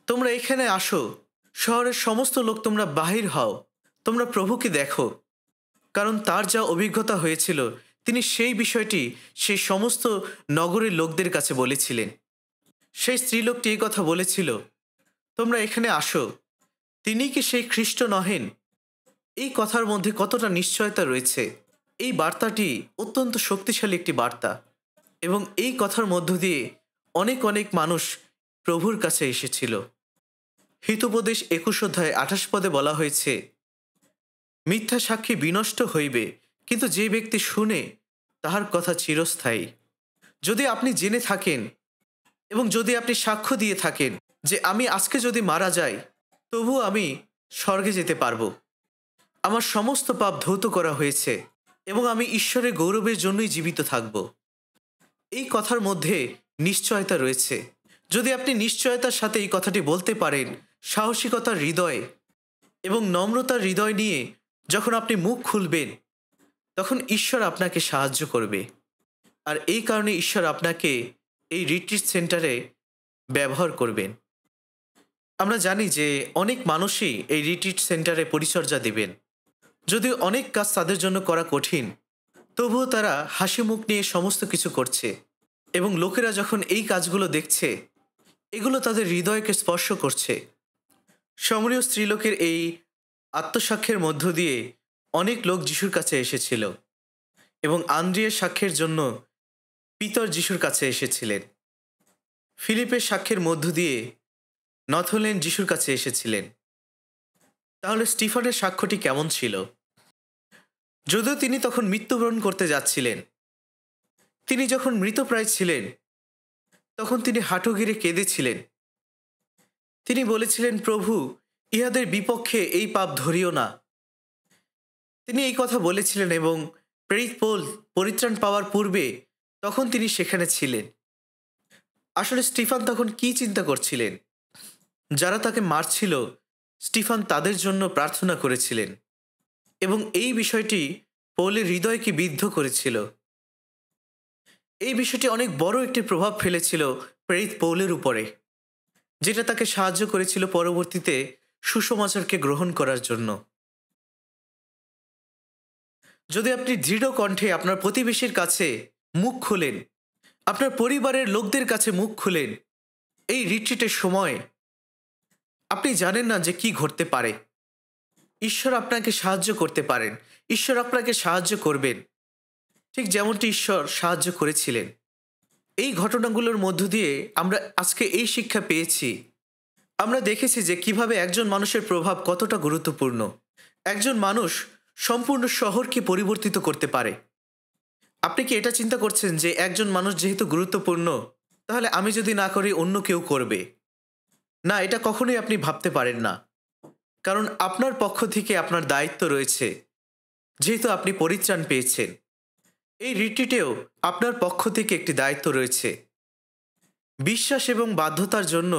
তোমরা এখানে আসো, শহরের সমস্ত লোক তোমরা বাহির হও, তোমরা প্রভুকে দেখো। কারণ তার যা অভিজ্ঞতা হয়েছিল তিনি সেই বিষয়টি সেই সমস্ত নগরের লোকদের কাছে বলেছিলেন। সেই স্ত্রীলোকটি এই কথা বলেছিল, তোমরা এখানে আসো, তিনি কি সেই খ্রিস্ট নহেন? এই কথার মধ্যে কতটা নিশ্চয়তা রয়েছে। এই বার্তাটি অত্যন্ত শক্তিশালী একটি বার্তা, এবং এই কথার মধ্য দিয়ে অনেক অনেক মানুষ প্রভুর কাছে এসেছিল। হিতোপদেশ 21 অধ্যায় 28 পদে বলা হয়েছে, মিথ্যা সাক্ষী বিনষ্ট হইবে, কিন্তু যে ব্যক্তি শুনে তাহার কথা চিরস্থায়ী। যদি আপনি জেনে থাকেন এবং যদি আপনি সাক্ষ্য দিয়ে থাকেন যে আমি আজকে যদি মারা যাই তবু আমি স্বর্গে যেতে পারবো, আমার সমস্ত পাপ ধৌত করা হয়েছে এবং আমি ঈশ্বরের গৌরবের জন্যই জীবিত থাকব, এই কথার মধ্যে নিশ্চয়তা রয়েছে। যদি আপনি নিশ্চয়তার সাথে এই কথাটি বলতে পারেন, সাহসিকতার হৃদয়ে এবং নম্রতার হৃদয় নিয়ে যখন আপনি মুখ খুলবেন, তখন ঈশ্বর আপনাকে সাহায্য করবে। আর এই কারণে ঈশ্বর আপনাকে এই রিট্রিট সেন্টারে ব্যবহার করবেন। আমরা জানি যে অনেক মানুষই এই রিট্রিট সেন্টারে পরিচর্যা দেবেন। যদিও অনেক কাজ তাদের জন্য করা কঠিন, তবুও তারা হাসি মুখ নিয়ে সমস্ত কিছু করছে, এবং লোকেরা যখন এই কাজগুলো দেখছে এগুলো তাদের হৃদয়কে স্পর্শ করছে। সমরীয় স্ত্রীলোকের এই আত্মসাক্ষ্যের মধ্য দিয়ে অনেক লোক যিশুর কাছে এসেছিল, এবং আন্দ্রিয়ের সাক্ষ্যের জন্য পিতর যিশুর কাছে এসেছিলেন। ফিলিপের সাক্ষ্যের মধ্য দিয়ে নথলেন যিশুর কাছে এসেছিলেন। তাহলে স্টিফানের সাক্ষ্যটি কেমন ছিল? যদিও তিনি তখন মৃত্যুবরণ করতে যাচ্ছিলেন, তিনি যখন মৃতপ্রায় ছিলেন, তখন তিনি হাঁটু গেড়ে কেঁদেছিলেন। তিনি বলেছিলেন, প্রভু, ইহাদের বিপক্ষে এই পাপ ধরিও না। তিনি এই কথা বলেছিলেন এবং প্রেরিত পৌল পরিত্রাণ পাওয়ার পূর্বে তখন তিনি সেখানে ছিলেন। আসলে স্টিফান তখন কি চিন্তা করছিলেন? যারা তাকে মারছিল, স্টিফান তাদের জন্য প্রার্থনা করেছিলেন এবং এই বিষয়টি পৌলের হৃদয়কে বিদ্ধ করেছিল। এই বিষয়টি অনেক বড় একটি প্রভাব ফেলেছিল প্রেরিত পৌলের উপরে, যেটা তাকে সাহায্য করেছিল পরবর্তীতে সুসমাচারকে গ্রহণ করার জন্য। যদি আপনি দৃঢ় কণ্ঠে আপনার প্রতিবেশীর কাছে মুখ খোলেন, আপনার পরিবারের লোকদের কাছে মুখ খুলেন, এই রিট্রিটের সময় আপনি জানেন না যে কি ঘটতে পারে। ঈশ্বর আপনাকে সাহায্য করতে পারেন, ঈশ্বর আপনাকে সাহায্য করবেন, ঠিক যেমনটি ঈশ্বর সাহায্য করেছিলেন। এই ঘটনাগুলোর মধ্য দিয়ে আমরা আজকে এই শিক্ষা পেয়েছি। আমরা দেখেছি যে কিভাবে একজন মানুষের প্রভাব কতটা গুরুত্বপূর্ণ। একজন মানুষ সম্পূর্ণ শহরকে পরিবর্তিত করতে পারে। আপনি কি এটা চিন্তা করছেন যে একজন মানুষ যেহেতু গুরুত্বপূর্ণ, তাহলে আমি যদি না করি অন্য কেউ করবে? না, এটা কখনোই আপনি ভাবতে পারেন না। কারণ আপনার পক্ষ থেকে আপনার দায়িত্ব রয়েছে, যেহেতু আপনি পরিত্রাণ পেয়েছেন। এই রিট্রিটেও আপনার পক্ষ থেকে একটি দায়িত্ব রয়েছে। বিশ্বাস এবং বাধ্যতার জন্য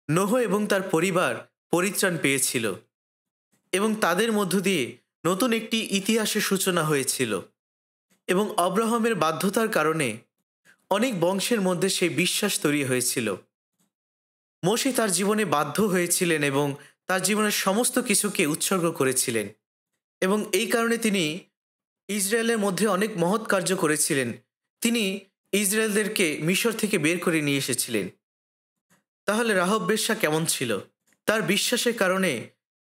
নোহ এবং তার পরিবার পরিত্রাণ পেয়েছিল এবং তাদের মধ্য দিয়ে নতুন একটি ইতিহাসের সূচনা হয়েছিল। এবং আব্রাহামের বাধ্যতার কারণে অনেক বংশের মধ্যে সেই বিশ্বাস তৈরি হয়েছিল। মোশে তার জীবনে বাধ্য হয়েছিলেন এবং তার জীবনের সমস্ত কিছুকে উৎসর্গ করেছিলেন এবং এই কারণে তিনি ইসরায়েলের মধ্যে অনেক মহৎ কার্য করেছিলেন। তিনি ইসরায়েলদেরকে মিশর থেকে বের করে নিয়ে এসেছিলেন। তাহলে রাহব বেশ্যা কেমন ছিল? তার বিশ্বাসের কারণে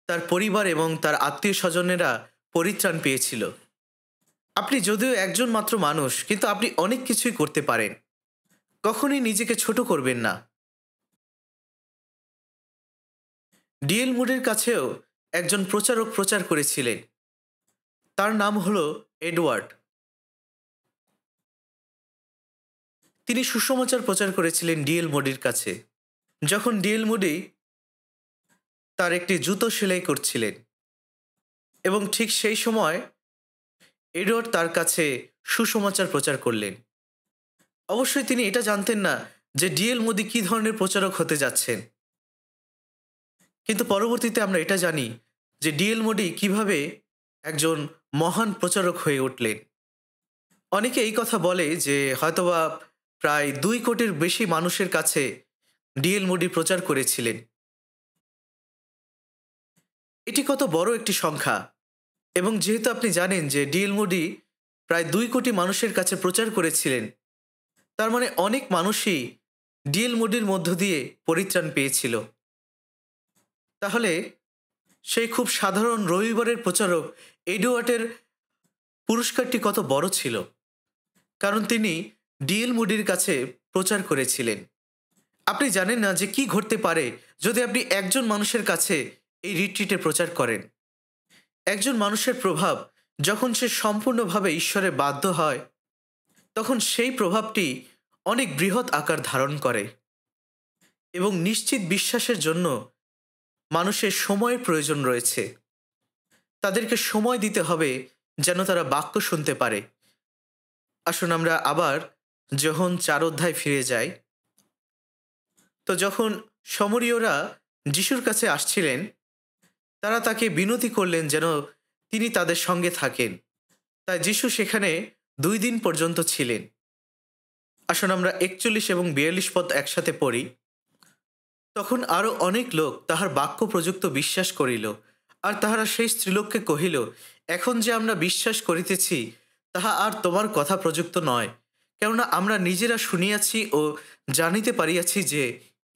তার পরিবার এবং তার আত্মীয় স্বজনেরা পরিত্রাণ পেয়েছিল। আপনি যদিও একজন মাত্র মানুষ, কিন্তু আপনি অনেক কিছুই করতে পারেন। কখনই নিজেকে ছোট করবেন না। ডিএল মুডের কাছেও একজন প্রচারক প্রচার করেছিলেন। তার নাম হলো এডওয়ার্ড। তিনি সুসমাচার প্রচার করেছিলেন ডিএল মুডির কাছে, যখন ডিএল মুডি তার একটি জুতো সেলাই করছিলেন। এবং ঠিক সেই সময় এডওয়ার্ড তার কাছে সুসমাচার প্রচার করলেন। অবশ্যই তিনি এটা জানতেন না যে ডিএল মুডি কী ধরনের প্রচারক হতে যাচ্ছেন, কিন্তু পরবর্তীতে আমরা এটা জানি যে ডিএল মুডি কিভাবে একজন মহান প্রচারক হয়ে উঠলেন। অনেকে এই কথা বলে যে হয়তোবা প্রায় 2 কোটির বেশি মানুষের কাছে ডিএল মুডি প্রচার করেছিলেন। এটি কত বড় একটি সংখ্যা। এবং যেহেতু আপনি জানেন যে ডিএল মুডি প্রায় 2 কোটি মানুষের কাছে প্রচার করেছিলেন, তার মানে অনেক মানুষই ডিএল মুডির মধ্য দিয়ে পরিত্রাণ পেয়েছিল। তাহলে সেই খুব সাধারণ রবিবারের প্রচারক এডওয়ার্ডের পুরস্কারটি কত বড় ছিল, কারণ তিনি ডিএল মুডির কাছে প্রচার করেছিলেন। আপনি জানেন না যে কি ঘটতে পারে যদি আপনি একজন মানুষের কাছে এই রিট্রিটে প্রচার করেন। একজন মানুষের প্রভাব যখন সে সম্পূর্ণভাবে ঈশ্বরে বাধ্য হয়, তখন সেই প্রভাবটি অনেক বৃহৎ আকার ধারণ করে। এবং নিশ্চিত বিশ্বাসের জন্য মানুষের সময়ের প্রয়োজন রয়েছে। তাদেরকে সময় দিতে হবে যেন তারা বাক্য শুনতে পারে। আসুন আমরা আবার যখন 4 অধ্যায় ফিরে যাই। তো যখন শমরীয়রা যিশুর কাছে আসছিলেন, তারা তাকে বিনতি করলেন যেন তিনি তাদের সঙ্গে থাকেন। তাই যিশু সেখানে 2 দিন পর্যন্ত ছিলেন। আসুন আমরা 41 এবং 42 পদ একসাথে পড়ি। তখন আরও অনেক লোক তাহার বাক্য প্রযুক্ত বিশ্বাস করিল, আর তাহারা সেই স্ত্রীলোককে কহিল, এখন যে আমরা বিশ্বাস করিতেছি তাহা আর তোমার কথা প্রযুক্ত নয়, কেননা আমরা নিজেরা শুনিয়াছি ও জানিতে পারিয়াছি যে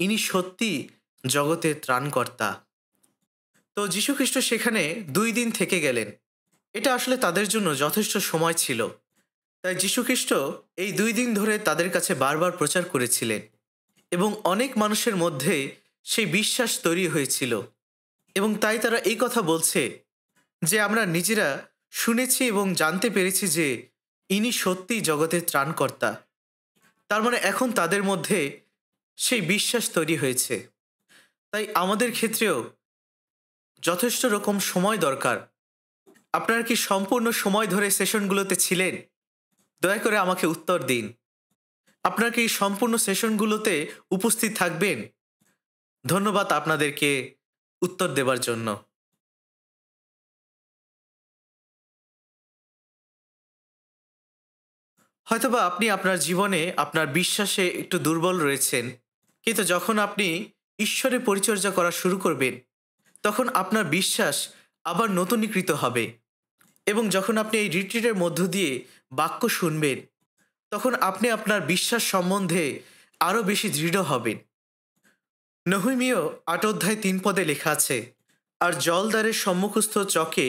ইনি সত্যি জগতের ত্রাণকর্তা। তো যীশুখ্রিস্ট সেখানে 2 দিন থেকে গেলেন। এটা আসলে তাদের জন্য যথেষ্ট সময় ছিল। তাই যীশুখ্রিস্ট এই 2 দিন ধরে তাদের কাছে বারবার প্রচার করেছিলেন এবং অনেক মানুষের মধ্যে সেই বিশ্বাস তৈরি হয়েছিল, এবং তাই তারা এই কথা বলছে যে আমরা নিজেরা শুনেছি এবং জানতে পেরেছি যে ইনি সত্যিই জগতের ত্রাণকর্তা। তার মানে এখন তাদের মধ্যে সেই বিশ্বাস তৈরি হয়েছে। তাই আমাদের ক্ষেত্রেও যথেষ্ট রকম সময় দরকার। আপনারা কি সম্পূর্ণ সময় ধরে সেশনগুলোতে ছিলেন? দয়া করে আমাকে উত্তর দিন। আপনারা কি সম্পূর্ণ সেশনগুলোতে উপস্থিত থাকবেন? ধন্যবাদ আপনাদেরকে উত্তর দেবার জন্য। হয়তোবা আপনি আপনার জীবনে আপনার বিশ্বাসে একটু দুর্বল রয়েছেন, কিন্তু যখন আপনি ঈশ্বরের পরিচর্যা করা শুরু করবেন, তখন আপনার বিশ্বাস আবার নতুনীকৃত হবে। এবং যখন আপনি এই রিট্রিটের মধ্য দিয়ে বাক্য শুনবেন, তখন আপনি আপনার বিশ্বাস সম্বন্ধে আরও বেশি দৃঢ় হবেন। নহুমীয় ৮ অধ্যায় ৩ পদে লেখা আছে, আর জলদ্বারের সম্মুখস্থ চকে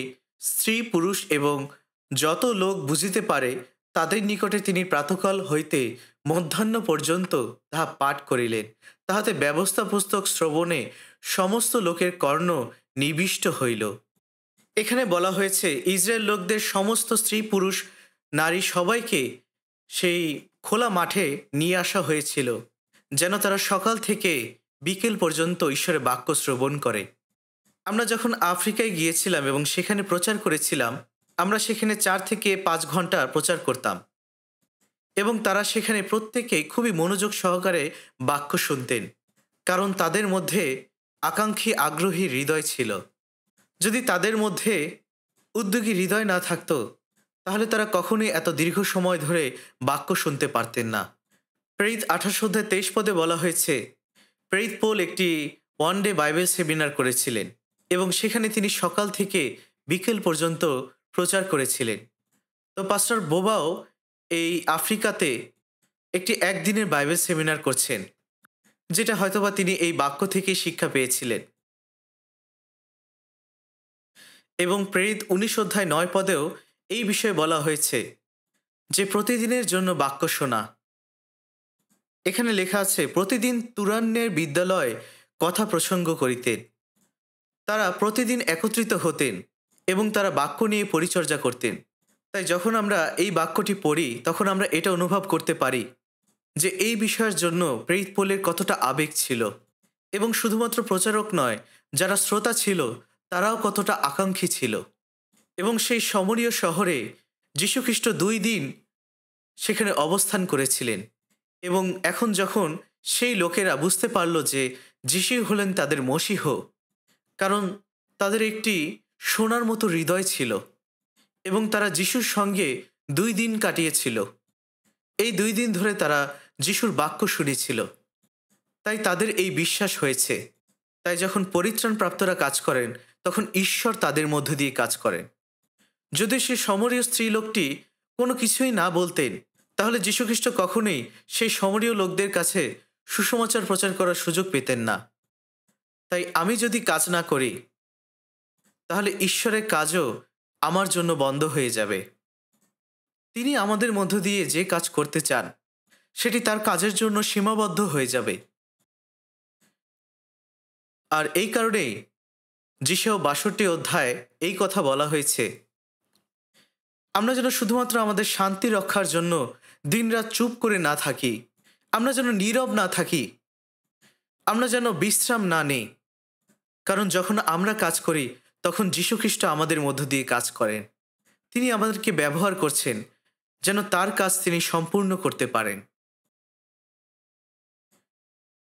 স্ত্রী পুরুষ এবং যত লোক বুঝিতে পারে তাদের নিকটে তিনি প্রাতকাল হইতে মধ্যাহ্ন পর্যন্ত তাহা পাঠ করিলেন। তাহাতে ব্যবস্থা পুস্তক শ্রবণে সমস্ত লোকের কর্ণ নিবিষ্ট হইল। এখানে বলা হয়েছে ইসরায়েল লোকদের সমস্ত স্ত্রী পুরুষ নারী সবাইকে সেই খোলা মাঠে নিয়ে আসা হয়েছিল, যেন তারা সকাল থেকে বিকেল পর্যন্ত ঈশ্বরের বাক্য শ্রবণ করে। আমরা যখন আফ্রিকায় গিয়েছিলাম এবং সেখানে প্রচার করেছিলাম, আমরা সেখানে ৪ থেকে ৫ ঘন্টা প্রচার করতাম, এবং তারা সেখানে প্রত্যেকেই খুবই মনোযোগ সহকারে বাক্য শুনতেন, কারণ তাদের মধ্যে আকাঙ্ক্ষী আগ্রহী হৃদয় ছিল। যদি তাদের মধ্যে উদ্যোগী হৃদয় না থাকতো, তাহলে তারা কখনোই এত দীর্ঘ সময় ধরে বাক্য শুনতে পারতেন না। প্রেরিত ২৮ অধ্যায় ২৩ পদে বলা হয়েছে, প্রেরিত পৌল একটি ওয়ান ডে বাইবেল সেমিনার করেছিলেন, এবং সেখানে তিনি সকাল থেকে বিকেল পর্যন্ত প্রচার করেছিলেন। তো পাস্টর বোবাও এই আফ্রিকাতে একটি একদিনের বাইবেল সেমিনার করছেন, যেটা হয়তোবা তিনি এই বাক্য থেকে শিক্ষা পেয়েছিলেন। এবং প্রেরিত ১৯ অধ্যায় ৯ পদেও এই বিষয়ে বলা হয়েছে যে প্রতিদিনের জন্য বাক্য শোনা। এখানে লেখা আছে, প্রতিদিন তুরান্নের বিদ্যালয়ে কথা প্রসঙ্গ করিতেন। তারা প্রতিদিন একত্রিত হতেন এবং তারা বাক্য নিয়ে পরিচর্যা করতেন। তাই যখন আমরা এই বাক্যটি পড়ি, তখন আমরা এটা অনুভব করতে পারি যে এই বিষয়ের জন্য প্রেরিত পৌলের কতটা আবেগ ছিল, এবং শুধুমাত্র প্রচারক নয়, যারা শ্রোতা ছিল তারাও কতটা আকাঙ্ক্ষী ছিল। এবং সেই সমরীয় শহরে যীশুখ্রিস্ট ২ দিন সেখানে অবস্থান করেছিলেন, এবং এখন যখন সেই লোকেরা বুঝতে পারল যে যিশু হলেন তাদের মশীহ, কারণ তাদের একটি সোনার মতো হৃদয় ছিল এবং তারা যিশুর সঙ্গে ২ দিন কাটিয়েছিল। এই ২ দিন ধরে তারা যিশুর বাক্য শুনেছিল, তাই তাদের এই বিশ্বাস হয়েছে। তাই যখন পরিত্রাণ প্রাপ্তরা কাজ করেন, তখন ঈশ্বর তাদের মধ্য দিয়ে কাজ করেন। যদি সে সমরীয় স্ত্রীলোকটি কোনো কিছুই না বলতেন, তাহলে যীশুখ্রিস্ট কখনোই সেই সমরীয় লোকদের কাছে সুসমাচার প্রচার করার সুযোগ পেতেন না। তাই আমি যদি কাজ না করি, তাহলে ঈশ্বরের কাজও আমার জন্য বন্ধ হয়ে যাবে। তিনি আমাদের মধ্য দিয়ে যে কাজ করতে চান, সেটি তার কাজের জন্য সীমাবদ্ধ হয়ে যাবে। আর এই কারণেই যিশায়া ৬২ অধ্যায় এই কথা বলা হয়েছে, আমরা যেন শুধুমাত্র আমাদের শান্তি রক্ষার জন্য দিনরাত চুপ করে না থাকি, আমরা যেন নীরব না থাকি, আমরা যেন বিশ্রাম না নেই। কারণ যখন আমরা কাজ করি, তখন যীশুখ্রিস্ট আমাদের মধ্য দিয়ে কাজ করেন। তিনি আমাদেরকে ব্যবহার করছেন যেন তার কাজ তিনি সম্পূর্ণ করতে পারেন।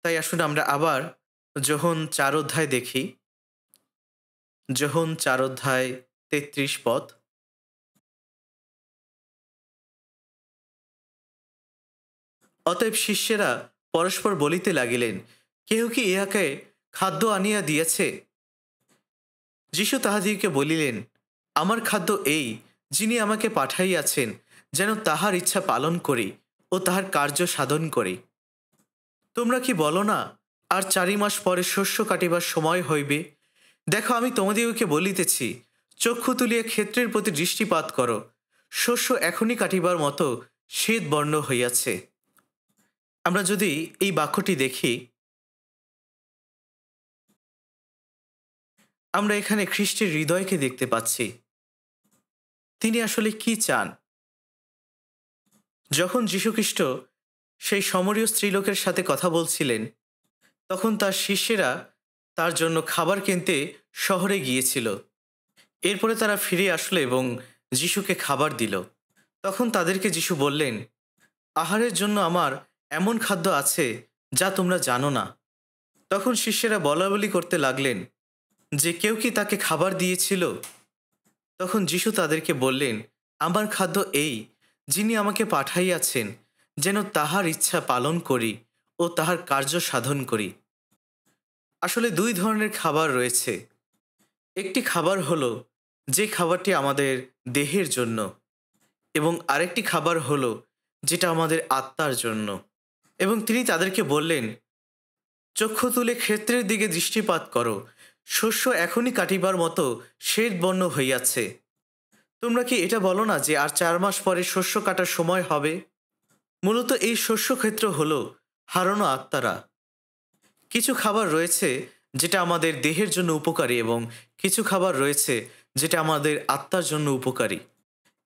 তাই আসুন আমরা আবার যোহন ৪ অধ্যায় দেখি। যোহন ৪ অধ্যায় ৩৩ পদ। অতএব শিষ্যেরা পরস্পর বলিতে লাগিলেন, কেহ কি ইহাকে খাদ্য আনিয়া দিয়েছে? যীশু তাহাদিগকে বলিলেন, আমার খাদ্য এই, যিনি আমাকে পাঠাইয়াছেন, যেন তাহার ইচ্ছা পালন করি ও তাহার কার্য সাধন করি। তোমরা কি বলো না, আর ৪ মাস পরে শস্য কাটিবার সময় হইবে? দেখো, আমি তোমাদিগকে বলিতেছি, চক্ষু তুলিয়া ক্ষেত্রের প্রতি দৃষ্টিপাত করো, শস্য এখনই কাটিবার মতো শ্বেত বর্ণ হইয়াছে। আমরা যদি এই বাক্যটি দেখি, আমরা এখানে খ্রিস্টের হৃদয়কে দেখতে পাচ্ছি। তিনি আসলে কি চান? যখন যীশুখ্রিস্ট সেই সমরীয় স্ত্রীলোকের সাথে কথা বলছিলেন, তখন তার শিষ্যেরা তার জন্য খাবার কিনতে শহরে গিয়েছিল। এরপরে তারা ফিরে আসলো এবং যিশুকে খাবার দিল। তখন তাদেরকে যিশু বললেন, আহারের জন্য আমার এমন খাদ্য আছে যা তোমরা জানো না। তখন শিষ্যেরা বলাবলি করতে লাগলেন যে কেউ কি তাকে খাবার দিয়েছিল? তখন যিশু তাদেরকে বললেন, আমার খাদ্য এই, যিনি আমাকে পাঠাইয়াছেন, যেন তাহার ইচ্ছা পালন করি ও তাহার কার্য সাধন করি। আসলে দুই ধরনের খাবার রয়েছে। একটি খাবার হলো যে খাবারটি আমাদের দেহের জন্য, এবং আরেকটি খাবার হলো যেটা আমাদের আত্মার জন্য। এবং তিনি তাদেরকে বললেন, চক্ষু তুলে ক্ষেত্রের দিকে দৃষ্টিপাত করো, শস্য এখনই কাটিবার মতো শ্বেতবর্ণ হইয়াছে। তোমরা কি এটা বলো না যে আর 4 মাস পরে শস্য কাটার সময় হবে? মূলত এই শস্যক্ষেত্র হলো হারানো আত্মারা। কিছু খাবার রয়েছে যেটা আমাদের দেহের জন্য উপকারী, এবং কিছু খাবার রয়েছে যেটা আমাদের আত্মার জন্য উপকারী।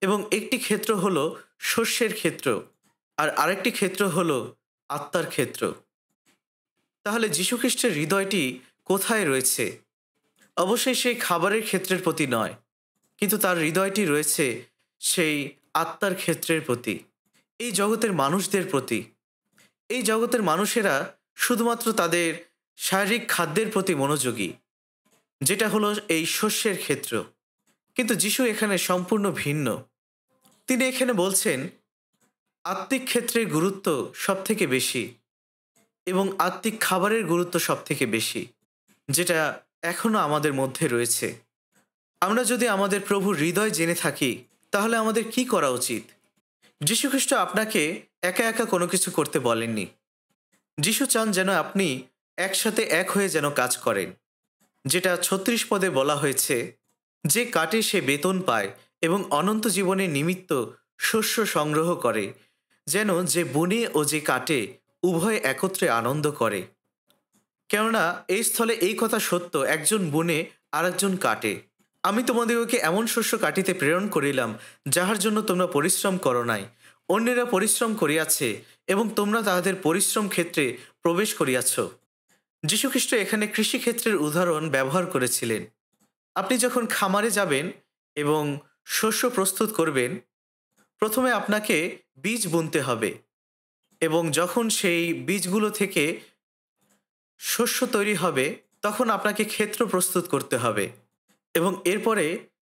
এবং একটি ক্ষেত্র হলো শস্যের ক্ষেত্র, আর আরেকটি ক্ষেত্র হলো আত্মার ক্ষেত্র। তাহলে যীশুখ্রিস্টের হৃদয়টি কোথায় রয়েছে? অবশ্যই সেই খাবারের ক্ষেত্রের প্রতি নয়, কিন্তু তার হৃদয়টি রয়েছে সেই আত্মার ক্ষেত্রের প্রতি, এই জগতের মানুষদের প্রতি। এই জগতের মানুষেরা শুধুমাত্র তাদের শারীরিক খাদ্যের প্রতি মনোযোগী, যেটা হলো এই শস্যের ক্ষেত্র। কিন্তু যিশু এখানে সম্পূর্ণ ভিন্ন। তিনি এখানে বলছেন আত্মিক ক্ষেত্রের গুরুত্ব সব থেকে বেশি, এবং আত্মিক খাবারের গুরুত্ব সব থেকে বেশি, যেটা এখনো আমাদের মধ্যে রয়েছে। আমরা যদি আমাদের প্রভুর হৃদয় জেনে থাকি, তাহলে আমাদের কি করা উচিত? যীশুখ্রিস্ট আপনাকে একা একা কোনো কিছু করতে বলেননি। যিশু চান যেন আপনি একসাথে এক হয়ে যেন কাজ করেন, যেটা 36 পদে বলা হয়েছে, যে কাটে সে বেতন পায় এবং অনন্ত জীবনের নিমিত্ত শস্য সংগ্রহ করে, যেন যে বুনে ও যে কাটে উভয় একত্রে আনন্দ করে। কেননা এই স্থলে এই কথা সত্য, একজন বুনে আর একজন কাটে। আমি তোমাদেরকে এমন শস্য কাটিতে প্রেরণ করিলাম, যাহার জন্য তোমরা পরিশ্রম করো নাই। অন্যেরা পরিশ্রম করিয়াছে এবং তোমরা তাহাদের পরিশ্রম ক্ষেত্রে প্রবেশ করিয়াছ। যীশুখ্রিস্ট এখানে কৃষিক্ষেত্রের উদাহরণ ব্যবহার করেছিলেন। আপনি যখন খামারে যাবেন এবং শস্য প্রস্তুত করবেন, প্রথমে আপনাকে বীজ বুনতে হবে, এবং যখন সেই বীজগুলো থেকে শস্য তৈরি হবে, তখন আপনাকে ক্ষেত্র প্রস্তুত করতে হবে, এবং এরপরে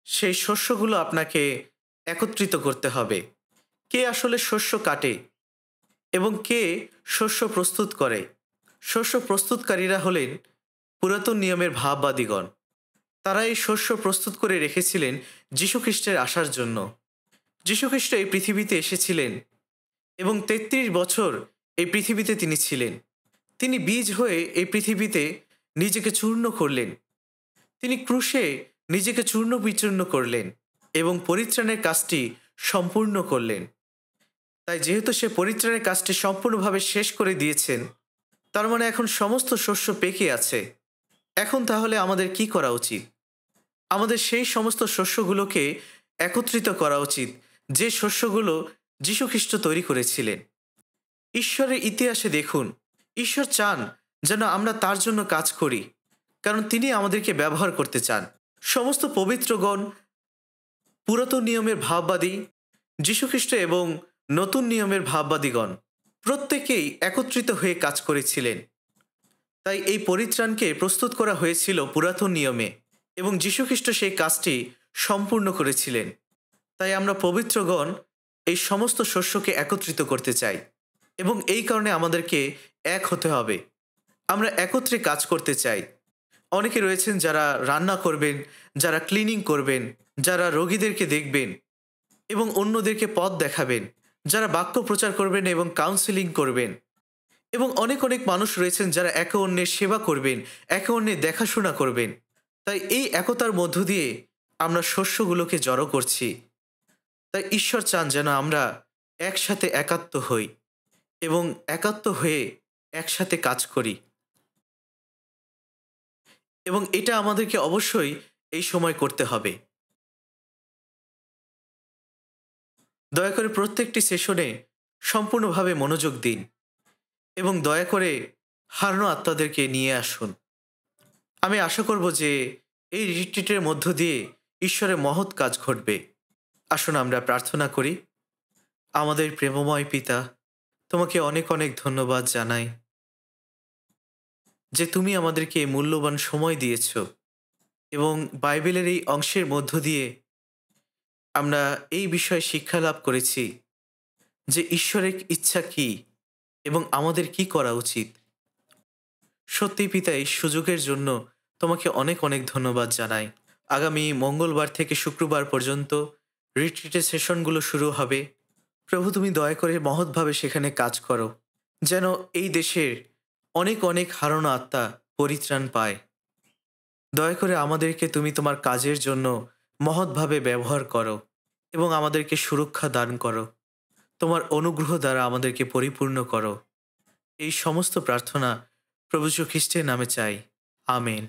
সেই শস্যগুলো আপনাকে একত্রিত করতে হবে। কে আসলে শস্য কাটে এবং কে শস্য প্রস্তুত করে? শস্য প্রস্তুতকারীরা হলেন পুরাতন নিয়মের ভাববাদীগণ। তারা এই শস্য প্রস্তুত করে রেখেছিলেন যীশুখ্রিস্টের আসার জন্য। যীশুখ্রিস্ট এই পৃথিবীতে এসেছিলেন এবং 33 বছর এই পৃথিবীতে তিনি ছিলেন। তিনি বীজ হয়ে এই পৃথিবীতে নিজেকে চূর্ণ করলেন। তিনি ক্রুশে নিজেকে চূর্ণ বিচূর্ণ করলেন এবং পরিত্রাণের কাজটি সম্পূর্ণ করলেন। তাই যেহেতু সে পরিত্রাণের কাজটি সম্পূর্ণভাবে শেষ করে দিয়েছেন, তার মানে এখন সমস্ত শস্য পেকে আছে। এখন তাহলে আমাদের কি করা উচিত? আমাদের সেই সমস্ত শস্যগুলোকে একত্রিত করা উচিত, যে শস্যগুলো যীশুখ্রিস্ট তৈরি করেছিলেন। ঈশ্বরের ইতিহাসে দেখুন, ঈশ্বর চান যেন আমরা তার জন্য কাজ করি, কারণ তিনি আমাদেরকে ব্যবহার করতে চান। সমস্ত পবিত্রগণ, পুরাতন নিয়মের ভাববাদী, যীশুখ্রিস্ট এবং নতুন নিয়মের ভাববাদীগণ প্রত্যেকেই একত্রিত হয়ে কাজ করেছিলেন। তাই এই পরিত্রাণকে প্রস্তুত করা হয়েছিল পুরাতন নিয়মে, এবং যীশুখ্রিস্ট সেই কাজটি সম্পূর্ণ করেছিলেন। তাই আমরা পবিত্রগণ এই সমস্ত শস্যকে একত্রিত করতে চাই, এবং এই কারণে আমাদেরকে এক হতে হবে। আমরা একত্রে কাজ করতে চাই। অনেকে রয়েছেন যারা রান্না করবেন, যারা ক্লিনিং করবেন, যারা রোগীদেরকে দেখবেন এবং অন্যদেরকে পথ দেখাবেন, যারা বাক্য প্রচার করবেন এবং কাউন্সেলিং করবেন, এবং অনেক অনেক মানুষ রয়েছেন যারা একে অন্যের সেবা করবেন, একে অন্যের দেখাশোনা করবেন। তাই এই একতার মধ্য দিয়ে আমরা শস্যগুলোকে জড়ো করছি। তাই ঈশ্বর চান যেন আমরা একসাথে একাত্ম হই এবং একাত্ম হয়ে একসাথে কাজ করি। এবং এটা আমাদেরকে অবশ্যই এই সময় করতে হবে। দয়া করে প্রত্যেকটি সেশনে সম্পূর্ণভাবে মনোযোগ দিন এবং দয়া করে হারানো আত্মাদেরকে নিয়ে আসুন। আমি আশা করব যে এই রিট্রিটের মধ্য দিয়ে ঈশ্বরের মহৎ কাজ ঘটবে। আসুন আমরা প্রার্থনা করি। আমাদের প্রেমময় পিতা, তোমাকে অনেক অনেক ধন্যবাদ জানাই যে তুমি আমাদেরকে এই মূল্যবান সময় দিয়েছ এবং বাইবেলের এই অংশের মধ্য দিয়ে আমরা এই বিষয়ে শিক্ষা লাভ করেছি যে ঈশ্বরের ইচ্ছা কী এবং আমাদের কি করা উচিত। সত্যি পিতা, এই সুযোগের জন্য তোমাকে অনেক অনেক ধন্যবাদ জানাই। আগামী মঙ্গলবার থেকে শুক্রবার পর্যন্ত রিট্রিটের সেশনগুলো শুরু হবে। প্রভু, তুমি দয়া করে মহৎভাবে সেখানে কাজ করো, যেন এই দেশের অনেক অনেক হারানো আত্মা পরিত্রাণ পায়। দয়া করে আমাদেরকে তুমি তোমার কাজের জন্য মহৎভাবে ব্যবহার করো এবং আমাদেরকে সুরক্ষা দান করো। তোমার অনুগ্রহ দ্বারা আমাদেরকে পরিপূর্ণ করো। এই সমস্ত প্রার্থনা প্রভু যীশু খ্রিস্টের নামে চাই। আমেন।